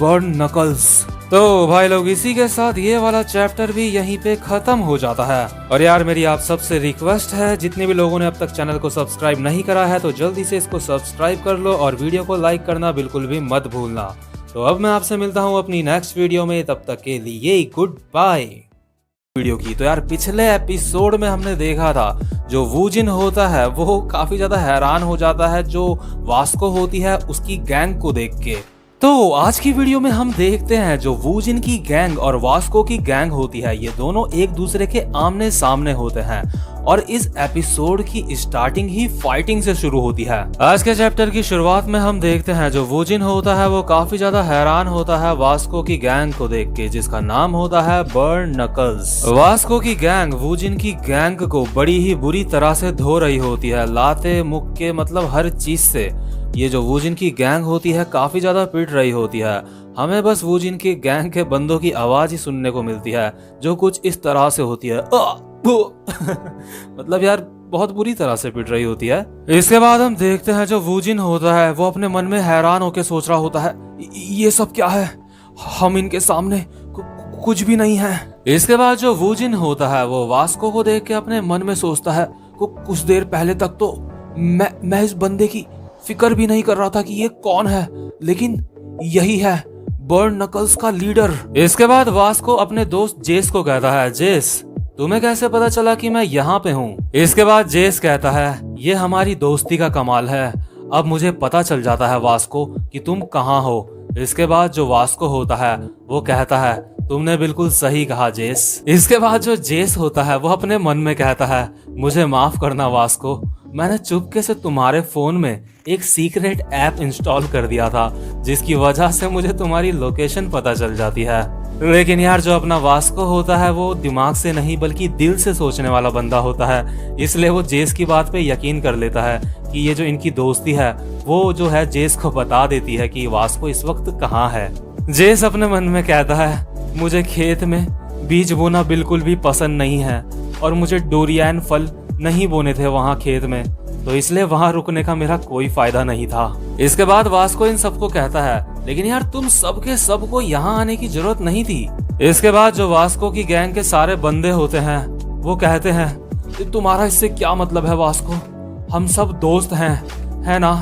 बर्न नकल्स। तो भाई लोग इसी के साथ ये वाला चैप्टर भी यहीं पे खत्म हो जाता है। और यार मेरी आप सबसे रिक्वेस्ट है, जितने भी लोगों ने अब तक चैनल को सब्सक्राइब नहीं करा है तो जल्दी से इसको सब्सक्राइब कर लो और वीडियो को लाइक करना बिल्कुल भी मत भूलना। तो अब मैं आपसे मिलता हूँ अपनी नेक्स्ट वीडियो में, तब तक के लिए गुड बाय। वीडियो की तो यार पिछले एपिसोड में हमने देखा था जो वूजिन होता है वो काफी ज्यादा हैरान हो जाता है जो वास्को होती है उसकी गैंग को देख के। तो आज की वीडियो में हम देखते हैं जो वूजिन की गैंग और वास्को की गैंग होती है ये दोनों एक दूसरे के आमने सामने होते हैं और इस एपिसोड की स्टार्टिंग ही फाइटिंग से शुरू होती है। आज के चैप्टर की शुरुआत में हम देखते हैं जो वूजिन होता है वो काफी ज्यादा हैरान होता है वास्को की गैंग को देख के जिसका नाम होता है बर्न नकल्स। वास्को की गैंग वूजिन की गैंग को बड़ी ही बुरी तरह से धो रही होती है, लाते मुक्के मतलब हर चीज से। ये जो वूजिन की गैंग होती है काफी ज्यादा पिट रही होती है। हमें बस वूजिन की गैंग के बंदों की आवाज ही सुनने को मिलती है जो कुछ इस तरह से होती है मतलब यार बहुत बुरी तरह से पिट रही होती है। इसके बाद हम देखते हैं जो वूजिन होता है वो अपने मन में हैरान होकर सोच रहा होता है ये सब क्या है, हम इनके सामने कुछ भी नहीं है। इसके बाद जो वूजिन होता है वो वास्को को देख के अपने मन में सोचता है कुछ देर पहले तक तो मैं इस बंदे की फिक्र भी नहीं कर रहा था कि ये कौन है, लेकिन यही है बर्न नकल्स का लीडर। इसके बाद वास्को अपने दोस्त जेस को कहता है जेस तुम्हें कैसे पता चला कि मैं यहाँ पे हूँ। इसके बाद जेस कहता है ये हमारी दोस्ती का कमाल है, अब मुझे पता चल जाता है वास्को कि तुम कहाँ हो। इसके बाद जो वास्को होता है वो कहता है तुमने बिल्कुल सही कहा जेस। इसके बाद जो जेस होता है वो अपने मन में कहता है मुझे माफ करना वास्को, मैंने चुपके से तुम्हारे फोन में एक सीक्रेट ऐप इंस्टॉल कर दिया था जिसकी वजह से मुझे तुम्हारी लोकेशन पता चल जाती है। लेकिन यार जो अपना वास्को होता है वो दिमाग से नहीं बल्कि दिल से सोचने वाला बंदा होता है, इसलिए वो जेस की बात पे यकीन कर लेता है कि ये जो इनकी दोस्ती है वो जो है जेस को बता देती है कि वास्को इस वक्त कहाँ है। जेस अपने मन में कहता है मुझे खेत में बीज बोना बिल्कुल भी पसंद नहीं है और मुझे डोरियन फल नहीं बोने थे वहाँ खेत में, तो इसलिए वहाँ रुकने का मेरा कोई फायदा नहीं था। इसके बाद वास्को इन सबको कहता है लेकिन यार तुम सबके सबको यहाँ आने की जरूरत नहीं थी। इसके बाद जो वास्को की गैंग के सारे बंदे होते हैं वो कहते हैं तुम्हारा इससे क्या मतलब है वास्को, हम सब दोस्त हैं है ना,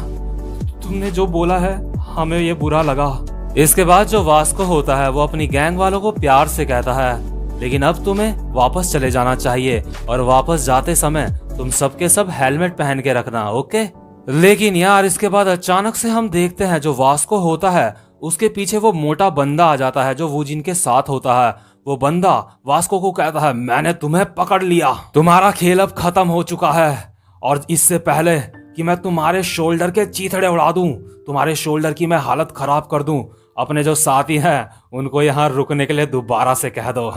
तुमने जो बोला है हमें ये बुरा लगा। इसके बाद जो वास्को होता है वो अपनी गैंग वालों को प्यार से कहता है लेकिन अब तुम्हें वापस चले जाना चाहिए और वापस जाते समय तुम सबके सब हेलमेट पहन के रखना, ओके। लेकिन यार इसके बाद अचानक से हम देखते हैं जो वास्को होता है उसके पीछे वो मोटा बंदा आ जाता है जो वूजिन के साथ होता है। वो बंदा वास्को को कहता है मैंने तुम्हें पकड़ लिया, तुम्हारा खेल अब खत्म हो चुका है और इससे पहले कि मैं तुम्हारे शोल्डर के चीथड़े उड़ा दूं, तुम्हारे शोल्डर की मैं हालत खराब कर दूं, अपने जो साथी हैं उनको यहाँ रुकने के लिए दोबारा से कह दो।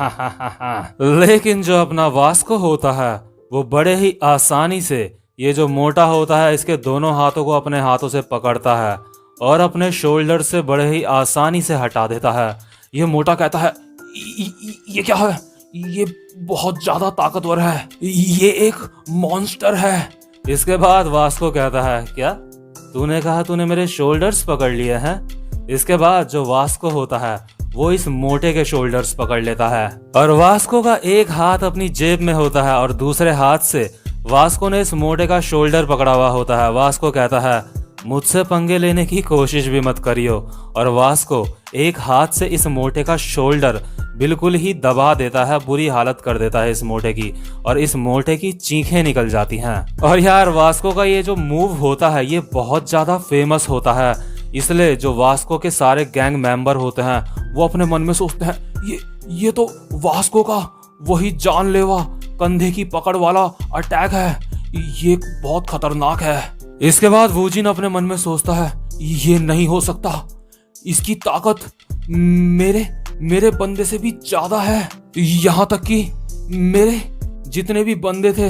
लेकिन जो अपना वास्को होता है वो बड़े ही आसानी से ये जो मोटा होता है इसके दोनों हाथों को अपने हाथों से पकड़ता है और अपने शोल्डर से बड़े ही आसानी से हटा देता है। ये मोटा कहता है ये क्या है, ये बहुत ज्यादा ताकतवर है, ये एक मॉन्स्टर है। इसके बाद वास्को कहता है क्या तूने कहा तूने मेरे शोल्डर्स पकड़ लिए हैं। इसके बाद जो वास्को होता है वो इस मोटे के शोल्डर्स पकड़ लेता है और वास्को का एक हाथ अपनी जेब में होता है और दूसरे हाथ से वास्को ने इस मोटे का शोल्डर पकड़ा हुआ होता है। वास्को कहता है मुझसे पंगे लेने की कोशिश भी मत करियो और वास्को एक हाथ से इस मोटे का शोल्डर बिल्कुल ही दबा देता है, बुरी हालत कर देता है इस मोटे की और इस मोटे की चीखें निकल जाती हैं। और यार वास्को का ये जो मूव होता है ये बहुत ज्यादा फेमस होता है, इसलिए जो वास्को के सारे गैंग मेंबर होते हैं वो अपने मन में सोचते हैं ये तो वास्को का वही जानलेवा कंधे की पकड़ वाला अटैक है, ये बहुत खतरनाक है। इसके बाद वूजिन अपने मन में सोचता है ये नहीं हो सकता, इसकी ताकत मेरे बंदे से भी ज्यादा है, यहाँ तक कि मेरे जितने भी बंदे थे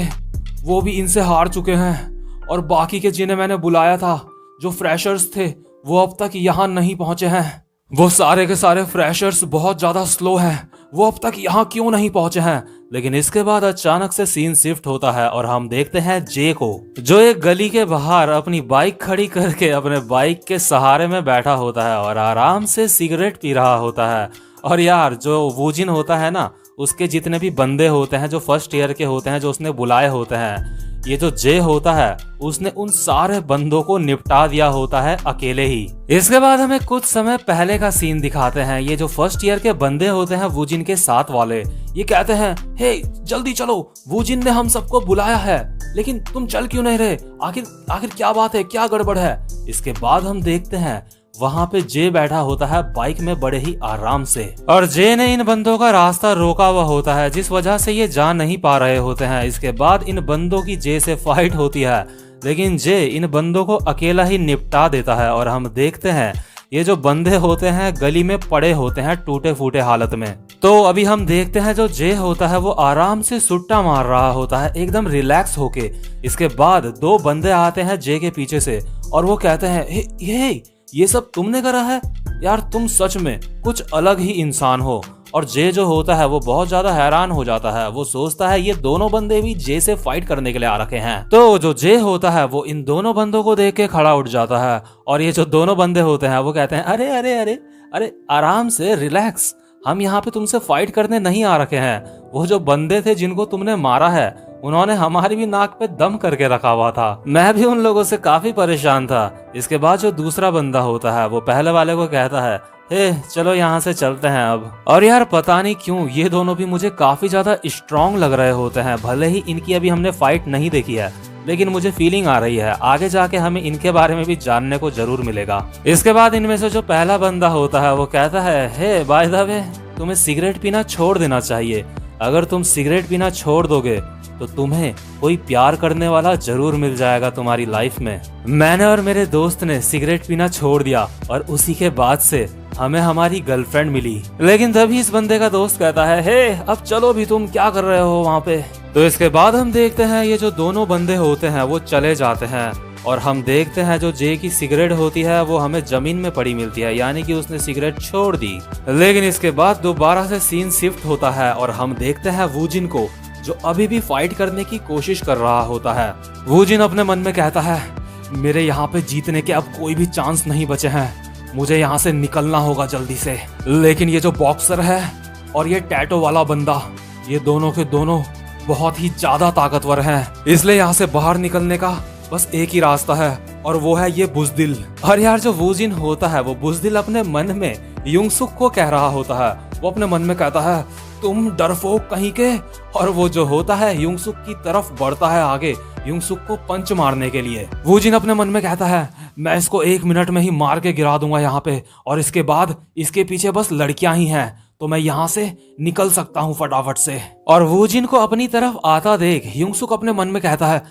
वो भी इनसे हार चुके हैं और बाकी के जिन्हें मैंने बुलाया था जो फ्रेशर्स थे वो अब तक यहाँ नहीं पहुंचे हैं। वो सारे के सारे फ्रेशर्स बहुत ज्यादा स्लो हैं, वो अब तक यहाँ क्यों नहीं पहुंचे हैं। लेकिन इसके बाद अचानक से सीन शिफ्ट होता है और हम देखते हैं जे को, जो एक गली के बाहर अपनी बाइक खड़ी करके अपने बाइक के सहारे में बैठा होता है और आराम से सिगरेट पी रहा होता है। और यार जो वूजिन होता है ना, उसके जितने भी बंदे होते हैं जो फर्स्ट ईयर के होते हैं जो उसने बुलाए होते हैं, ये जो जे होता है उसने उन सारे बंदों को निपटा दिया होता है अकेले ही। इसके बाद हमें कुछ समय पहले का सीन दिखाते हैं। ये जो फर्स्ट ईयर के बंदे होते हैं वूजिन के साथ वाले, ये कहते हैं हे जल्दी चलो, वूजिन ने हम सबको बुलाया है लेकिन तुम चल क्यों नहीं रहे, आखिर क्या बात है, क्या गड़बड़ है। इसके बाद हम देखते हैं वहां पे जे बैठा होता है बाइक में बड़े ही आराम से, और जे ने इन बंदों का रास्ता रोका हुआ होता है जिस वजह से ये जा नहीं पा रहे होते हैं। इसके बाद इन बंदों की जे से फाइट होती है लेकिन जे इन बंदों को अकेला ही निपटा देता है। और हम देखते हैं ये जो बंदे होते हैं गली में पड़े होते हैं टूटे फूटे हालत में। तो अभी हम देखते हैं जो जे होता है वो आराम से सुट्टा मार रहा होता है एकदम रिलैक्स होके। इसके बाद दो बंदे आते हैं जे के पीछे से और वो कहते हैं ये सब तुमने करा है यार, तुम सच में कुछ अलग ही इंसान हो। और जे जो होता है वो बहुत ज्यादा हैरान हो जाता है, वो सोचता है ये दोनों बंदे भी जे से फाइट करने के लिए आ रखे हैं। तो जो जे होता है वो इन दोनों बंदों को देख के खड़ा उठ जाता है और ये जो दोनों बंदे होते हैं वो कहते हैं अरे अरे अरे अरे आराम से रिलैक्स, हम यहाँ पे तुमसे फाइट करने नहीं आ रखे हैं। वो जो बंदे थे जिनको तुमने मारा है उन्होंने हमारी भी नाक पे दम करके रखा हुआ था, मैं भी उन लोगों से काफी परेशान था। इसके बाद जो दूसरा बंदा होता है वो पहले वाले को कहता है हे चलो यहाँ से चलते हैं अब। और यार पता नहीं क्यों ये दोनों भी मुझे काफी ज्यादा स्ट्रॉन्ग लग रहे होते हैं, भले ही इनकी अभी हमने फाइट नहीं देखी है लेकिन मुझे फीलिंग आ रही है आगे जाके हमें इनके बारे में भी जानने को जरूर मिलेगा। इसके बाद इनमें से जो पहला बंदा होता है वो कहता है हे बाय द वे, तुम्हें सिगरेट पीना छोड़ देना चाहिए, अगर तुम सिगरेट पीना छोड़ दोगे तो तुम्हें कोई प्यार करने वाला जरूर मिल जाएगा तुम्हारी लाइफ में। मैंने और मेरे दोस्त ने सिगरेट पीना छोड़ दिया और उसी के बाद से हमें हमारी गर्लफ्रेंड मिली। लेकिन तभी इस बंदे का दोस्त कहता है हे अब चलो भी, तुम क्या कर रहे हो वहाँ पे। तो इसके बाद हम देखते हैं ये जो दोनों बंदे होते हैं वो चले जाते हैं और हम देखते हैं जो जे की सिगरेट होती है वो हमें जमीन में पड़ी मिलती है, यानी कि उसने सिगरेट छोड़ दी। लेकिन इसके बाद दोबारा से सीन शिफ्ट होता है और हम देखते हैं वूजिन को जो अभी भी फाइट करने की कोशिश कर रहा होता है। वूजिन अपने मन में कहता है मेरे यहाँ पे जीतने के अब कोई भी चांस नहीं बचे हैं, मुझे यहाँ से निकलना होगा जल्दी से। लेकिन ये जो बॉक्सर है और ये टैटो वाला बंदा, ये दोनों के दोनों बहुत ही ज्यादा ताकतवर हैं, इसलिए यहाँ से बाहर निकलने का बस एक ही रास्ता है और वो है ये बुज़दिल। और यार जो वूजिन होता है वो बुज़दिल अपने मन में युंगसुक को कह रहा होता है, वो अपने मन में कहता है तुम डरपोक कहीं के। और वो जो होता है युंगसुक की तरफ बढ़ता है आगे युंगसुक को पंच मारने के लिए। वूजिन अपने मन में कहता है मैं इसको 1 मिनट में ही मार के गिरा दूंगा यहाँ पे, और इसके बाद इसके पीछे बस लड़कियां ही हैं तो मैं यहाँ से निकल सकता हूँ फटाफट से। और वूजिन को अपनी तरफ आता देख युंगसुक अपने मन में कहता है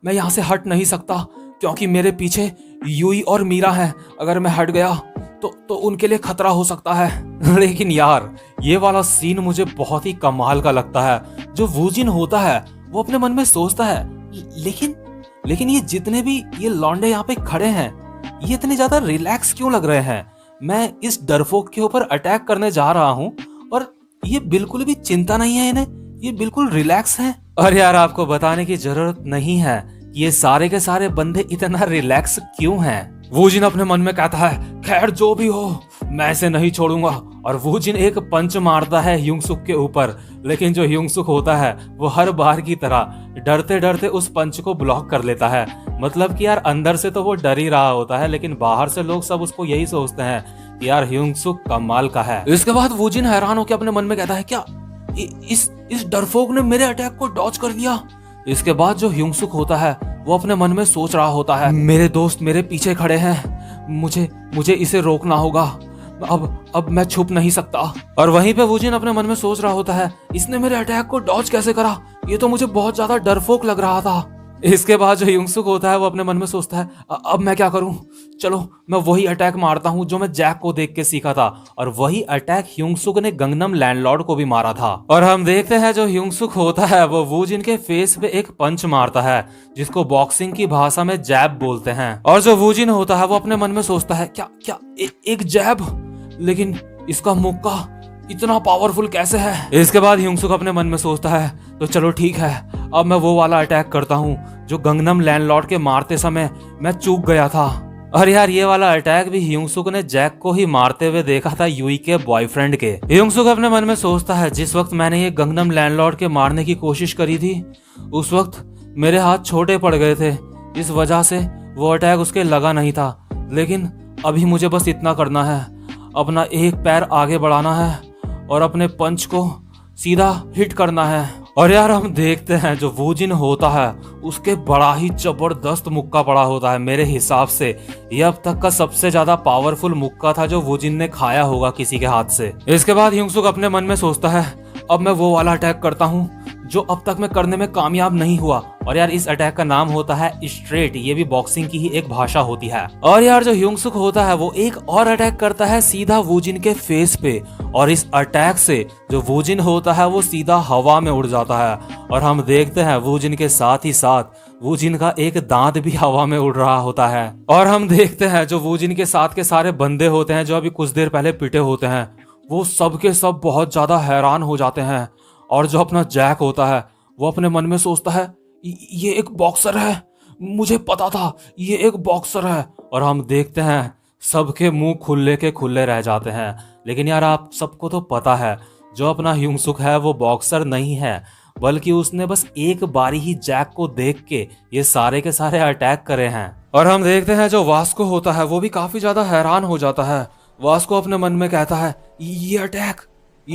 मैं यहाँ से हट नहीं सकता क्योंकि मेरे पीछे यूई और मीरा हैं, अगर मैं हट गया तो उनके लिए खतरा हो सकता है। लेकिन यार ये वाला सीन मुझे बहुत ही कमाल का लगता है। जो वूजिन होता है वो अपने मन में सोचता है लेकिन ये जितने भी ये लौंडे यहाँ पे खड़े हैं ये इतने ज्यादा रिलैक्स क्यों लग रहे हैं, मैं इस डरपोक के ऊपर अटैक करने जा रहा हूँ और ये बिल्कुल भी चिंता नहीं है इन्हें, ये बिल्कुल रिलैक्स हैं। और यार आपको बताने की जरूरत नहीं है ये सारे के सारे बंदे इतना रिलैक्स क्यों हैं। वूजिन अपने मन में कहता है खैर जो भी हो मैं इसे नहीं छोड़ूंगा। और वूजिन एक पंच मारता है युंगसुक के ऊपर, लेकिन जो युंगसुक होता है वो हर बार की तरह डरते डरते उस पंच को ब्लॉक कर लेता है। मतलब कि यार अंदर से तो वो डर ही रहा होता है लेकिन बाहर से लोग सब उसको यही सोचते हैं कि यार युंगसुक कमाल का है। इसके बाद वूजिन हैरान होकर अपने मन में कहता है क्या इस डरपोक ने मेरे अटैक को डॉज कर दिया। इसके बाद जो युंगसुक होता है वो अपने मन में सोच रहा होता है मेरे दोस्त मेरे पीछे खड़े हैं, मुझे इसे रोकना होगा, अब मैं छुप नहीं सकता। और वहीं पे वूजिन अपने मन में सोच रहा होता है इसने मेरे अटैक को डॉज कैसे करा, ये तो मुझे बहुत ज्यादा डरपोक लग रहा था। इसके बाद जो ह्यूंगसुक होता है वो अपने मन में सोचता है अब मैं क्या करूं, चलो मैं वही अटैक मारता हूं जो मैं जैक को देख के सीखा था। और वही अटैक ह्यूंगसुक ने गंगनम लैंडलॉर्ड को भी मारा था। और हम देखते हैं जो ह्यूंगसुक होता है वो वूजिन के फेस पे एक पंच मारता है जिसको बॉक्सिंग की भाषा में जैब बोलते हैं। और जो वूजिन होता है वो अपने मन में सोचता है क्या क्या एक जैब, लेकिन इसका मुक्का इतना पावरफुल कैसे है। इसके बाद ह्यूंगसुक अपने मन में सोचता है तो चलो ठीक है, अब मैं वो वाला अटैक करता हूँ जो गंगनम लैंडलॉर्ड के मारते समय मैं चूक गया था। और यार ये वाला अटैक भी ह्यूंगसुक ने जैक को ही मारते हुए देखा था, यूई के बॉयफ्रेंड के। ह्यूंगसुक अपने मन में सोचता है जिस वक्त मैंने ये गंगनम लैंडलॉर्ड के मारने की कोशिश करी थी उस वक्त मेरे हाथ छोटे पड़ गए थे, इस वजह से वो अटैक उसके लगा नहीं था। लेकिन अभी मुझे बस इतना करना है, अपना एक पैर आगे बढ़ाना है और अपने पंच को सीधा हिट करना है। और यार हम देखते हैं जो वूजिन होता है उसके बड़ा ही जबरदस्त मुक्का पड़ा होता है। मेरे हिसाब से ये अब तक का सबसे ज्यादा पावरफुल मुक्का था जो वूजिन ने खाया होगा किसी के हाथ से। इसके बाद ह्यूंगसुक अपने मन में सोचता है अब मैं वो वाला अटैक करता हूँ जो अब तक मैं करने में कामयाब नहीं हुआ। और यार इस अटैक का नाम होता है स्ट्रेट, ये भी बॉक्सिंग की ही एक भाषा होती है। और यार जो ह्यूंगसुक होता है वो एक और अटैक करता है सीधा वूजिन के फेस पे, और इस अटैक से जो वूजिन होता है वो सीधा हवा में उड़ जाता है। और हम देखते हैं वूजिन के साथ ही साथ वूजिन का एक दांत भी हवा में उड़ रहा होता है। और हम देखते हैं जो वूजिन के साथ के सारे बंदे होते हैं जो अभी कुछ देर पहले पिटे होते हैं वो सब के सब बहुत ज्यादा हैरान हो जाते हैं। और जो अपना जैक होता है वो अपने मन में सोचता है ये एक बॉक्सर है, मुझे पता था ये एक बॉक्सर है। और हम देखते हैं सबके मुंह खुले के खुले रह जाते हैं। लेकिन यार आप सबको तो पता है जो अपना ह्यूंगसुक है वो बॉक्सर नहीं है, बल्कि उसने बस एक बारी ही जैक को देख के ये सारे के सारे अटैक करे हैं। और हम देखते हैं जो वास्को होता है वो भी काफी ज्यादा हैरान हो जाता है। वास्को अपने मन में कहता है ये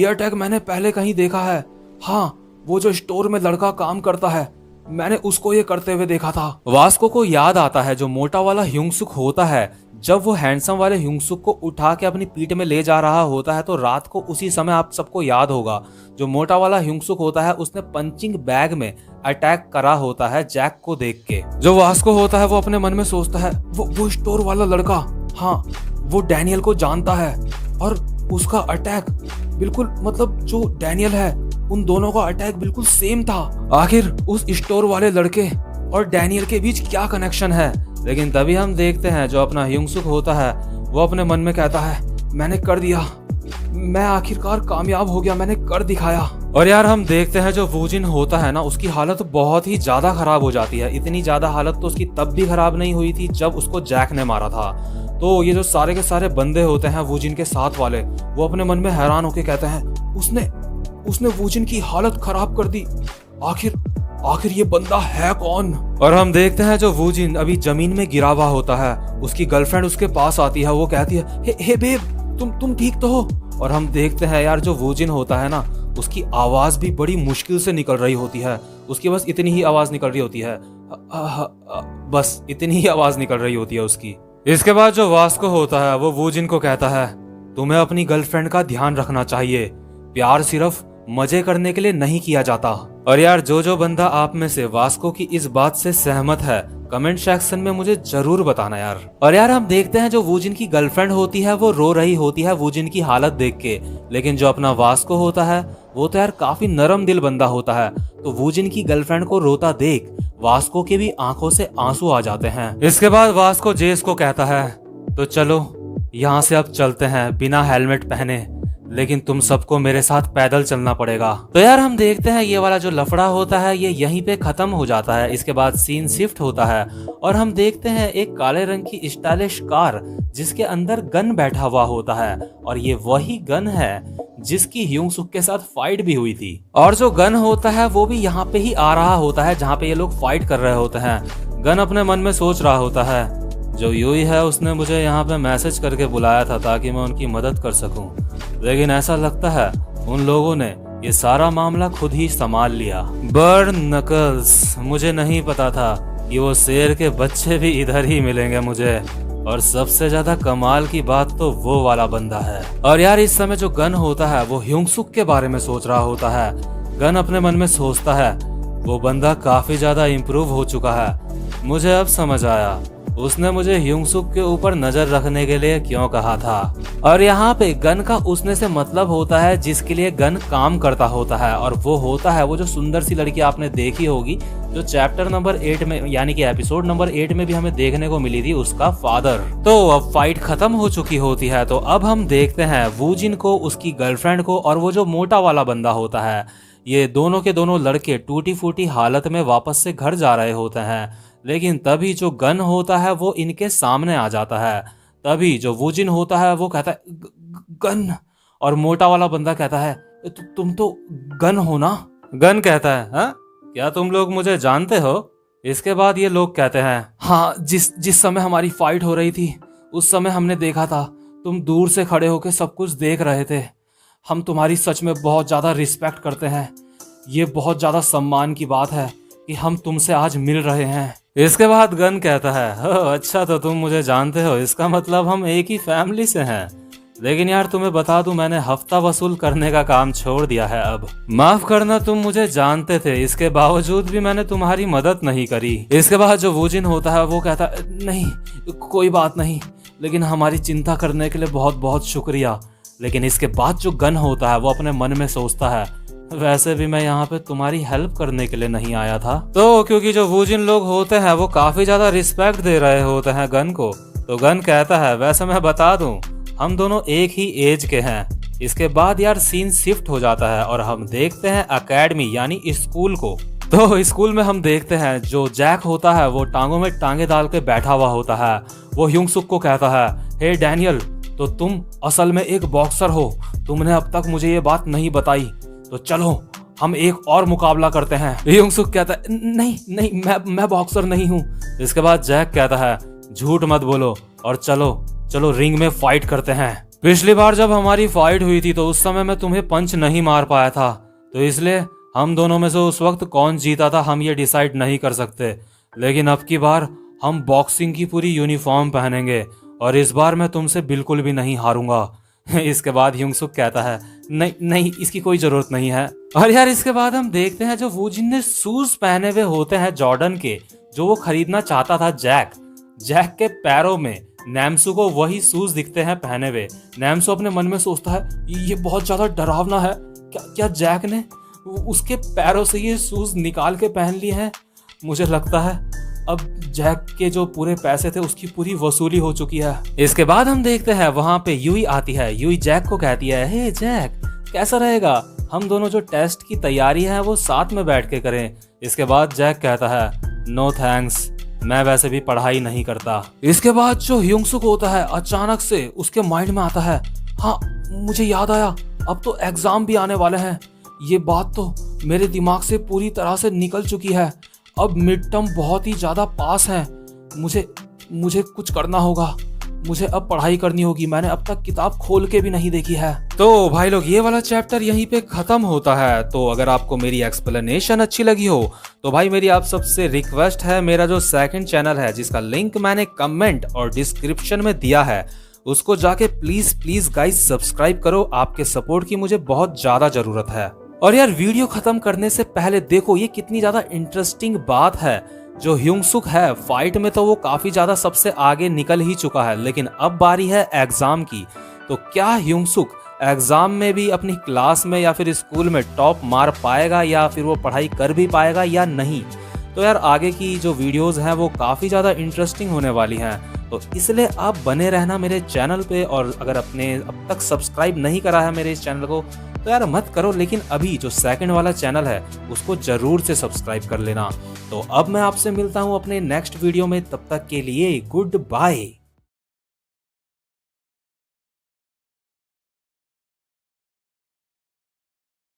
अटैक मैंने पहले कहीं देखा है। हाँ, वो जो स्टोर में लड़का काम करता है मैंने उसको ये करते हुए देखा था। वास्को को याद आता है जो मोटा वाला ह्यूंगसुक होता है जब वो हैंडसम वाले ह्यूंगसुक को उठा के अपनी पीठ में ले जा रहा होता है तो रात को उसी समय आप सबको याद होगा जो मोटा वाला ह्यूंगसुक होता है उसने पंचिंग बैग में अटैक करा होता है जैक को देख के। जो वास्को होता है वो अपने मन में सोचता है वो स्टोर वाला लड़का, हाँ वो डैनियल को जानता है और उसका अटैक बिल्कुल मतलब जो डैनियल है उन दोनों का अटैक बिल्कुल सेम था। आखिर उस स्टोर वाले लड़के और डैनियल के बीच क्या कनेक्शन है। लेकिन तभी हम देखते हैं जो अपना ह्यूंगसुक होता है वो अपने मन में कहता है मैंने कर दिया, मैं आखिरकार कामयाब हो गया, मैंने कर दिखाया। और यार हम देखते हैं जो वूजिन होता है ना उसकी हालत बहुत ही ज्यादा खराब हो जाती है। इतनी ज्यादा हालत तो उसकी तब भी खराब नहीं हुई थी जब उसको जैक ने मारा था। तो ये जो सारे के सारे बंदे होते हैं वूजिन के साथ वाले वो अपने मन में हैरान होके कहते हैं उसने वूजिन की हालत खराब कर दी, आखिर ये बंदा है कौन। और हम देखते हैं जो वूजिन अभी जमीन में गिरा हुआ होता है उसकी गर्लफ्रेंड उसके पास आती है, वो कहती है हे बेब तुम ठीक तो हो। और हम देखते हैं यार जो वूजिन होता है ना उसकी आवाज भी बड़ी मुश्किल से निकल रही होती है, उसकी बस इतनी ही आवाज निकल रही होती है, बस इतनी ही आवाज निकल रही होती है उसकी। इसके बाद जो वास्को होता है वो वूजिन को कहता है तुम्हें अपनी गर्लफ्रेंड का ध्यान रखना चाहिए, प्यार सिर्फ मजे करने के लिए नहीं किया जाता। और यार जो बंदा आप में से वास्को की इस बात से सहमत है कमेंट सेक्शन में मुझे जरूर बताना यार। और यार हम देखते हैं जो वूजिन की गर्लफ्रेंड होती है वो रो रही होती है वूजिन की हालत देख के, लेकिन जो अपना वास्को होता है वो तो यार काफी नरम दिल बंदा होता है। तो वूजिन की गर्लफ्रेंड को रोता देख वास्को के भी आंखों से आंसू आ जाते हैं। इसके बाद वास्को जेस को कहता है तो चलो यहाँ से अब चलते हैं बिना हेलमेट पहने, लेकिन तुम सबको मेरे साथ पैदल चलना पड़ेगा। तो यार हम देखते हैं ये वाला जो लफड़ा होता है ये यहीं पे खत्म हो जाता है। इसके बाद सीन शिफ्ट होता है और हम देखते हैं एक काले रंग की स्टाइलिश कार जिसके अंदर गन बैठा हुआ होता है, और ये वही गन है जिसकी ह्यूंगसुक के साथ फाइट भी हुई थी। और जो गन होता है वो भी यहाँ पे ही आ रहा होता है जहाँ पे ये लोग फाइट कर रहे होते हैं। गन अपने मन में सोच रहा होता है जो यूई है उसने मुझे यहाँ पे मैसेज करके बुलाया था ताकि मैं उनकी मदद कर सकूं, लेकिन ऐसा लगता है उन लोगों ने ये सारा मामला खुद ही संभाल लिया। बर्न नकल्स, मुझे नहीं पता था कि वो शेर के बच्चे भी इधर ही मिलेंगे मुझे। और सबसे ज्यादा कमाल की बात तो वो वाला बंदा है। और यार इस समय जो गन होता है वो ह्यूंगसुक के बारे में सोच रहा होता है। गन अपने मन में सोचता है वो बंदा काफी ज्यादा इम्प्रूव हो चुका है। मुझे अब समझ आया उसने मुझे ह्यूंगसुक के ऊपर नजर रखने के लिए क्यों कहा था। और यहाँ पे गन का उसने से मतलब होता है जिसके लिए गन काम करता होता है, और वो होता है वो जो सुंदर सी लड़की आपने देखी होगी जो चैप्टर नंबर 8 में यानी कि एपिसोड नंबर 8 में भी हमें देखने को मिली थी, उसका फादर। तो अब फाइट खत्म हो चुकी होती है, तो अब हम देखते हैं वूजिन को, उसकी गर्लफ्रेंड को, और वो जो मोटा वाला बंदा होता है। ये दोनों के दोनों लड़के टूटी फूटी हालत में वापस से घर जा रहे होते हैं, लेकिन तभी जो गन होता है वो इनके सामने आ जाता है। तभी जो वूजिन होता है वो कहता है गन, और मोटा वाला बंदा कहता है तुम तो गन हो ना। गन कहता है हाँ, क्या तुम लोग मुझे जानते हो? इसके बाद ये लोग कहते हैं हाँ, जिस समय हमारी फाइट हो रही थी उस समय हमने देखा था, तुम दूर से खड़े होकर सब कुछ देख रहे थे। हम तुम्हारी सच में बहुत ज्यादा रिस्पेक्ट करते हैं। ये बहुत ज्यादा सम्मान की बात है कि हम तुमसे आज मिल रहे हैं। इसके बाद गन कहता है अच्छा, तो तुम मुझे जानते हो, इसका मतलब हम एक ही फैमिली से हैं। लेकिन यार तुम्हें बता दूं, मैंने हफ्ता वसूल करने का काम छोड़ दिया है अब। माफ करना, तुम मुझे जानते थे, इसके बावजूद भी मैंने तुम्हारी मदद नहीं करी। इसके बाद जो वूजिन होता है वो कहता है नहीं कोई बात नहीं, लेकिन हमारी चिंता करने के लिए बहुत बहुत शुक्रिया। लेकिन इसके बाद जो गन होता है वो अपने मन में सोचता है वैसे भी मैं यहाँ पे तुम्हारी हेल्प करने के लिए नहीं आया था। तो क्योंकि जो वूजिन लोग होते हैं वो काफी ज्यादा रिस्पेक्ट दे रहे होते हैं गन को, तो गन कहता है वैसे मैं बता दूं, हम दोनों एक ही एज के हैं। इसके बाद यार सीन शिफ्ट हो जाता है और हम देखते हैं एकेडमी यानी स्कूल को। तो स्कूल में हम देखते हैं जो जैक होता है वो टांगों में टांगे डाल के बैठा हुआ होता है। वो ह्यूंगसुक को कहता है हे डैनियल, तो तुम असल में एक बॉक्सर हो, तुमने अब तक मुझे ये बात नहीं बताई, तो चलो हम एक और मुकाबला करते हैं। ह्यूंगसुक कहता है नहीं नहीं, मैं बॉक्सर नहीं हूँ। इसके बाद जैक कहता है झूठ मत बोलो और चलो रिंग में फाइट करते हैं। पिछली बार जब हमारी फाइट हुई थी तो उस समय मैं तुम्हें पंच नहीं मार पाया था, तो इसलिए हम दोनों में से उस वक्त कौन जीता था हम ये डिसाइड नहीं कर सकते। लेकिन अब की बार हम बॉक्सिंग की पूरी यूनिफॉर्म पहनेंगे और इस बार मैं तुमसे बिल्कुल भी नहीं हारूंगा। इसके बाद ह्यूंगसुक कहता है नहीं इसकी कोई जरूरत नहीं है। और यार इसके बाद हम देखते हैं जो वूजिन ने शूज पहने हुए होते हैं जॉर्डन के, जो वो खरीदना चाहता था जैक के पैरों में नैम्सू को वही शूज दिखते हैं पहने हुए। नैम्सू अपने मन में सोचता है ये बहुत ज्यादा डरावना है, क्या जैक ने उसके पैरों से ये शूज निकाल के पहन लिए हैं। मुझे लगता है अब जैक के जो पूरे पैसे थे उसकी पूरी वसूली हो चुकी है। इसके बाद हम देखते हैं वहां पे यूई आती है। यूई जैक को कहती है हे जैक, कैसा रहेगा हम दोनों जो टेस्ट की तैयारी है वो साथ में बैठ के करें। इसके बाद जैक कहता है नो थैंक्स, मैं वैसे भी पढ़ाई नहीं करता। इसके बाद जो ह्यूंगसुक होता है अचानक से उसके माइंड में आता है हाँ मुझे याद आया, अब तो एग्जाम भी आने वाले हैं। ये बात तो मेरे दिमाग से पूरी तरह से निकल चुकी है। अब मिड टर्म बहुत ही ज्यादा पास है, मुझे कुछ करना होगा, मुझे अब पढ़ाई करनी होगी। मैंने अब तक किताब खोल के भी नहीं देखी है। तो भाई लोग ये वाला चैप्टर यहीं पे खत्म होता है। तो अगर आपको मेरी एक्सप्लेनेशन अच्छी लगी हो तो भाई मेरी आप सबसे रिक्वेस्ट है, मेरा जो सेकंड चैनल है जिसका लिंक मैंने कमेंट और डिस्क्रिप्शन में दिया है उसको जाके प्लीज गाइस सब्सक्राइब करो। आपके सपोर्ट की मुझे बहुत ज्यादा जरूरत है। और यार वीडियो खत्म करने से पहले देखो ये कितनी ज्यादा इंटरेस्टिंग बात है। जो ह्यूंगसुक है फाइट में तो वो काफी ज्यादा सबसे आगे निकल ही चुका है, लेकिन अब बारी है एग्जाम की। तो क्या ह्यूंगसुक एग्जाम में भी अपनी क्लास में या फिर स्कूल में टॉप मार पाएगा या फिर वो पढ़ाई कर भी पाएगा या नहीं? तो यार आगे की जो वीडियोस हैं वो काफी ज्यादा इंटरेस्टिंग होने वाली हैं, तो इसलिए आप बने रहना मेरे चैनल पे। और अगर आपने अब तक सब्सक्राइब नहीं करा है मेरे इस चैनल को तो यार मत करो, लेकिन अभी जो सेकंड वाला चैनल है उसको जरूर से सब्सक्राइब कर लेना। तो अब मैं आपसे मिलता हूँ अपने नेक्स्ट वीडियो में, तब तक के लिए गुड बाय।